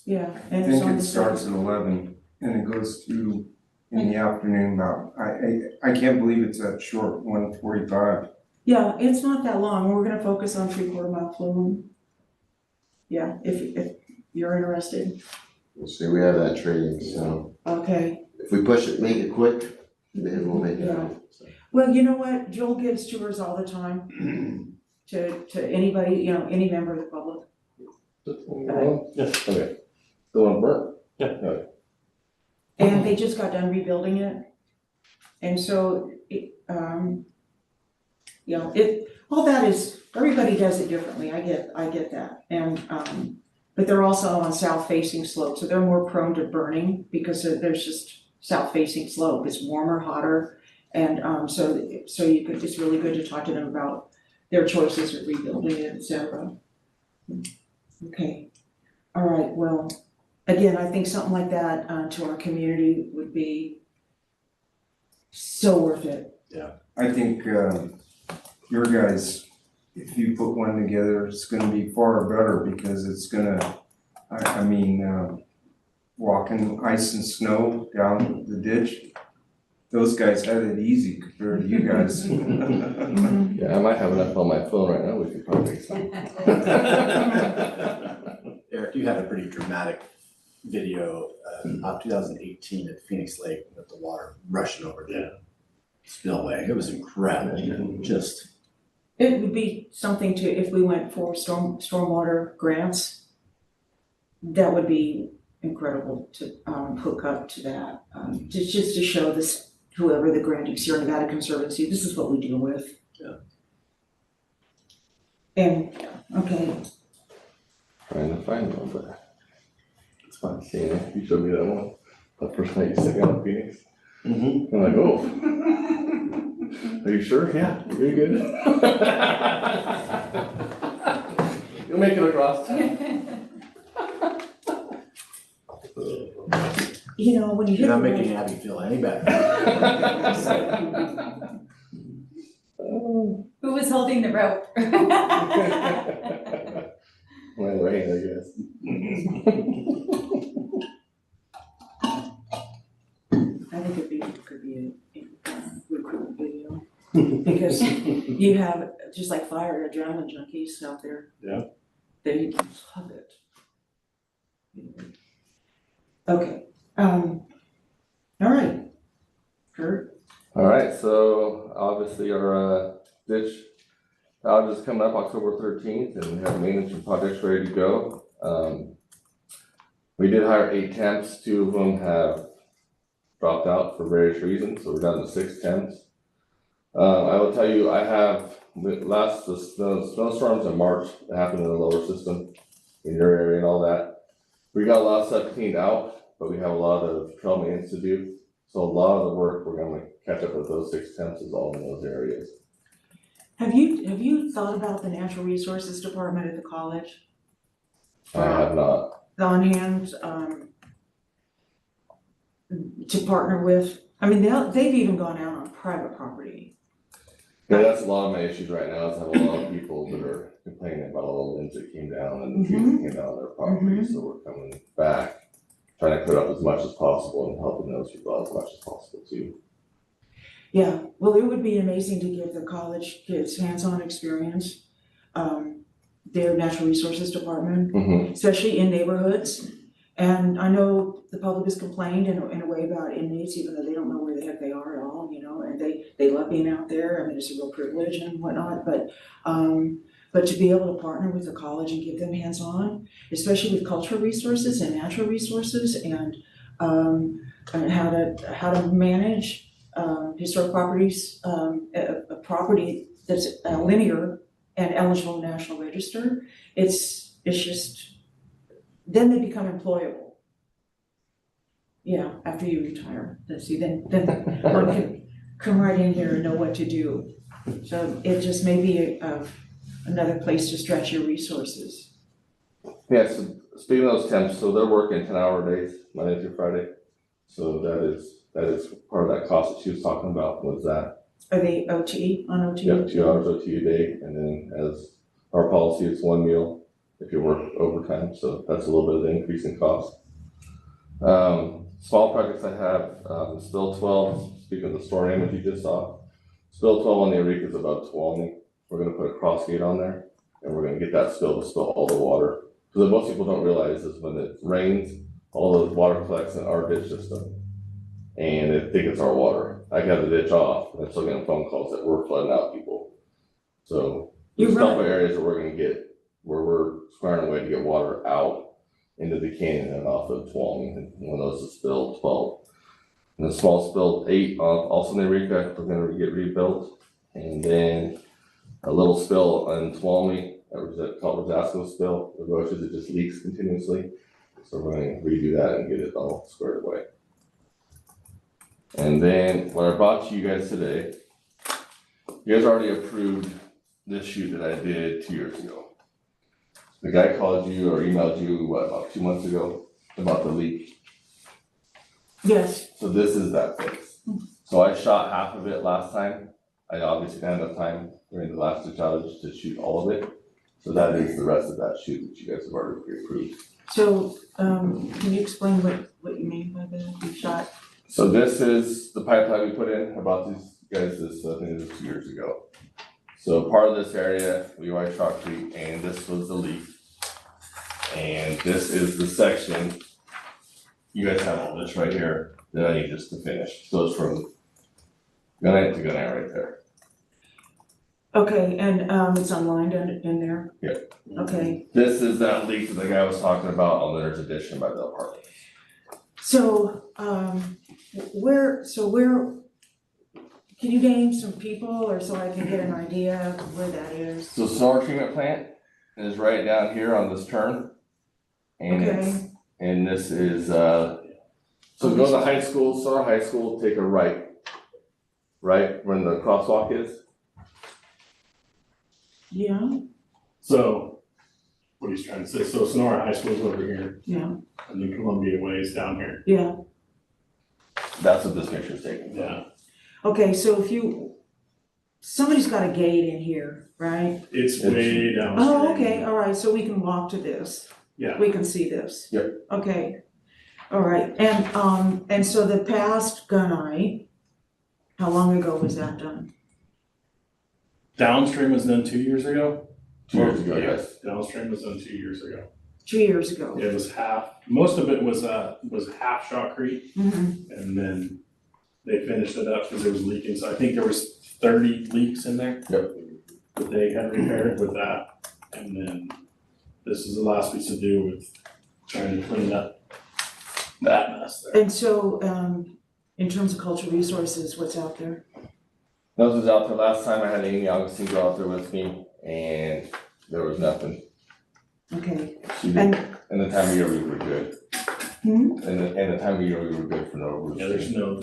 [SPEAKER 1] Yeah,
[SPEAKER 7] I
[SPEAKER 1] and it's
[SPEAKER 7] think
[SPEAKER 1] on
[SPEAKER 7] it
[SPEAKER 1] the
[SPEAKER 7] starts
[SPEAKER 1] second.
[SPEAKER 7] at 11 and it goes through in the afternoon about, I can't believe it's that short, 1:45.
[SPEAKER 1] Yeah, it's not that long, we're gonna focus on 3/4 mile flume. Yeah, if you're interested,
[SPEAKER 4] We'll see, we have that training, so
[SPEAKER 1] okay.
[SPEAKER 4] if we push it, make it quick, then we'll make it happen. So.
[SPEAKER 1] Well, you know what, Joel gives tours all the time to anybody, you know, any member of the public.
[SPEAKER 11] Yes, okay. Still on burn? Yeah. Okay.
[SPEAKER 1] And they just got done rebuilding it. And so, you know, all that is, everybody does it differently, I get that. And, but they're also on south facing slope, so they're more prone to burning because there's just south facing slope, it's warmer, hotter. And, so you could, it's really good to talk to them about their choices of rebuilding it, et cetera. Okay, all right, well, again, I think something like that, to our community would be so worth it.
[SPEAKER 7] I think, your guys, if you put one together, it's gonna be far better because it's gonna, I mean, walking ice and snow down the ditch, those guys had it easy compared to you guys.
[SPEAKER 11] Yeah, I might have enough on my phone right now, we could probably make some.
[SPEAKER 12] Eric, you had a pretty dramatic video of 2018 at Phoenix Lake with the water rushing over the spillway. It was incredible, just.
[SPEAKER 1] It would be something to, if we went for stormwater grants, that would be incredible to, hook up to that. Just to show this, whoever the grantee, Sierra Nevada Conservancy, this is what we deal with.
[SPEAKER 12] Yeah.
[SPEAKER 1] And, okay,
[SPEAKER 11] Trying to find one, but it's fun seeing it. You showed me that one, the first night you sent me out in Phoenix.
[SPEAKER 12] Mm-hmm.
[SPEAKER 11] I'm like, oh. Are you sure? Yeah, you're good. You'll make it across.
[SPEAKER 1] you know, when you hit
[SPEAKER 12] You're
[SPEAKER 1] the
[SPEAKER 12] not
[SPEAKER 1] road-
[SPEAKER 12] making Abby feel any better.
[SPEAKER 11] Oh.
[SPEAKER 8] Who was holding the rope?
[SPEAKER 11] My rain, I guess.
[SPEAKER 1] I think it could be a really cool video. Because you have, just like fire adrenaline junkies out there.
[SPEAKER 3] Yeah.
[SPEAKER 1] They love it. Okay, all right. Kurt?
[SPEAKER 11] All right, so obviously our ditch outage is coming up October 13th, and we have maintenance and projects ready to go. We did hire 8 temps, 2 of them have dropped out for various reasons, so we're down to 6 temps. I will tell you, I have, the snowstorms in March that happened in the lower system, in your area and all that. We got a lot of stuff cleaned out, but we have a lot of trail maintenance to do. So a lot of the work, we're gonna catch up with those 6 temps is all in those areas.
[SPEAKER 1] Have you thought about the Natural Resources Department at the college?
[SPEAKER 11] I have not.
[SPEAKER 1] The on-hand, to partner with, I mean, they've even gone out on private property.
[SPEAKER 11] Yeah, that's a lot of my issues right now, is I have a lot of people that are complaining about all the winds that came down and the trees that came down on their property, so we're coming back, trying to clear up as much as possible and helping those people out as much as possible too.
[SPEAKER 1] Yeah, well, it would be amazing to give the college kids hands-on experience, their Natural Resources Department, especially in neighborhoods. And I know the public has complained in a way about inmates, even though they don't know where the heck they are at all, you know, and they love being out there. I mean, it's a real privilege and whatnot, but to be able to partner with the college and give them hands-on, especially with cultural resources and natural resources and how to manage historic properties, a property that's linear and eligible in the National Register, it's just, then they become employable. Yeah, after you retire, then one can come right in here and know what to do. So it just may be another place to stretch your resources.
[SPEAKER 11] Yeah, so speaking of those temps, so they're working 10-hour days, Monday through Friday. So that is part of that cost that she was talking about, was that.
[SPEAKER 1] Are they OT, on OT?
[SPEAKER 11] Yep, 2 hours OT a day, and then as our policy, it's 1 meal if you work overtime, so that's a little bit of the increase in cost. Small projects I have, Spill 12, speaking of the storm damage you just saw, Spill 12 on the Eureka is above Tuolumne. We're gonna put a cross gate on there, and we're gonna get that spill to spill all the water. Because what most people don't realize is when it rains, all the water collects in our ditch system, and they think it's our water. I got the ditch off, and I'm still getting phone calls that we're flooding out people. So there's a couple areas that we're gonna get, where we're squaring away to get water out into the canyon and off of Tuolumne, and one of those is Spill 12. And the small Spill 8, also in the Eureka, we're gonna get rebuilt. And then a little spill in Tuolumne, called Rosasco Spill, the roaches, it just leaks continuously. So we're gonna redo that and get it all squared away. And then what I brought to you guys today, you guys already approved this shoot that I did 2 years ago. The guy called you or emailed you, what, about 2 months ago? about the leak.
[SPEAKER 1] Yes,
[SPEAKER 11] So this is that fix. So I shot half of it last time. I obviously didn't have enough time during the last ditch outage to shoot all of it. So that is the rest of that shoot that you guys have already approved.
[SPEAKER 1] so, can you explain what you mean by that, you shot?
[SPEAKER 11] So this is the pipeline we put in. I bought these guys this, I think it was 2 years ago. So part of this area, we already shot Creek, and this was the leak. And this is the section. You guys have all this right here that I need just to finish. So it's from Gunite to Gunite right there.
[SPEAKER 1] Okay, and, it's unlined in there?
[SPEAKER 11] Yep.
[SPEAKER 1] Okay,
[SPEAKER 11] This is that leak that the guy was talking about on Leonard's Addition by the apartment.
[SPEAKER 1] so, where, can you name some people, or so I can get an idea of where that is?
[SPEAKER 11] So Sonora treatment plant is right down here on this turn. And it's,
[SPEAKER 1] Okay.
[SPEAKER 11] and this is, so go to the high school, Sonora High School, take a right. Right when the crosswalk is.
[SPEAKER 1] Yeah,
[SPEAKER 3] So, what he's trying to say, so Sonora High School's over here,
[SPEAKER 1] yeah,
[SPEAKER 3] and then Columbia Way is down here.
[SPEAKER 1] yeah,
[SPEAKER 11] That's what this picture's taken.
[SPEAKER 3] Yeah,
[SPEAKER 1] okay, so somebody's got a gate in here, right?
[SPEAKER 3] it's way down.
[SPEAKER 1] Oh, okay, all right, so we can walk to this.
[SPEAKER 3] Yeah.
[SPEAKER 1] We can see this.
[SPEAKER 11] Yep.
[SPEAKER 1] Okay, all right, and so the past gunite, how long ago was that done?
[SPEAKER 3] Downstream was done 2 years ago.
[SPEAKER 11] 2 years ago,
[SPEAKER 3] Yeah,
[SPEAKER 11] yes.
[SPEAKER 3] Downstream was done 2 years ago.
[SPEAKER 1] 2 years ago?
[SPEAKER 3] It was half, most of it was half Shot Creek,
[SPEAKER 1] Mm-hmm.
[SPEAKER 3] and then they finished it up because it was leaking, so I think there was 30 leaks in there.
[SPEAKER 11] Yep.
[SPEAKER 3] That they had repaired with that, and then this is the last piece to do with trying to clean up that mess there.
[SPEAKER 1] And so, in terms of cultural resources, what's out there?
[SPEAKER 11] Those was out there last time. I had Amy Augustine go out there with me, and there was nothing.
[SPEAKER 1] Okay,
[SPEAKER 11] She did,
[SPEAKER 1] and,
[SPEAKER 11] and the time of year we were good.
[SPEAKER 1] hmm?
[SPEAKER 11] And the time of year we were good for no reason.
[SPEAKER 3] Yeah, there's no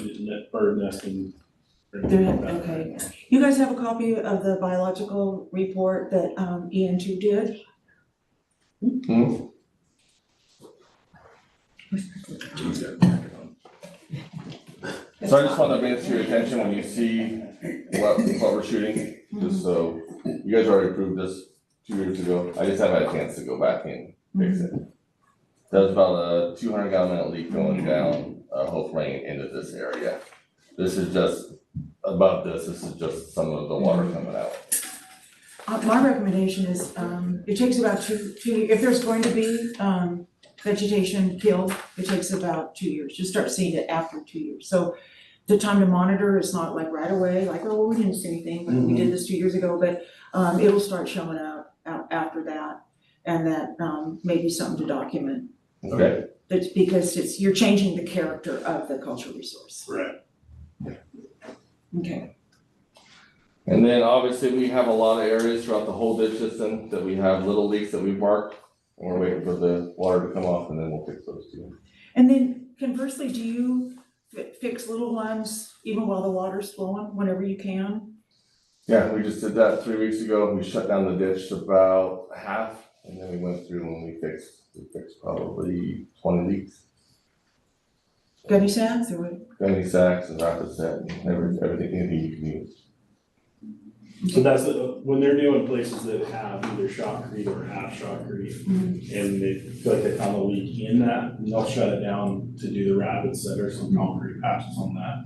[SPEAKER 3] bird nesting. or
[SPEAKER 1] There-
[SPEAKER 3] anything like that
[SPEAKER 1] okay.
[SPEAKER 3] anymore.
[SPEAKER 1] You guys have a copy of the biological report that, EN2 did?
[SPEAKER 11] Hmm? So I just wanted to bring it to your attention when you see what we're shooting, just so, you guys already approved this 2 years ago. I just haven't had a chance to go back and fix it. That was about a 200 gallon minute leak going down Hope Lane into this area. This is just, above this is just some of the water coming out.
[SPEAKER 1] My recommendation is, it takes about two, if there's going to be, vegetation killed, it takes about 2 years. You start seeing it after 2 years. So the time to monitor is not like right away, like, oh, we didn't see anything, but we did this 2 years ago, but, it'll start showing out after that. And that, may be something to document.
[SPEAKER 11] Okay.
[SPEAKER 1] It's because you're changing the character of the cultural resource.
[SPEAKER 3] Right.
[SPEAKER 1] Okay.
[SPEAKER 11] And then obviously we have a lot of areas throughout the whole ditch system that we have little leaks that we've marked. And we're waiting for the water to come off and then we'll fix those too.
[SPEAKER 1] And then conversely, do you fix little ones even while the water's flowing, whenever you can?
[SPEAKER 11] Yeah, we just did that 3 weeks ago. We shut down the ditch about half and then we went through and we fixed probably 20 leaks.
[SPEAKER 1] Gunny sacks or what?
[SPEAKER 11] Gunny sacks and rapid set and everything you can use.
[SPEAKER 3] So that's, when they're doing places that have either shotcrete or half shotcrete, and they feel like they found a leak in that, they'll shut it down to do the rapid set or some concrete patches on that.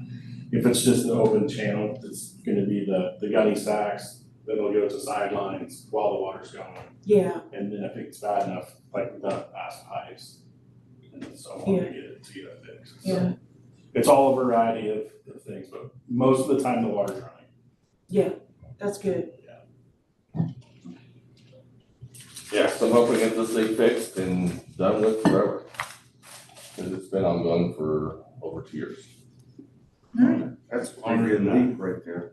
[SPEAKER 3] If it's just the open channel, it's gonna be the gunny sacks, then it'll go to sidelines while the water's going.
[SPEAKER 1] Yeah,
[SPEAKER 3] And then if it's bad enough, like we've done past pipes, and so on to get it fixed. So
[SPEAKER 1] yeah,
[SPEAKER 3] it's all a variety of things, but most of the time the water's running.
[SPEAKER 1] yeah, that's good.
[SPEAKER 11] Yeah, so I'm hoping to get this leak fixed and done with forever. Cause it's been ongoing for over 2 years.
[SPEAKER 7] That's a pretty good leak right there.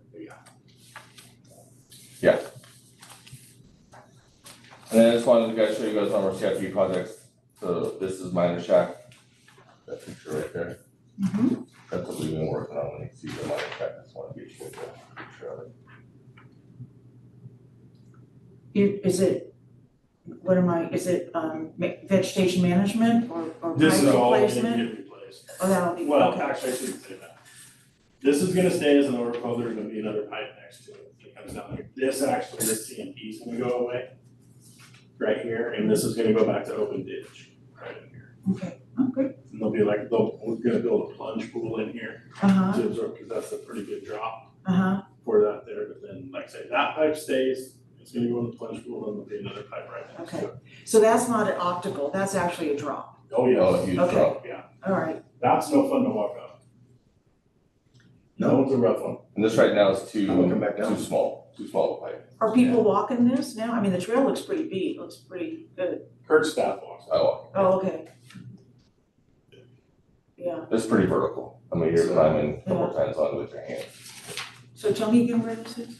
[SPEAKER 11] And then I just wanted to show you guys on our CIP projects. So this is Miner Shack. That picture right there. That's what we've been working on when you see the Miner Shack. I just want to get you a picture of it.
[SPEAKER 1] Is it vegetation management or
[SPEAKER 3] This
[SPEAKER 1] pipe
[SPEAKER 3] is all gonna
[SPEAKER 1] replacement?
[SPEAKER 3] get replaced.
[SPEAKER 1] Oh, that'll be,
[SPEAKER 3] Well,
[SPEAKER 1] okay.
[SPEAKER 3] actually, I shouldn't say that. This is gonna stay as an overflow, there's gonna be another pipe next to it, that comes down there. This actually, this CMP is gonna go away. Right here, and this is gonna go back to open ditch, right in here.
[SPEAKER 1] Okay, oh, good.
[SPEAKER 3] And they'll be like, we're gonna build a plunge pool in here
[SPEAKER 1] Uh-huh,
[SPEAKER 3] to absorb, cause that's a pretty good drop
[SPEAKER 1] uh-huh,
[SPEAKER 3] for that there, but then, like I say, that pipe stays. It's gonna go in the plunge pool, and there'll be another pipe right next to
[SPEAKER 1] okay.
[SPEAKER 3] it.
[SPEAKER 1] So that's not an optical, that's actually a drop.
[SPEAKER 3] Oh, yeah.
[SPEAKER 11] Oh, a huge
[SPEAKER 1] Okay.
[SPEAKER 11] drop.
[SPEAKER 3] Yeah,
[SPEAKER 1] All right,
[SPEAKER 3] that's no fun to walk up. No, it's a rough one.
[SPEAKER 11] And this right now is
[SPEAKER 9] I'm gonna come back down.
[SPEAKER 11] too small a pipe.
[SPEAKER 1] are people walking this now? I mean, the trail looks pretty beat, looks pretty good.
[SPEAKER 3] Kurt's staff walks.
[SPEAKER 11] I walk.
[SPEAKER 1] Oh, okay. Yeah,
[SPEAKER 11] It's pretty vertical. I mean, you're climbing a couple times on with your hands.
[SPEAKER 1] so tell me again where this is?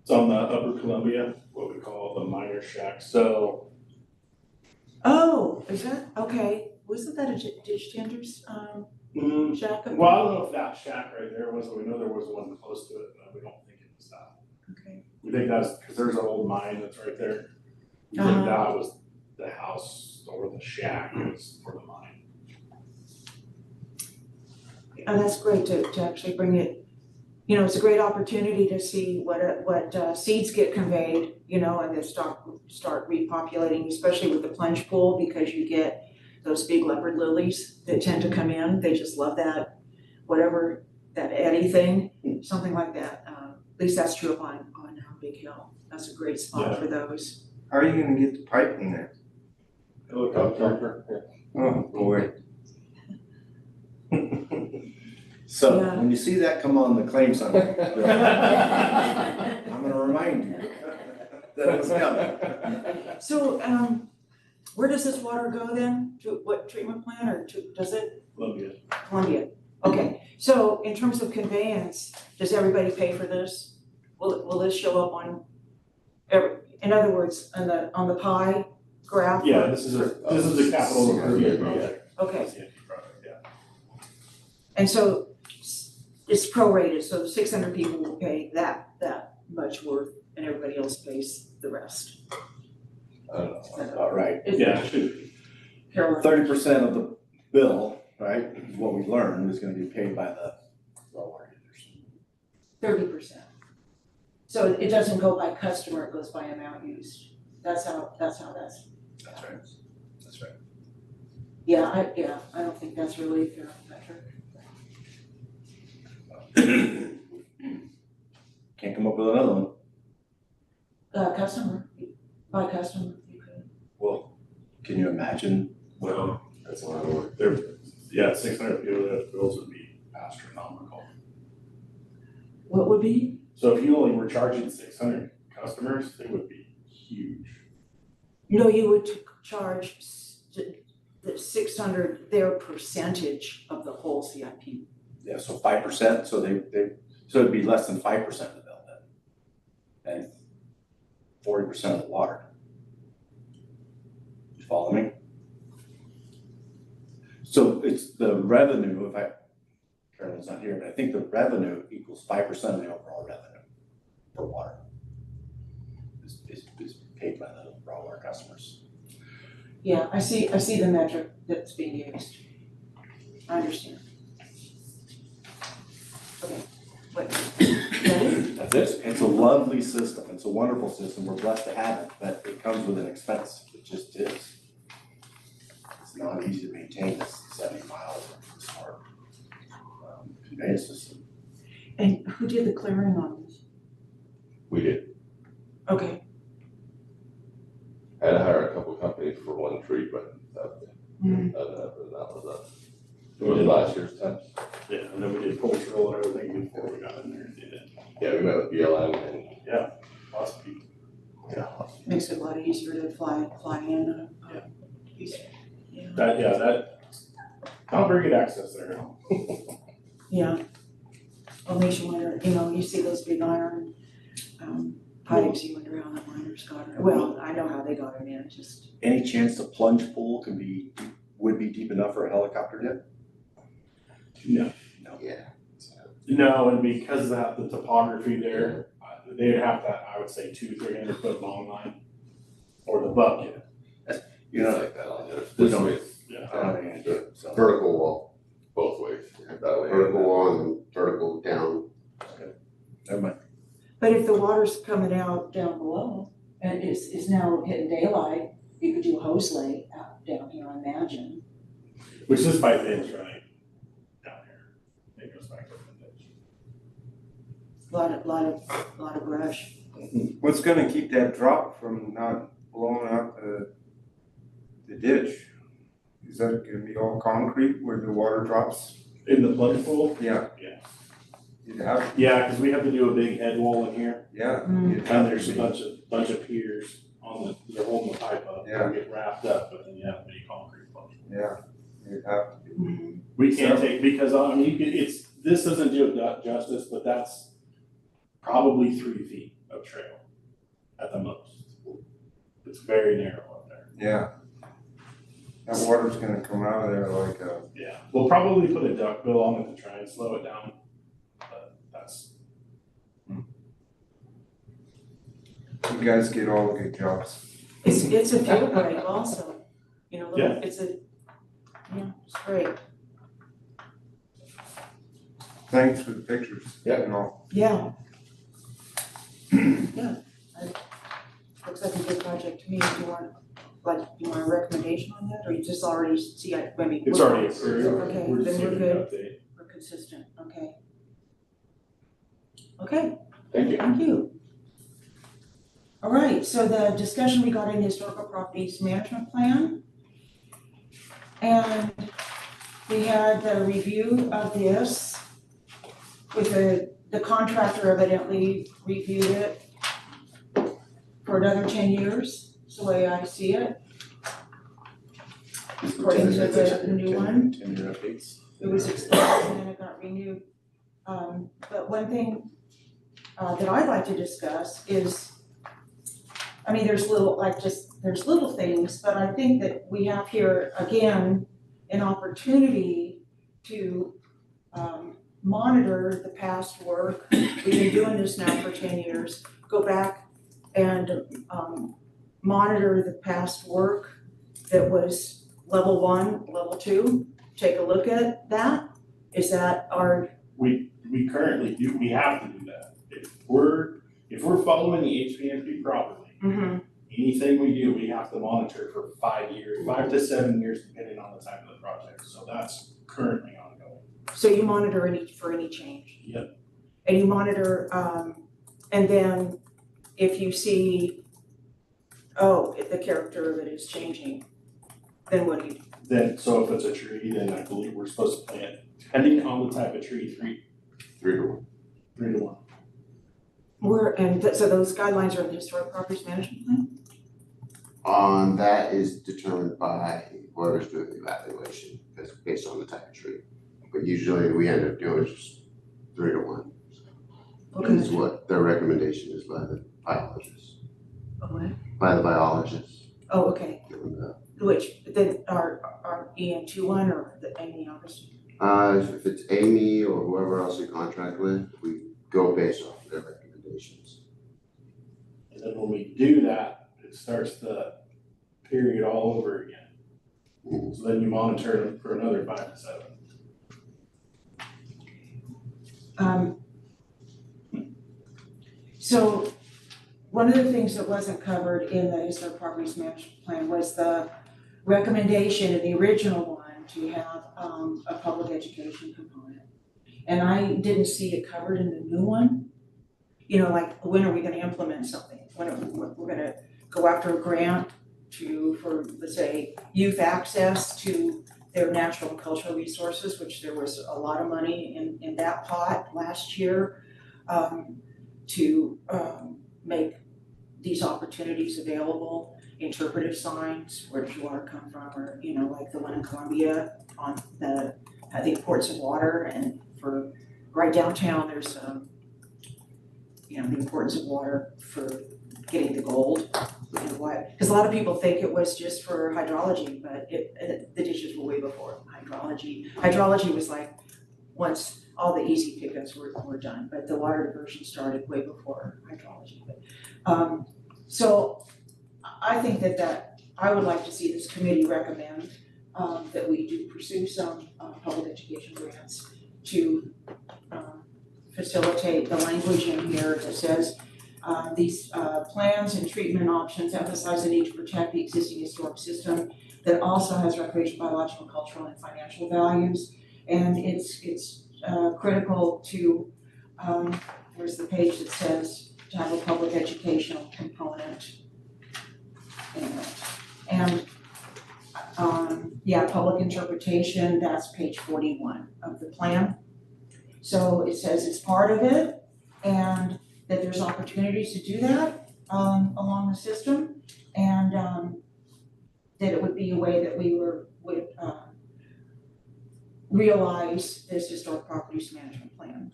[SPEAKER 3] It's on the Upper Columbia, what we call the miner shack, so,
[SPEAKER 1] Oh, is that, okay, wasn't that a ditch tender's, shack?
[SPEAKER 3] well, I don't know if that shack right there was, but we know there was one close to it, but we don't think it was that.
[SPEAKER 1] Okay.
[SPEAKER 3] We think that's, cause there's an old mine that's right there. We
[SPEAKER 1] Uh-huh.
[SPEAKER 3] think that was the house or the shack was for the mine.
[SPEAKER 1] Oh, that's great to actually bring it, you know, it's a great opportunity to see what seeds get conveyed, you know, and then start repopulating, especially with the plunge pool, because you get those big leopard lilies that tend to come in, they just love that, whatever, that eddy thing, something like that. At least that's true up on Big Hill, that's a great spot
[SPEAKER 3] Yeah.
[SPEAKER 1] for those.
[SPEAKER 7] How are you gonna get the pipe in there?
[SPEAKER 3] Helicopter.
[SPEAKER 7] Oh, boy.
[SPEAKER 12] So
[SPEAKER 1] Yeah.
[SPEAKER 12] when you see that come on the claim summary, I'm gonna remind you that it's coming.
[SPEAKER 1] So, where does this water go then? To what treatment plant or does it?
[SPEAKER 3] Columbia.
[SPEAKER 1] Columbia. Okay, so in terms of conveyance, does everybody pay for this? Will this show up on in other words, on the pie graph?
[SPEAKER 3] Yeah, this is a capital improvement project.
[SPEAKER 1] Okay,
[SPEAKER 3] CMP project, yeah.
[SPEAKER 1] and so it's prorated, so 600 people will pay that much worth and everybody else pays the rest.
[SPEAKER 11] I don't know.
[SPEAKER 12] All right.
[SPEAKER 3] Yeah, it should be.
[SPEAKER 1] Carolyn?
[SPEAKER 12] 30% of the bill, right, is what we learned is gonna be paid by the well water users.
[SPEAKER 1] 30%. So it doesn't go by customer, it goes by amount used. That's how that's.
[SPEAKER 12] That's right. That's right.
[SPEAKER 1] Yeah, I don't think that's really a fair metric.
[SPEAKER 12] Can't come up with another one.
[SPEAKER 1] Customer, by customer, you could.
[SPEAKER 12] Well, can you imagine?
[SPEAKER 3] Well,
[SPEAKER 4] That's a lot of work.
[SPEAKER 3] there, yeah, 600 people, those bills would be astronomical.
[SPEAKER 1] What would be?
[SPEAKER 3] So if you only were charging 600 customers, it would be huge.
[SPEAKER 1] No, you would charge the 600, their percentage of the whole CIP.
[SPEAKER 12] Yeah, so 5%, so so it'd be less than 5% of the bill then. And 40% of the water. You follow me? So it's the revenue, Carolyn's not here, but I think the revenue equals 5% of the overall revenue for water. Is paid by the raw water customers.
[SPEAKER 1] Yeah, I see the metric that's being used. I understand. Okay, what?
[SPEAKER 12] That's it. It's a lovely system. It's a wonderful system. We're blessed to have it, but it comes with an expense. It just is. It's not easy to maintain this 70 miles of smart conveyance system.
[SPEAKER 1] And who did the clearing on this?
[SPEAKER 11] We did.
[SPEAKER 1] Okay.
[SPEAKER 11] I had to hire a couple companies for one tree, but that was it was last year's time.
[SPEAKER 3] Yeah, and then we did cultural and everything before we got in there and did it.
[SPEAKER 11] Yeah, we met with BLM and
[SPEAKER 3] Lots of people.
[SPEAKER 1] Makes it a lot easier to fly in.
[SPEAKER 3] That, not very good access there.
[SPEAKER 1] Yeah. Well, makes you wonder, you see those big iron pipes, you wonder how the miners got it. Well, I know how they got it in, just.
[SPEAKER 12] Any chance the plunge pool would be deep enough for a helicopter dip?
[SPEAKER 3] No.
[SPEAKER 4] Yeah.
[SPEAKER 3] No, and because of the topography there, they'd have that, I would say 200-300 foot long line. Or the bucket.
[SPEAKER 12] You know,
[SPEAKER 11] like that on there.
[SPEAKER 12] we
[SPEAKER 11] This
[SPEAKER 12] don't-
[SPEAKER 11] way,
[SPEAKER 3] Yeah.
[SPEAKER 9] So,
[SPEAKER 4] Vertical wall,
[SPEAKER 11] Both ways, that way.
[SPEAKER 4] vertical wall and then vertical down.
[SPEAKER 9] never mind.
[SPEAKER 1] But if the water's coming out down below and is now hitting daylight, you could do a hose lay out down here, I imagine.
[SPEAKER 3] Which is by Vince, right? Down here. It goes back to the ditch.
[SPEAKER 1] Lot of brush.
[SPEAKER 7] What's gonna keep that drop from not blowing out the ditch? Is that gonna be all concrete where the water drops?
[SPEAKER 3] In the flood pool?
[SPEAKER 7] Yeah.
[SPEAKER 3] Yeah.
[SPEAKER 7] You'd have,
[SPEAKER 3] Yeah, because we have to do a big head wall in here,
[SPEAKER 7] yeah.
[SPEAKER 1] Mm.
[SPEAKER 7] you'd have
[SPEAKER 3] and there's
[SPEAKER 7] to
[SPEAKER 3] a
[SPEAKER 7] be.
[SPEAKER 3] bunch of piers on they're holding the pipe up,
[SPEAKER 7] Yeah.
[SPEAKER 3] they get wrapped up, but then you have to make concrete flood.
[SPEAKER 7] Yeah, you'd have to be.
[SPEAKER 3] We can't
[SPEAKER 7] So-
[SPEAKER 3] take, because I mean, this doesn't do it justice, but that's probably 3 feet of trail at the most. It's very narrow up there.
[SPEAKER 7] Yeah. That water's gonna come out of there like a,
[SPEAKER 3] Yeah, we'll probably put a duck bill on it to try and slow it down, but that's,
[SPEAKER 7] you guys get all the good jobs.
[SPEAKER 1] It's a fuel break also, you know,
[SPEAKER 3] Yeah.
[SPEAKER 1] it's it's great.
[SPEAKER 7] Thanks for the pictures.
[SPEAKER 9] Yeah.
[SPEAKER 7] And all.
[SPEAKER 1] Yeah. Yeah. Looks like a good project to me. Do you want a recommendation on that, or you just already see, I mean?
[SPEAKER 3] it's already approved.
[SPEAKER 1] Okay,
[SPEAKER 3] We're just
[SPEAKER 1] then we're
[SPEAKER 3] giving an
[SPEAKER 1] good.
[SPEAKER 3] update.
[SPEAKER 1] We're consistent, okay. Okay,
[SPEAKER 3] Thank you.
[SPEAKER 1] thank you. All right, so the discussion regarding the historical properties management plan. And we had the review of this with the contractor evidently reviewed it for another 10 years, is the way I see it. According to the new one.
[SPEAKER 9] 10-year updates.
[SPEAKER 1] It was expired and then it got renewed. But one thing that I'd like to discuss is, I mean, there's little things, but I think that we have here, again, an opportunity to monitor the past work. We've been doing this now for 10 years. Go back and monitor the past work that was level 1, level 2. Take a look at that. Is that our,
[SPEAKER 3] We currently do, we have to do that. If we're following the HPMP properly, anything we do, we have to monitor for 5 years, 5 to 7 years, depending on the type of the project. So that's currently ongoing.
[SPEAKER 1] so you monitor for any change?
[SPEAKER 3] Yep.
[SPEAKER 1] And you monitor, and then if you see, if the character of it is changing, then what do you do?
[SPEAKER 3] Then, so if it's a tree, then I believe we're supposed to plant, depending on the type of tree,
[SPEAKER 4] 3 to 1.
[SPEAKER 3] 3 to 1.
[SPEAKER 1] So those guidelines are in the historic properties management plan?
[SPEAKER 4] That is determined by whoever's doing the evaluation, that's based on the type of tree. But usually we end up doing just 3 to 1.
[SPEAKER 1] Okay.
[SPEAKER 4] Is what their recommendation is by the biologist,
[SPEAKER 1] What?
[SPEAKER 4] by the biologist.
[SPEAKER 1] Oh, okay.
[SPEAKER 4] Given the-
[SPEAKER 1] Which, our EN21 or the Amy Augustine?
[SPEAKER 4] If it's Amy or whoever else we contract with, we go based off their recommendations.
[SPEAKER 3] And then when we do that, it starts the period all over again. So then you monitor them for another 5 to 7.
[SPEAKER 1] So one of the things that wasn't covered in the historic properties management plan was the recommendation in the original one to have a public education component. And I didn't see it covered in the new one. You know, like, when are we gonna implement something? When are we're gonna go after a grant for, let's say, youth access to their natural and cultural resources, which there was a lot of money in that pot last year, to make these opportunities available. Interpretive signs, where does water come from, or, you know, like the one in Columbia on the importance of water, and for right downtown, there's you know, the importance of water for getting the gold. And what, because a lot of people think it was just for hydrology, but the dishes were way before hydrology. Hydrology was like, once all the easy pickups were done, but the water diversion started way before hydrology. But, so I think that I would like to see this committee recommend that we do pursue some, public education grants to, facilitate the language in here that says, these, plans and treatment options emphasize the need to protect the existing historic system that also has recreational, biological, cultural, and financial values. And it's critical to, there's the page that says to have a public educational component in it. And, public interpretation, that's page 41 of the plan. So it says it's part of it and that there's opportunities to do that, along the system. And, that it would be a way that we would realize this historic properties management plan.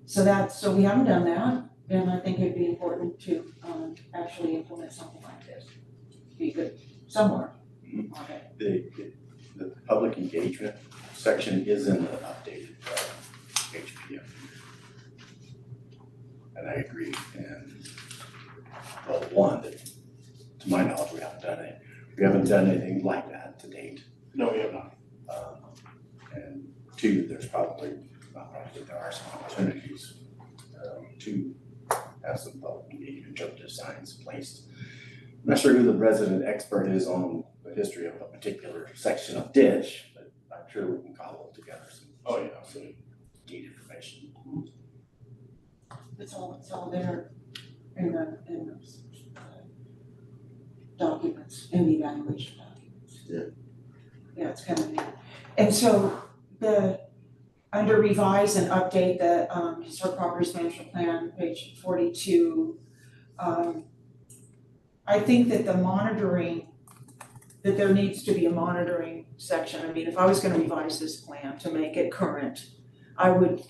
[SPEAKER 1] So we haven't done that, and I think it'd be important to actually implement something like this. Be good somewhere. Okay.
[SPEAKER 12] The public engagement section is in the updated HPF. And I agree, and well, one, that to my knowledge, we haven't done anything like that to date.
[SPEAKER 3] No, we have not.
[SPEAKER 12] And two, there are some opportunities to have some public engagement interpretive signs placed. I'm not sure who the resident expert is on the history of a particular section of ditch, but I'm sure we can cobble together some deed information.
[SPEAKER 1] It's all there in the documents, in the evaluation documents. Yeah, it's kind of neat. And so under revise and update the historic properties management plan, page 42, I think that the monitoring, that there needs to be a monitoring section. I mean, if I was gonna revise this plan to make it current, I would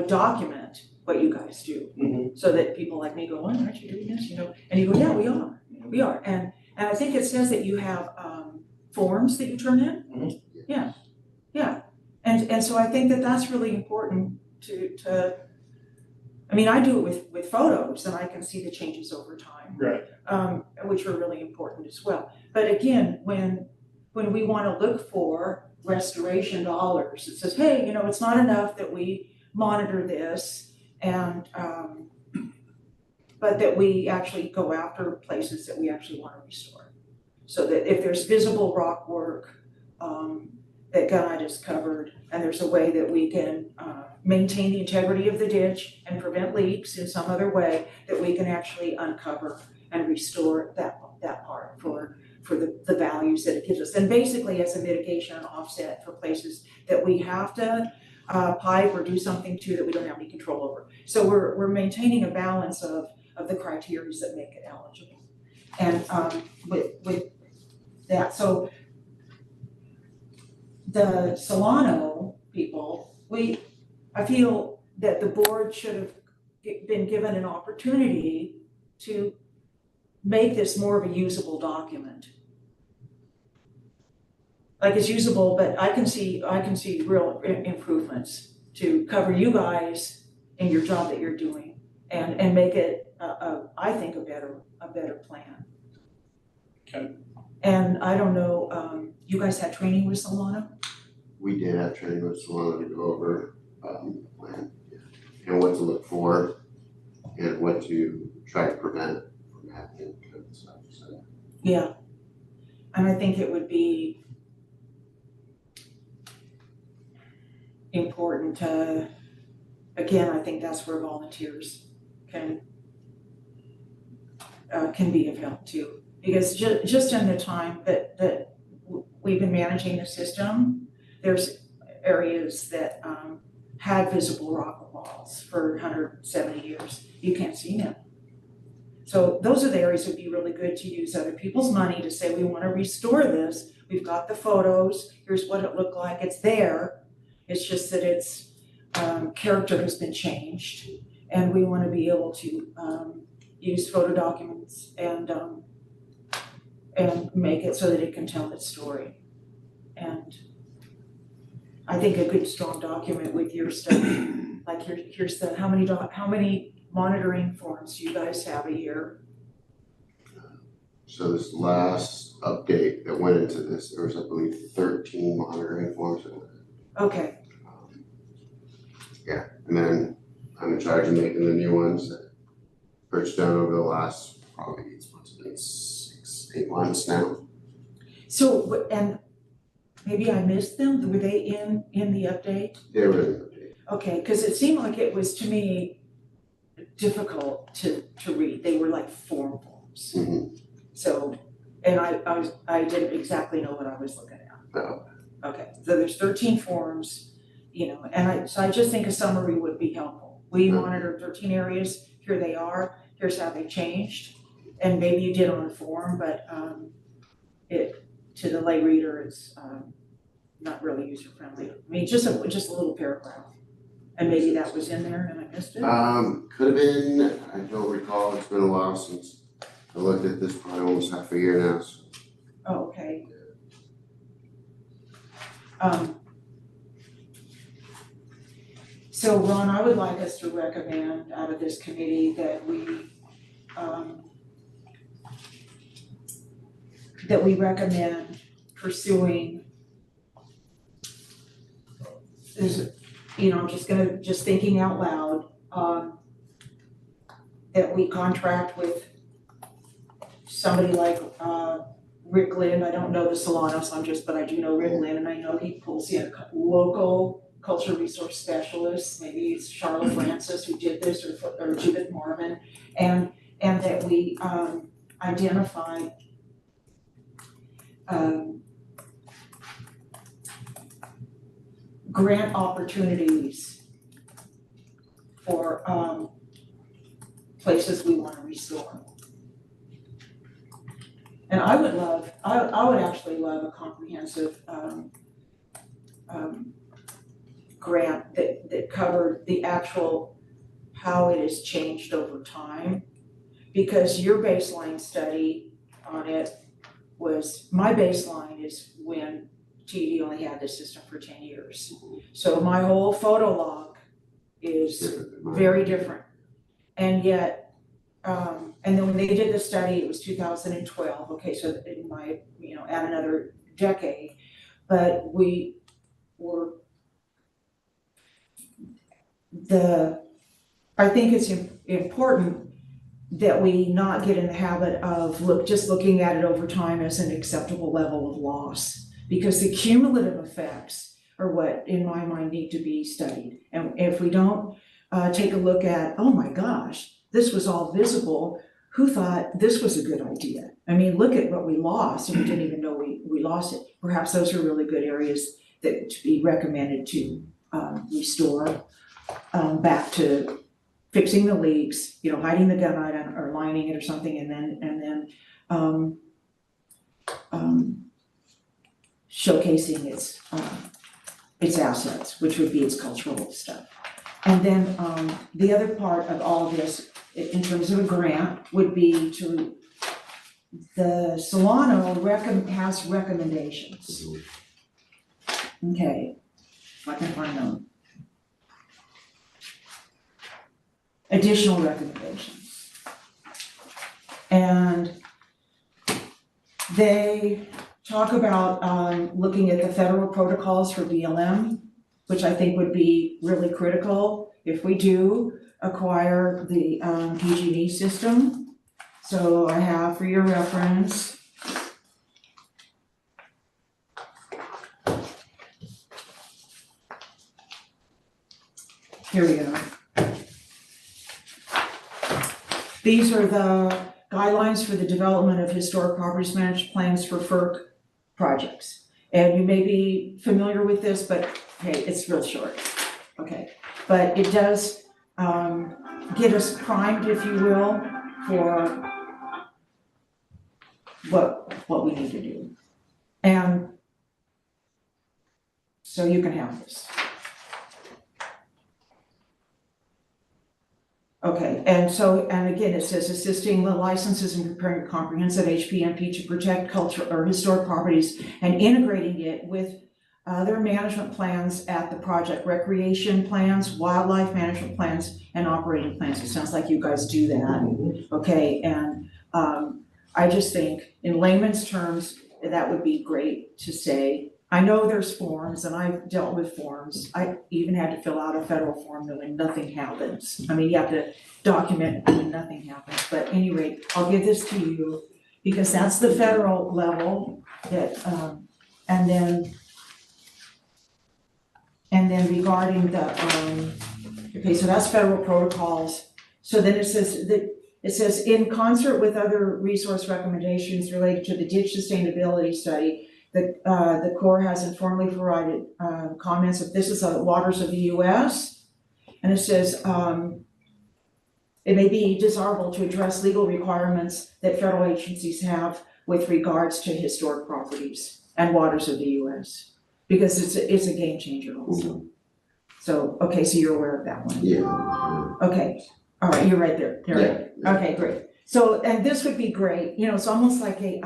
[SPEAKER 1] document what you guys do. So that people like me go, aren't you doing this, And you go, yeah, we are. And I think it says that you have forms that you turn in. Yeah. And so I think that that's really important to I mean, I do it with photos and I can see the changes over time.
[SPEAKER 3] Right.
[SPEAKER 1] Which are really important as well. But again, when we wanna look for restoration dollars, it says, hey, it's not enough that we monitor this and but that we actually go after places that we actually wanna restore. So that if there's visible rock work that God has covered, and there's a way that we can maintain the integrity of the ditch and prevent leaks in some other way, that we can actually uncover and restore that part for the values that it gives us. And basically as a mitigation and offset for places that we have to pipe or do something to that we don't have any control over. So we're maintaining a balance of the criteria that make it eligible. And with that, so the Solano people, I feel that the board should have been given an opportunity to make this more of a usable document. Like it's usable, but I can see real improvements to cover you guys in your job that you're doing and make it I think a better plan.
[SPEAKER 3] Okay.
[SPEAKER 1] And I don't know, you guys had training with Solano?
[SPEAKER 4] We did have training with Solano to go over plan and what to look for and what to try to prevent from happening kind of stuff. So
[SPEAKER 1] Yeah, and I think it would be important to, again, I think that's where volunteers can be of help too. Because just in the time that we've been managing the system, there's areas that had visible rock walls for 170 years. You can't see them. So those are the areas that would be really good to use other people's money to say, we want to restore this. We've got the photos. Here's what it looked like. It's there. It's just that its character has been changed. And we want to be able to use photo documents and make it so that it can tell its story. And I think a good strong document with your stuff, like here's the, how many monitoring forms do you guys have a year?
[SPEAKER 4] So this last update that went into this, there was, I believe, 13 monitoring forms in it.
[SPEAKER 1] Okay,
[SPEAKER 4] Yeah, and then I'm in charge of making the new ones that Bert's done over the last probably 8 months now.
[SPEAKER 1] so, and maybe I missed them, were they in the update?
[SPEAKER 4] They were in the update.
[SPEAKER 1] Okay, cause it seemed like it was to me difficult to read, they were like forms.
[SPEAKER 4] Mhm.
[SPEAKER 1] So, and I didn't exactly know what I was looking at.
[SPEAKER 4] No.
[SPEAKER 1] Okay, so there's 13 forms, you know, and so I just think a summary would be helpful. We monitored 13 areas, here they are, here's how they changed. And maybe you did on a form, but it, to the lay reader, it's not really user friendly. I mean, just a little paragraph. And maybe that was in there and I missed it.
[SPEAKER 4] Could have been, I don't recall, it's been a while since I looked at this, probably almost half a year now, so.
[SPEAKER 1] Oh, okay. So Ron, I would like us to recommend out of this committee that we recommend pursuing is, you know, I'm just thinking out loud, that we contract with somebody like Rick Lind. I don't know the Solanos, but I do know Rick Lind, and I know he pulls in local culture resource specialists, maybe it's Charlotte Francis who did this, or Judith Mormon, and that we identify grant opportunities for places we want to restore. And I would actually love a comprehensive grant that covered the actual, how it has changed over time. Because your baseline study on it was, my baseline is when TD only had this system for 10 years. So my whole photo log is very different. And yet, and then when they did the study, it was 2012, okay, so it might, you know, add another decade. But we were, I think it's important that we not get in the habit of just looking at it over time as an acceptable level of loss. Because the cumulative effects are what, in my mind, need to be studied. And if we don't take a look at, oh my gosh, this was all visible, who thought this was a good idea? I mean, look at what we lost, and we didn't even know we lost it. Perhaps those are really good areas that to be recommended to restore back to fixing the leaks, you know, hiding the gunite or lining it or something, and then showcasing its assets, which would be its cultural stuff. And then the other part of all of this, in terms of a grant, would be to, the Solano has recommendations. Okay, if I can find them. Additional recommendations. And they talk about looking at the federal protocols for BLM, which I think would be really critical if we do acquire the PG&E system. So I have for your reference. Here we go. These are the guidelines for the development of historic properties management plans for FERC projects. And you may be familiar with this, but hey, it's real short, okay? But it does get us primed, if you will, for what we need to do. And so you can have this. Okay, and again, it says assisting the licenses in preparing a comprehensive HPMP to protect culture or historic properties and integrating it with other management plans at the project, recreation plans, wildlife management plans, and operating plans. It sounds like you guys do that, okay? And I just think in layman's terms, that would be great to say. I know there's forms and I've dealt with forms. I even had to fill out a federal form knowing nothing happens. I mean, you have to document when nothing happens, but at any rate, I'll give this to you because that's the federal level that, and then regarding the, okay, so that's federal protocols. So then it says in concert with other resource recommendations related to the ditch sustainability study, the Corps has informally provided comments of this is the waters of the US. And it says it may be desirable to address legal requirements that federal agencies have with regards to historic properties and waters of the US. Because it's a game changer also. So, okay, so you're aware of that one?
[SPEAKER 4] Yeah.
[SPEAKER 1] Okay, all right, you're right there,
[SPEAKER 4] Yeah.
[SPEAKER 1] Okay, great. So, and this would be great, you know, it's almost like a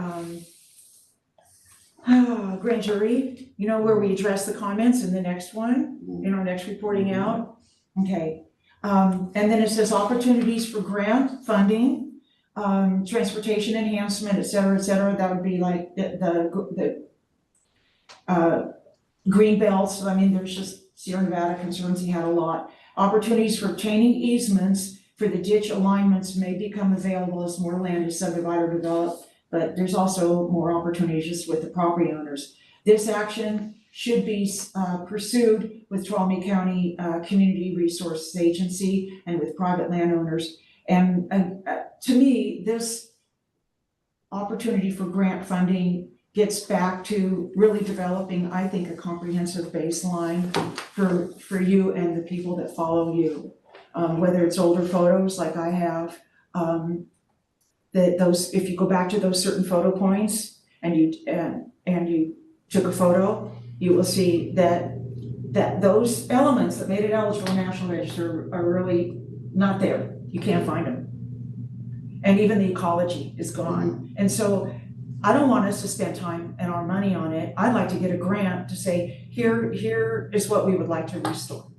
[SPEAKER 1] grand jury, you know, where we address the comments in the next one, in our next reporting out. Okay, and then it says opportunities for grant funding, transportation enhancement, et cetera, that would be like the green belts. I mean, there's just Sierra Nevada Conservancy had a lot. Opportunities for obtaining easements for the ditch alignments may become available as more land is subdivided or developed, but there's also more opportunities just with the property owners. This action should be pursued with Tuolumne County Community Resources Agency and with private landowners. And to me, this opportunity for grant funding gets back to really developing, I think, a comprehensive baseline for you and the people that follow you. Whether it's older photos like I have, that those, if you go back to those certain photo points and you took a photo, you will see that those elements that made it eligible in National Register are really not there. You can't find them. And even the ecology is gone. And so I don't want us to spend time and our money on it. I'd like to get a grant to say, here is what we would like to restore.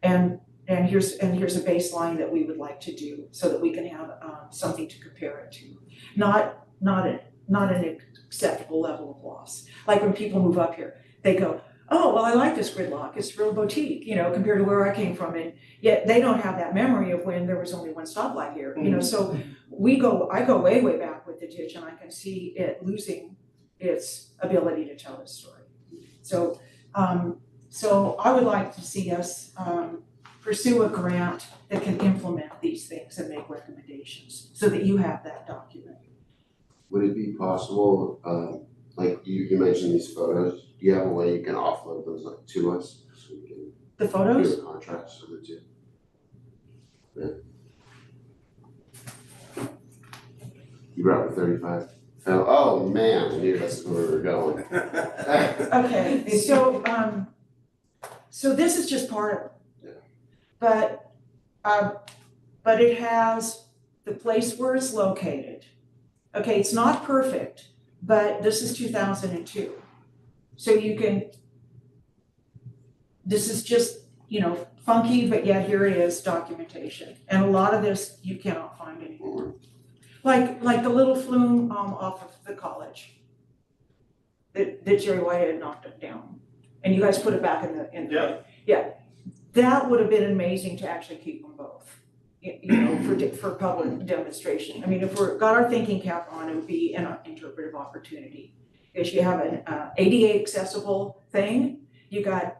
[SPEAKER 1] And here's a baseline that we would like to do so that we can have something to compare it to. Not an acceptable level of loss. Like when people move up here, they go, oh, well, I like this gridlock, it's real boutique, you know, compared to where I came from. And yet they don't have that memory of when there was only one stoplight here, you know, so I go way, way back with the ditch and I can see it losing its ability to tell its story. So I would like to see us pursue a grant that can implement these things and make recommendations so that you have that document.
[SPEAKER 4] Would it be possible, like you mentioned these photos, do you have a way you can offload those to us? So we can
[SPEAKER 1] The photos?
[SPEAKER 4] do a contract for the two? Yeah. You brought the 35? Oh, man, I knew that's where we were going.
[SPEAKER 1] Okay, so this is just part of it. Yeah. But it has the place where it's located. Okay, it's not perfect, but this is 2002. So this is just, you know, funky, but yet here it is, documentation. And a lot of this you cannot find anymore. Like the little flume off of the college that Jerry White had knocked it down. And you guys put it back in the yeah. That would have been amazing to actually keep them both, you know, for public demonstration. I mean, if we're got our thinking cap on, it would be an interpretive opportunity. Because you have an ADA accessible thing, you got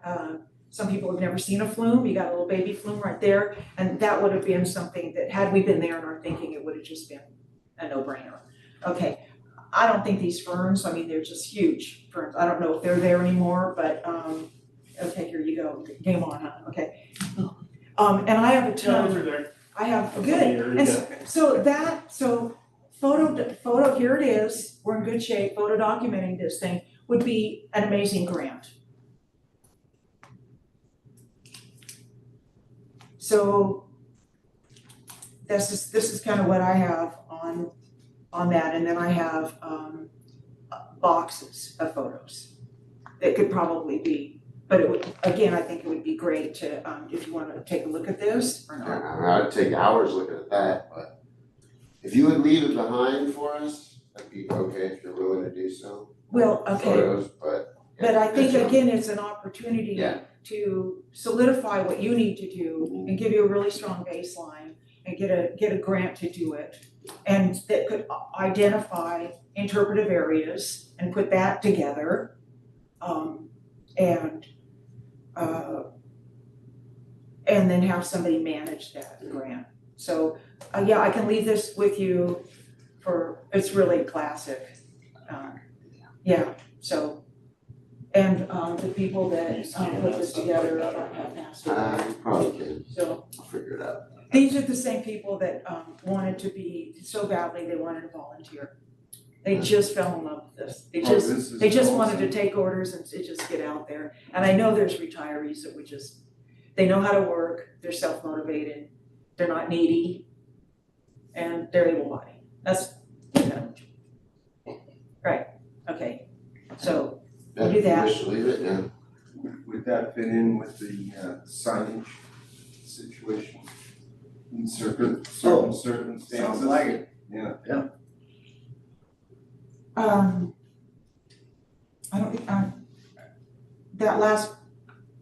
[SPEAKER 1] some people have never seen a flume, you got a little baby flume right there, and that would have been something that had we been there in our thinking, it would have just been a no-brainer. Okay, I don't think these ferns, I mean, they're just huge ferns. I don't know if they're there anymore, but okay, here you go, game on, huh? Okay. And I have a ton. I have, good, and so photo, here it is, we're in good shape, photo documenting this thing would be an amazing grant. So this is kind of what I have on that, and then I have boxes of photos that could probably be, but it would, again, I think it would be great to, if you want to take a look at this or not.
[SPEAKER 4] I'd take hours looking at that, but If you would leave it behind for us, that'd be okay if you're willing to do so.
[SPEAKER 1] Well, okay,
[SPEAKER 4] Photos, but.
[SPEAKER 1] but I think
[SPEAKER 4] that's-
[SPEAKER 1] again, it's an opportunity
[SPEAKER 4] Yeah.
[SPEAKER 1] to solidify what you need to do and give you a really strong baseline and get a grant to do it. And that could identify interpretive areas and put that together. And then have somebody manage that grant. So, yeah, I can leave this with you it's really classic. Yeah, so, and, the people that, put this together have passed away.
[SPEAKER 4] You probably can,
[SPEAKER 1] So,
[SPEAKER 4] I'll figure it out.
[SPEAKER 1] these are the same people that, wanted to be, so badly, they wanted to volunteer. They just fell in love with this. They just wanted to take orders and to just get out there. And I know there's retirees that would just, they know how to work, they're self-motivated, they're not needy, and they're able-bodied. That's, right, okay. So, we'll do that.
[SPEAKER 4] Just leave it, yeah.
[SPEAKER 7] Would that fit in with the signage situation in certain circumstances?
[SPEAKER 12] Sounds like it.
[SPEAKER 7] Yeah.
[SPEAKER 1] I don't think, that last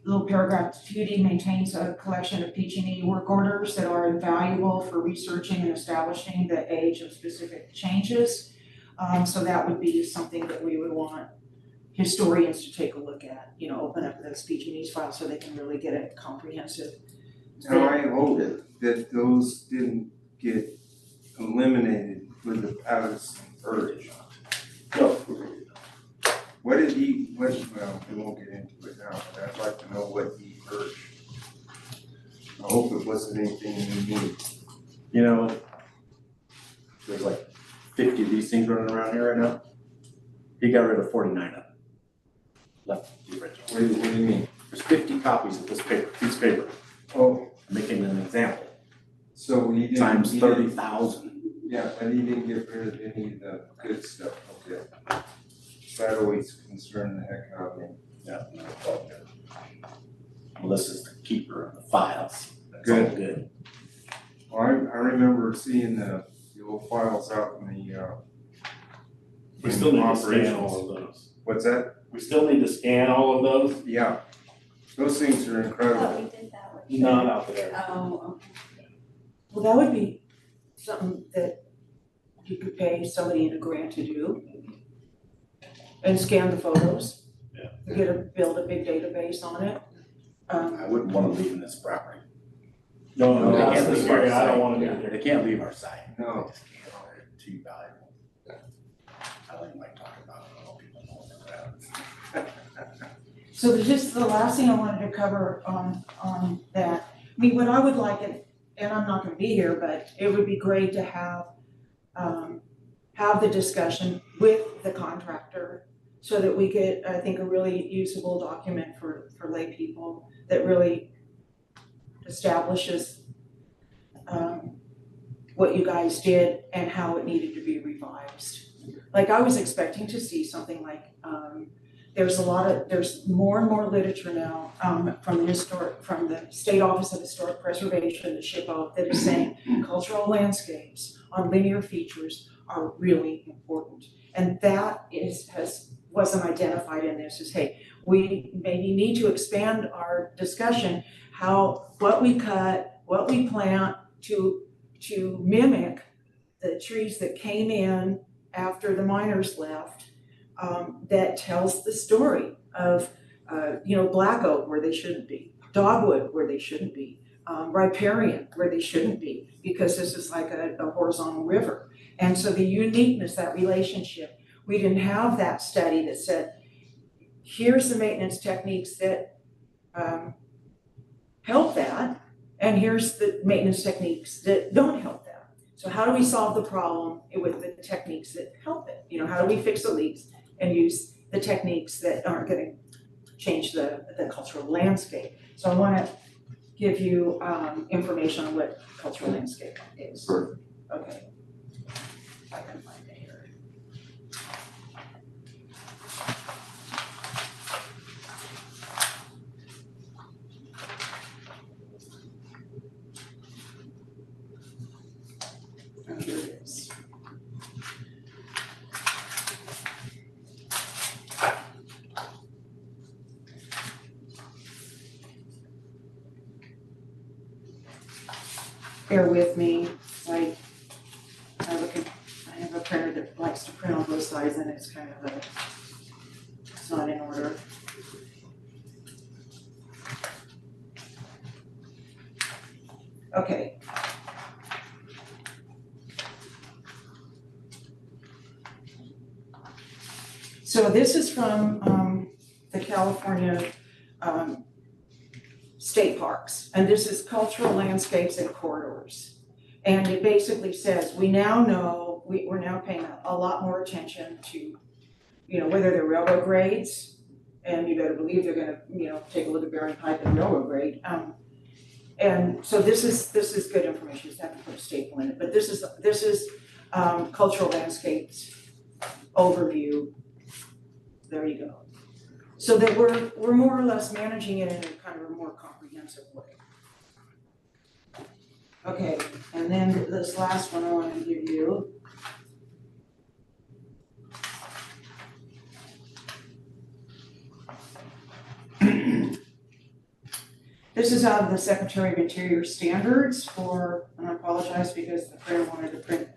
[SPEAKER 1] little paragraph, TUD maintains a collection of PG&E work orders that are invaluable for researching and establishing the age of specific changes. So that would be something that we would want historians to take a look at, open up those PG&E's files so they can really get a comprehensive.
[SPEAKER 7] Now, I hope that those didn't get eliminated with the Patterson urge. What did well, we won't get into it now, but I'd like to know what he urged. I hope it wasn't anything unique.
[SPEAKER 12] There's like 50 of these things running around here right now. He got rid of 49 of them. Left the original.
[SPEAKER 7] What do you mean?
[SPEAKER 12] There's 50 copies of this piece of paper.
[SPEAKER 7] Oh,
[SPEAKER 12] Making an example,
[SPEAKER 7] so he didn't.
[SPEAKER 12] times
[SPEAKER 7] he didn't-
[SPEAKER 12] 30,000.
[SPEAKER 7] Yeah, but he didn't get rid of any of the good stuff, okay? That always concerned the heck out of me.
[SPEAKER 12] Yeah, no, it's all good. Melissa's the keeper of the files. That's all good.
[SPEAKER 7] Well, I remember seeing the old files out in the,
[SPEAKER 3] We still need to scan
[SPEAKER 7] operations.
[SPEAKER 3] all of those.
[SPEAKER 7] What's that?
[SPEAKER 3] We still need to scan all of those,
[SPEAKER 7] Yeah, those things are
[SPEAKER 8] Oh,
[SPEAKER 7] incredible.
[SPEAKER 8] we did that with.
[SPEAKER 3] not out there.
[SPEAKER 8] Oh,
[SPEAKER 1] Well, that would be something that you could pay somebody in a grant to do. And scan the photos.
[SPEAKER 3] Yeah.
[SPEAKER 1] Build a big database on it.
[SPEAKER 12] I wouldn't want to leave in this property.
[SPEAKER 3] No,
[SPEAKER 12] They
[SPEAKER 3] that's
[SPEAKER 12] can't
[SPEAKER 3] the
[SPEAKER 12] leave
[SPEAKER 3] scary,
[SPEAKER 12] our
[SPEAKER 3] I don't
[SPEAKER 12] site.
[SPEAKER 3] wanna be
[SPEAKER 12] Yeah,
[SPEAKER 3] there.
[SPEAKER 12] They can't leave our site.
[SPEAKER 7] No.
[SPEAKER 12] They just can't, they're too valuable. I don't even like talking about it, I don't know people know where they're at.
[SPEAKER 1] So just the last thing I wanted to cover on that, I mean, what I would like, and I'm not gonna be here, but it would be great to have the discussion with the contractor so that we get, I think, a really usable document for lay people that really establishes what you guys did and how it needed to be revised. Like, I was expecting to see something like, there's more and more literature now, from the State Office of Historic Preservation, the SHPO, that is saying cultural landscapes on linear features are really important. And that wasn't identified in this, is, hey, we maybe need to expand our discussion, what we cut, what we plant to mimic the trees that came in after the miners left, that tells the story of, black oak where they shouldn't be, dogwood where they shouldn't be, riparian where they shouldn't be, because this is like a horizontal river. And so the uniqueness, that relationship, we didn't have that study that said, here's the maintenance techniques that help that, and here's the maintenance techniques that don't help that. So how do we solve the problem with the techniques that help it? How do we fix the leaks and use the techniques that aren't gonna change the cultural landscape? So I wanna give you information on what cultural landscape is.
[SPEAKER 4] Perfect.
[SPEAKER 1] Okay. I can find it here. Here it is. bear with me, I have a printer that likes to print on both sides and it's kind of it's not in order. Okay. So this is from the California state parks, and this is cultural landscapes and corridors. And it basically says, we now know, we're now paying a lot more attention to, whether they're railroad grades, and you better believe they're gonna, take a look at Bering Pipe and railroad grade. And so this is good information, you just have to put a staple in it, but this is cultural landscapes overview. There you go. So that we're more or less managing it in a kind of a more comprehensive way. Okay, and then this last one I want to give you. This is out of the Secretary of Interior standards and I apologize because the printer wanted to print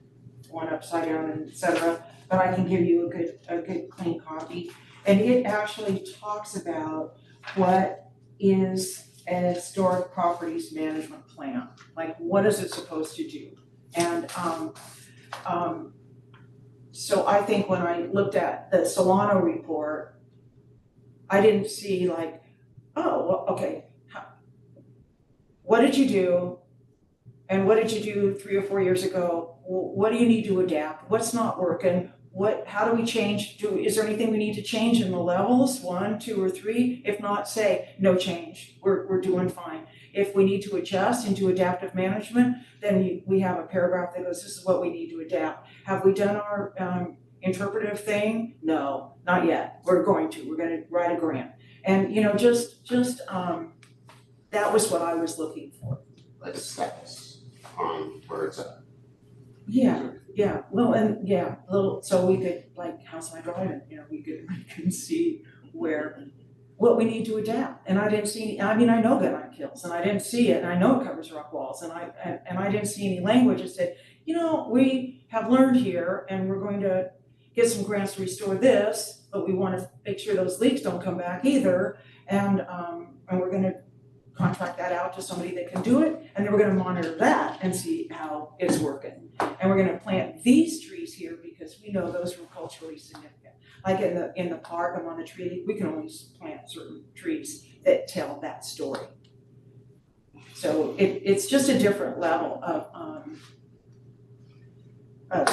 [SPEAKER 1] one upside down and et cetera, but I can give you a good clean copy. And it actually talks about what is an historic properties management plan, like what is it supposed to do? And so I think when I looked at the Solano report, I didn't see like, oh, well, okay, what did you do? And what did you do 3 or 4 years ago? What do you need to adapt? What's not working? How do we change? Is there anything we need to change in the levels, 1, 2, or 3? If not, say, no change, we're doing fine. If we need to adjust and do adaptive management, then we have a paragraph that goes, this is what we need to adapt. Have we done our interpretive thing? No, not yet. We're going to write a grant. And, that was what I was looking for.
[SPEAKER 4] Like status on where it's at.
[SPEAKER 1] Yeah, well, and yeah, so we could, like, how's my driving, we can see what we need to adapt. And I didn't see, I know gunite kills, and I didn't see it, and I know it covers rock walls, and I didn't see any language that said, we have learned here, and we're going to get some grants to restore this, but we wanna make sure those leaks don't come back either, and we're gonna contract that out to somebody that can do it, and then we're gonna monitor that and see how it's working. And we're gonna plant these trees here because we know those were culturally significant. Like in the park, I'm on the tree, we can only plant certain trees that tell that story. So it's just a different level of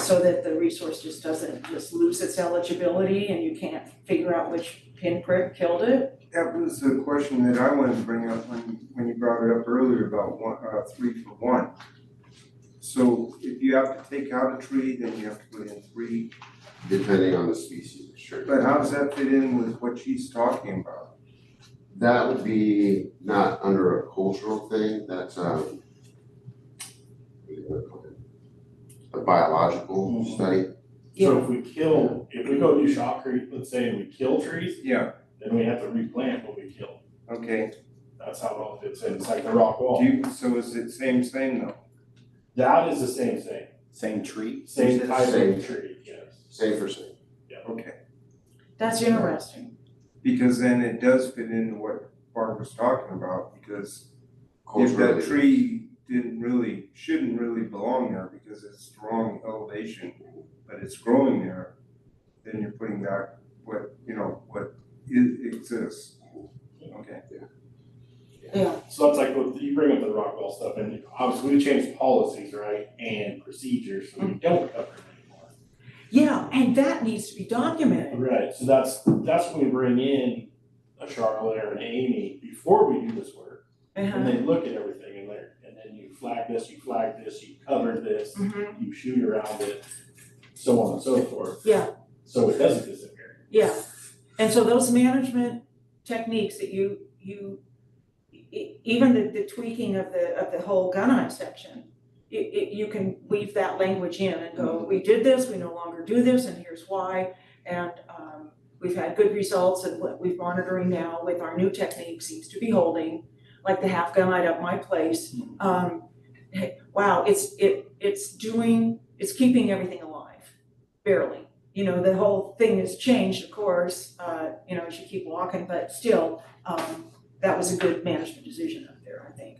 [SPEAKER 1] so that the resource just doesn't just lose its eligibility and you can't figure out which pinprick killed it.
[SPEAKER 7] That was the question that I wanted to bring up when you brought it up earlier about 3 for 1. So if you have to take out a tree, then you have to put in 3.
[SPEAKER 4] Depending on the species, sure.
[SPEAKER 7] But how does that fit in with what she's talking about?
[SPEAKER 4] That would be not under a cultural thing, that's what do you wanna call it? A biological study.
[SPEAKER 3] So if we go do shotcrete, let's say, and we kill trees,
[SPEAKER 7] Yeah,
[SPEAKER 3] then we have to replant what we killed.
[SPEAKER 7] okay.
[SPEAKER 3] That's how it all fits in, it's like the rock wall.
[SPEAKER 7] So is it same though?
[SPEAKER 3] That is the same thing,
[SPEAKER 12] Same tree?
[SPEAKER 3] same type
[SPEAKER 4] Same.
[SPEAKER 3] of tree, yes.
[SPEAKER 4] Same for same.
[SPEAKER 7] Okay,
[SPEAKER 1] That's interesting.
[SPEAKER 7] because then it does fit into what Barb was talking about, because if that
[SPEAKER 4] Culturally.
[SPEAKER 7] tree shouldn't really belong there because it's the wrong elevation, but it's growing there, then you're putting back what exists. Okay.
[SPEAKER 1] Yeah,
[SPEAKER 3] So that's like, what you bring up the rock wall stuff, and obviously we changed policies, right, and procedures, so we don't cover it anymore.
[SPEAKER 1] yeah, and that needs to be documented.
[SPEAKER 3] Right, so that's when we bring in a Charlotte or an Amy before we do this work, and they look at everything in there, and then you flag this, you cover this,
[SPEAKER 1] Mhm.
[SPEAKER 3] you shoot around it, so on and so forth.
[SPEAKER 1] Yeah.
[SPEAKER 3] So it doesn't disappear.
[SPEAKER 1] Yeah, and so those management techniques that even the tweaking of the whole gunite section, you can weave that language in and go, we did this, we no longer do this, and here's why. And we've had good results, and what we're monitoring now with our new technique seems to be holding, like the half gunite up my place. wow, it's keeping everything alive, barely. You know, the whole thing has changed, of course, you know, as you keep walking, but still, that was a good management decision up there, I think.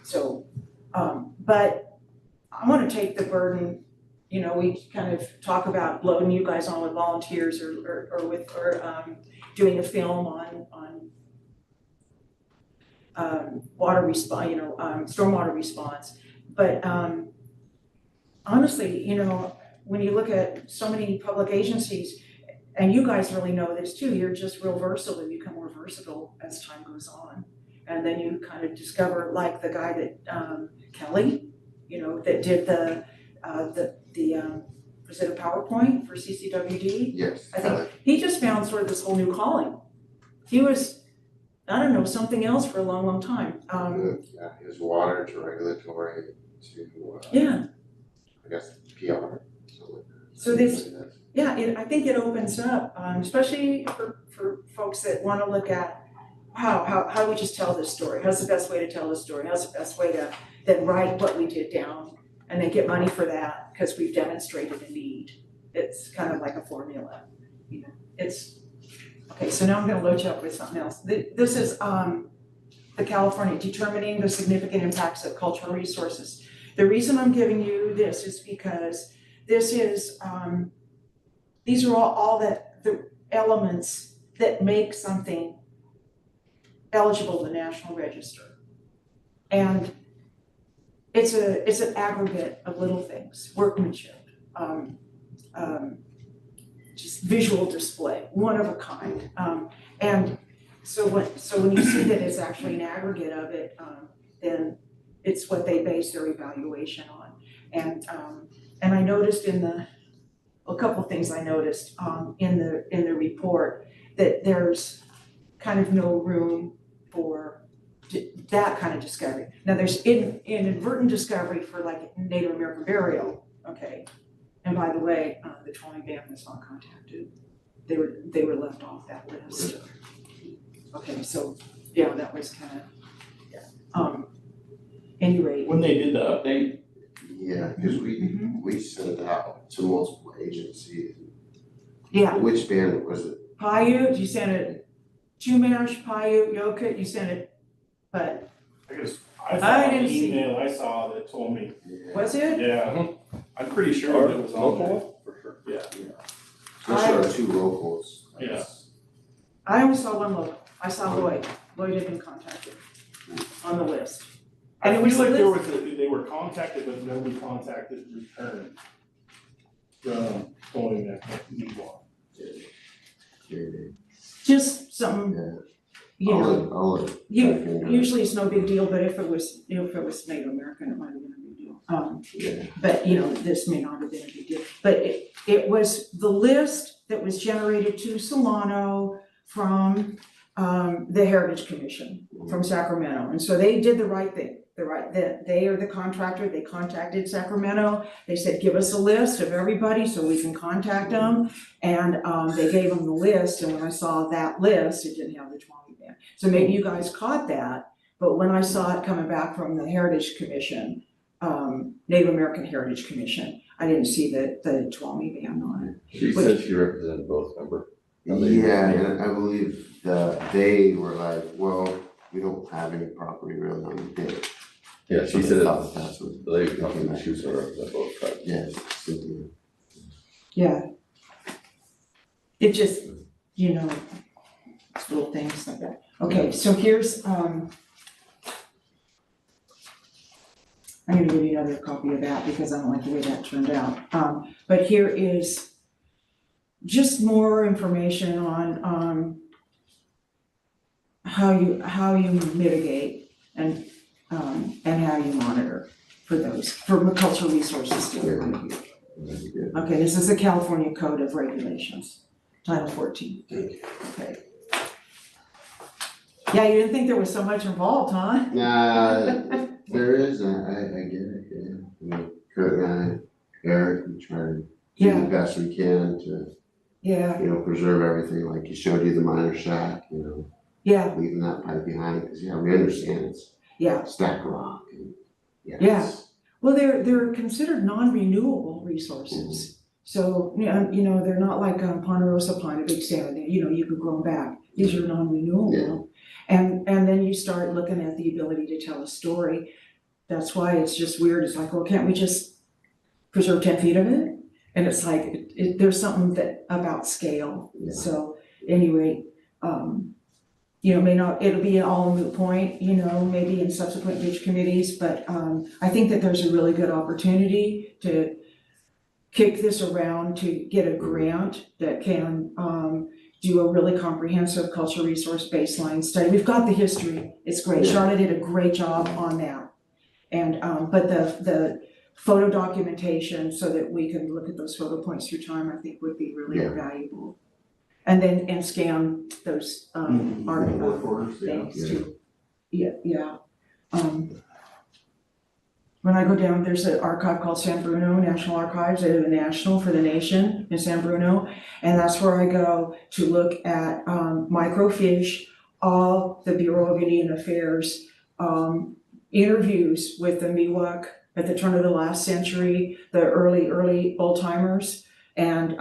[SPEAKER 1] So, but I wanna take the burden, you know, we kind of talk about loading you guys on with volunteers or doing a film on water response, you know, stormwater response. But honestly, you know, when you look at so many public agencies, and you guys really know this too, you're just real versatile, you become more versatile as time goes on. And then you kind of discover, like the guy that Kelly, you know, that did the was it a PowerPoint for CCWD?
[SPEAKER 4] Yes.
[SPEAKER 1] I think he just found sort of this whole new calling. He was, I don't know, something else for a long, long time.
[SPEAKER 4] Yeah, his water to regulatory to,
[SPEAKER 1] Yeah,
[SPEAKER 4] I guess, PR, something like that.
[SPEAKER 1] So this-
[SPEAKER 4] Something like that.
[SPEAKER 1] yeah, I think it opens up, especially for folks that wanna look at, wow, how do we just tell this story? How's the best way to tell this story? How's the best way to then write what we did down and then get money for that because we've demonstrated a need. It's kind of like a formula, you know, it's, okay, so now I'm gonna load you up with something else. This is the California Determining the Significant Impacts of Cultural Resources. The reason I'm giving you this is because this is, these are all the elements that make something eligible in the National Register. And it's an aggregate of little things, workmanship, just visual display, one of a kind. And so when you see that it's actually an aggregate of it, then it's what they base their evaluation on. And I noticed a couple of things I noticed in the report, that there's kind of no room for that kind of discovery. Now there's inadvertent discovery for like Native American burial, okay? And by the way, the Tuolumne Band was not contacted. They were left off that list. Okay, so yeah, that was kind of, yeah. Any rate.
[SPEAKER 3] When they did the update,
[SPEAKER 4] Yeah, because we sent it out to multiple agencies.
[SPEAKER 1] Yeah,
[SPEAKER 4] Which band was it?
[SPEAKER 1] Paiute, you sent it, Chumash, Paiute, Yokuts, you sent it, but
[SPEAKER 3] I guess,
[SPEAKER 1] I
[SPEAKER 3] I saw an
[SPEAKER 1] didn't see-
[SPEAKER 3] email I saw that told me,
[SPEAKER 1] was it?
[SPEAKER 3] yeah, I'm pretty sure it was on there.
[SPEAKER 11] Local, for sure.
[SPEAKER 3] Yeah.
[SPEAKER 4] Especially our two locals.
[SPEAKER 3] Yeah.
[SPEAKER 1] I only saw one local. I saw Lloyd. Lloyd had been contacted on the list. And
[SPEAKER 3] I
[SPEAKER 1] it was
[SPEAKER 3] feel like there
[SPEAKER 1] lis-
[SPEAKER 3] was, they were contacted, but nobody contacted return from going that new one.
[SPEAKER 1] Just something, you know,
[SPEAKER 4] I'll let check into it.
[SPEAKER 1] usually it's no big deal, but if it was Native American, it might have been a big deal.
[SPEAKER 4] Yeah.
[SPEAKER 1] But you know, this may not have been a big deal. But it was the list that was generated to Solano from the Heritage Commission from Sacramento. And so they did the right thing. They are the contractor, they contacted Sacramento, they said, give us a list of everybody so we can contact them. And they gave them the list, and when I saw that list, it didn't have the Tuolumne Band. So maybe you guys caught that, but when I saw it coming back from the Heritage Commission, Native American Heritage Commission, I didn't see the Tuolumne Band on it.
[SPEAKER 11] She said she represented both, remember?
[SPEAKER 4] Yeah, and I believe that they were like, well, we don't have any property really on the ditch.
[SPEAKER 11] Yeah,
[SPEAKER 4] So
[SPEAKER 11] she
[SPEAKER 4] they
[SPEAKER 11] said
[SPEAKER 4] thought that's what,
[SPEAKER 11] the lady talking about she was gonna represent both tribes.
[SPEAKER 4] yes, Cynthia.
[SPEAKER 1] Yeah. It just, you know, it's little things like that. Okay, so here's, I'm gonna give you another copy of that because I don't like the way that turned out. But here is just more information on how you mitigate and how you monitor for those, from a cultural resources standpoint of view.
[SPEAKER 4] Very good.
[SPEAKER 1] Okay, this is the California Code of Regulations, Title 14. Okay. Yeah, you didn't think there was so much involved, huh?
[SPEAKER 4] Nah, there is, I get it, yeah. You know, Kurt and I, Eric, we try to do
[SPEAKER 1] Yeah.
[SPEAKER 4] the best we can to,
[SPEAKER 1] Yeah,
[SPEAKER 4] you know, preserve everything, like he showed you the minor shack, you know,
[SPEAKER 1] yeah,
[SPEAKER 4] leaving that pipe behind, because, yeah, we understand it's
[SPEAKER 1] yeah,
[SPEAKER 4] stacked rock and Yes.
[SPEAKER 1] Well, they're considered non-renewable resources. So, you know, they're not like Ponderosa pine, a big stand, you know, you could grow them back. These are non-renewable. And then you start looking at the ability to tell a story. That's why it's just weird. It's like, well, can't we just preserve 10 feet of it? And it's like, there's something that about scale.
[SPEAKER 4] Yeah.
[SPEAKER 1] So anyway, you know, it'll be all a moot point, you know, maybe in subsequent ditch committees, but I think that there's a really good opportunity to kick this around to get a grant that can do a really comprehensive cultural resource baseline study. We've got the history, it's great. Charlotte did a great job on that. And but the photo documentation so that we can look at those photo points through time, I think would be really valuable. And then scan those things too. Yeah. When I go down, there's an archive called San Bruno National Archives. They're the national for the nation in San Bruno. And that's where I go to look at microfiche, all the Bureau of Indian Affairs interviews with the Miwok at the turn of the last century, the early old timers, and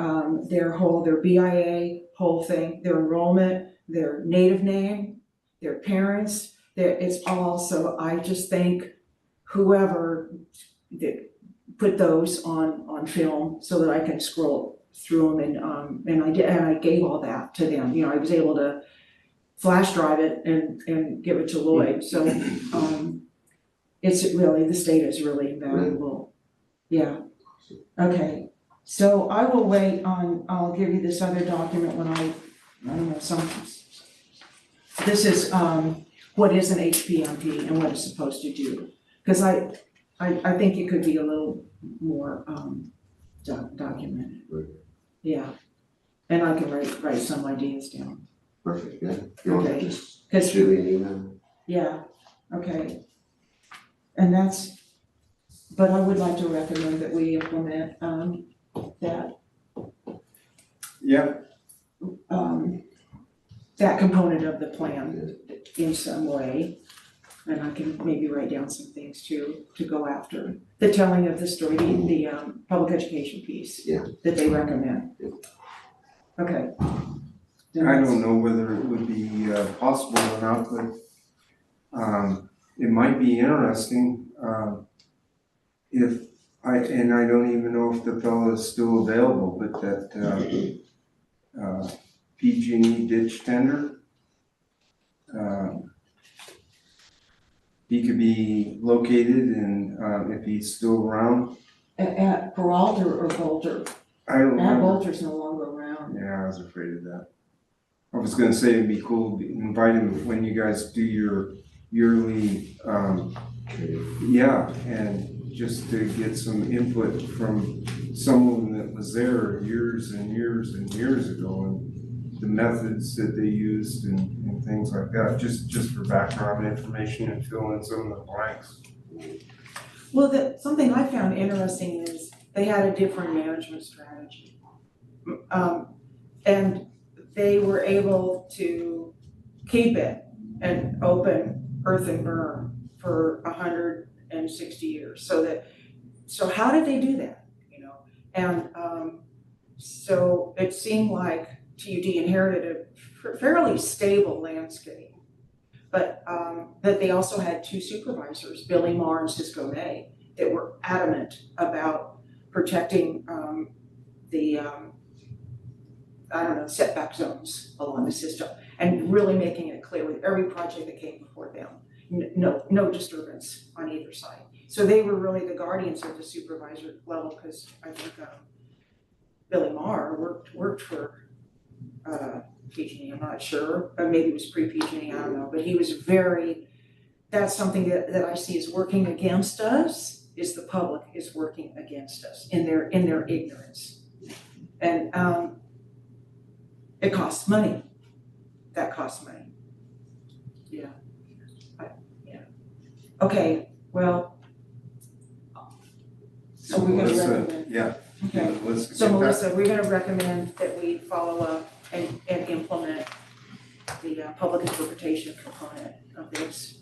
[SPEAKER 1] their BIA whole thing, their enrollment, their native name, their parents, it's all, so I just think whoever put those on film so that I can scroll through them, and I gave all that to them. You know, I was able to flash drive it and give it to Lloyd. So it's really, this data is really valuable. Yeah. Okay. So I will wait on, I'll give you this other document when I don't know, this is what is an HPMP and what it's supposed to do. Because I think it could be a little more documented.
[SPEAKER 4] Right.
[SPEAKER 1] Yeah. And I can write some ideas down.
[SPEAKER 4] Perfect, yeah. You want to
[SPEAKER 1] Okay.
[SPEAKER 4] just shoot me an email?
[SPEAKER 1] Yeah, okay. And but I would like to recommend that we implement that
[SPEAKER 7] Yeah,
[SPEAKER 1] that component of the plan in some way. And I can maybe write down some things to go after. The telling of the story, the public education piece.
[SPEAKER 4] Yeah.
[SPEAKER 1] That they recommend. Okay.
[SPEAKER 7] I don't know whether it would be possible or not, but it might be interesting if I don't even know if the fellow is still available, but that PG&E ditch tender, he could be located and if he's still around.
[SPEAKER 1] At Peralta or Boulder?
[SPEAKER 7] I don't know.
[SPEAKER 1] Matt Boulder's no longer around.
[SPEAKER 7] Yeah, I was afraid of that. I was gonna say it'd be cool to invite him when you guys do your yearly, and just to get some input from someone that was there years and years and years ago, and the methods that they used and things like that, just for background information and fill in some of the blanks.
[SPEAKER 1] Well, something I found interesting is they had a different management strategy. And they were able to keep it an open earthen berm for 160 years. So how did they do that, you know? And so it seemed like TUD inherited a fairly stable landscape, but that they also had two supervisors, Billy Marr and Cisco May, that were adamant about protecting the setback zones along the system, and really making it clear with every project that came before them, no disturbance on either side. So they were really the guardians of the supervisor level, because I think Billy Marr worked for PG&E, I'm not sure, or maybe it was pre-PG&E, I don't know, but he was that's something that I see is working against us, is the public is working against us in their ignorance. And it costs money. That costs money. Yeah. Okay, well. So we're gonna recommend.
[SPEAKER 7] Yeah.
[SPEAKER 1] Okay,
[SPEAKER 7] Let's
[SPEAKER 1] so
[SPEAKER 7] get that.
[SPEAKER 1] Melissa, we're gonna recommend that we follow up and implement the public interpretation component of this.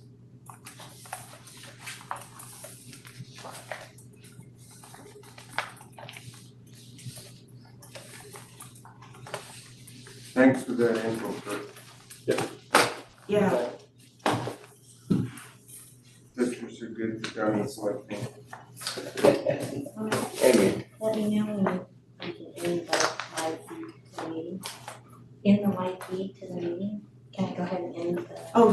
[SPEAKER 7] Thanks for that info, Kurt.
[SPEAKER 1] Yeah,
[SPEAKER 7] Pictures are good for Johnny's selecting.
[SPEAKER 4] Amy,
[SPEAKER 10] Let me know when you can end the live feed to the meeting. In the live feed to the meeting, can I go ahead and end the?
[SPEAKER 1] oh,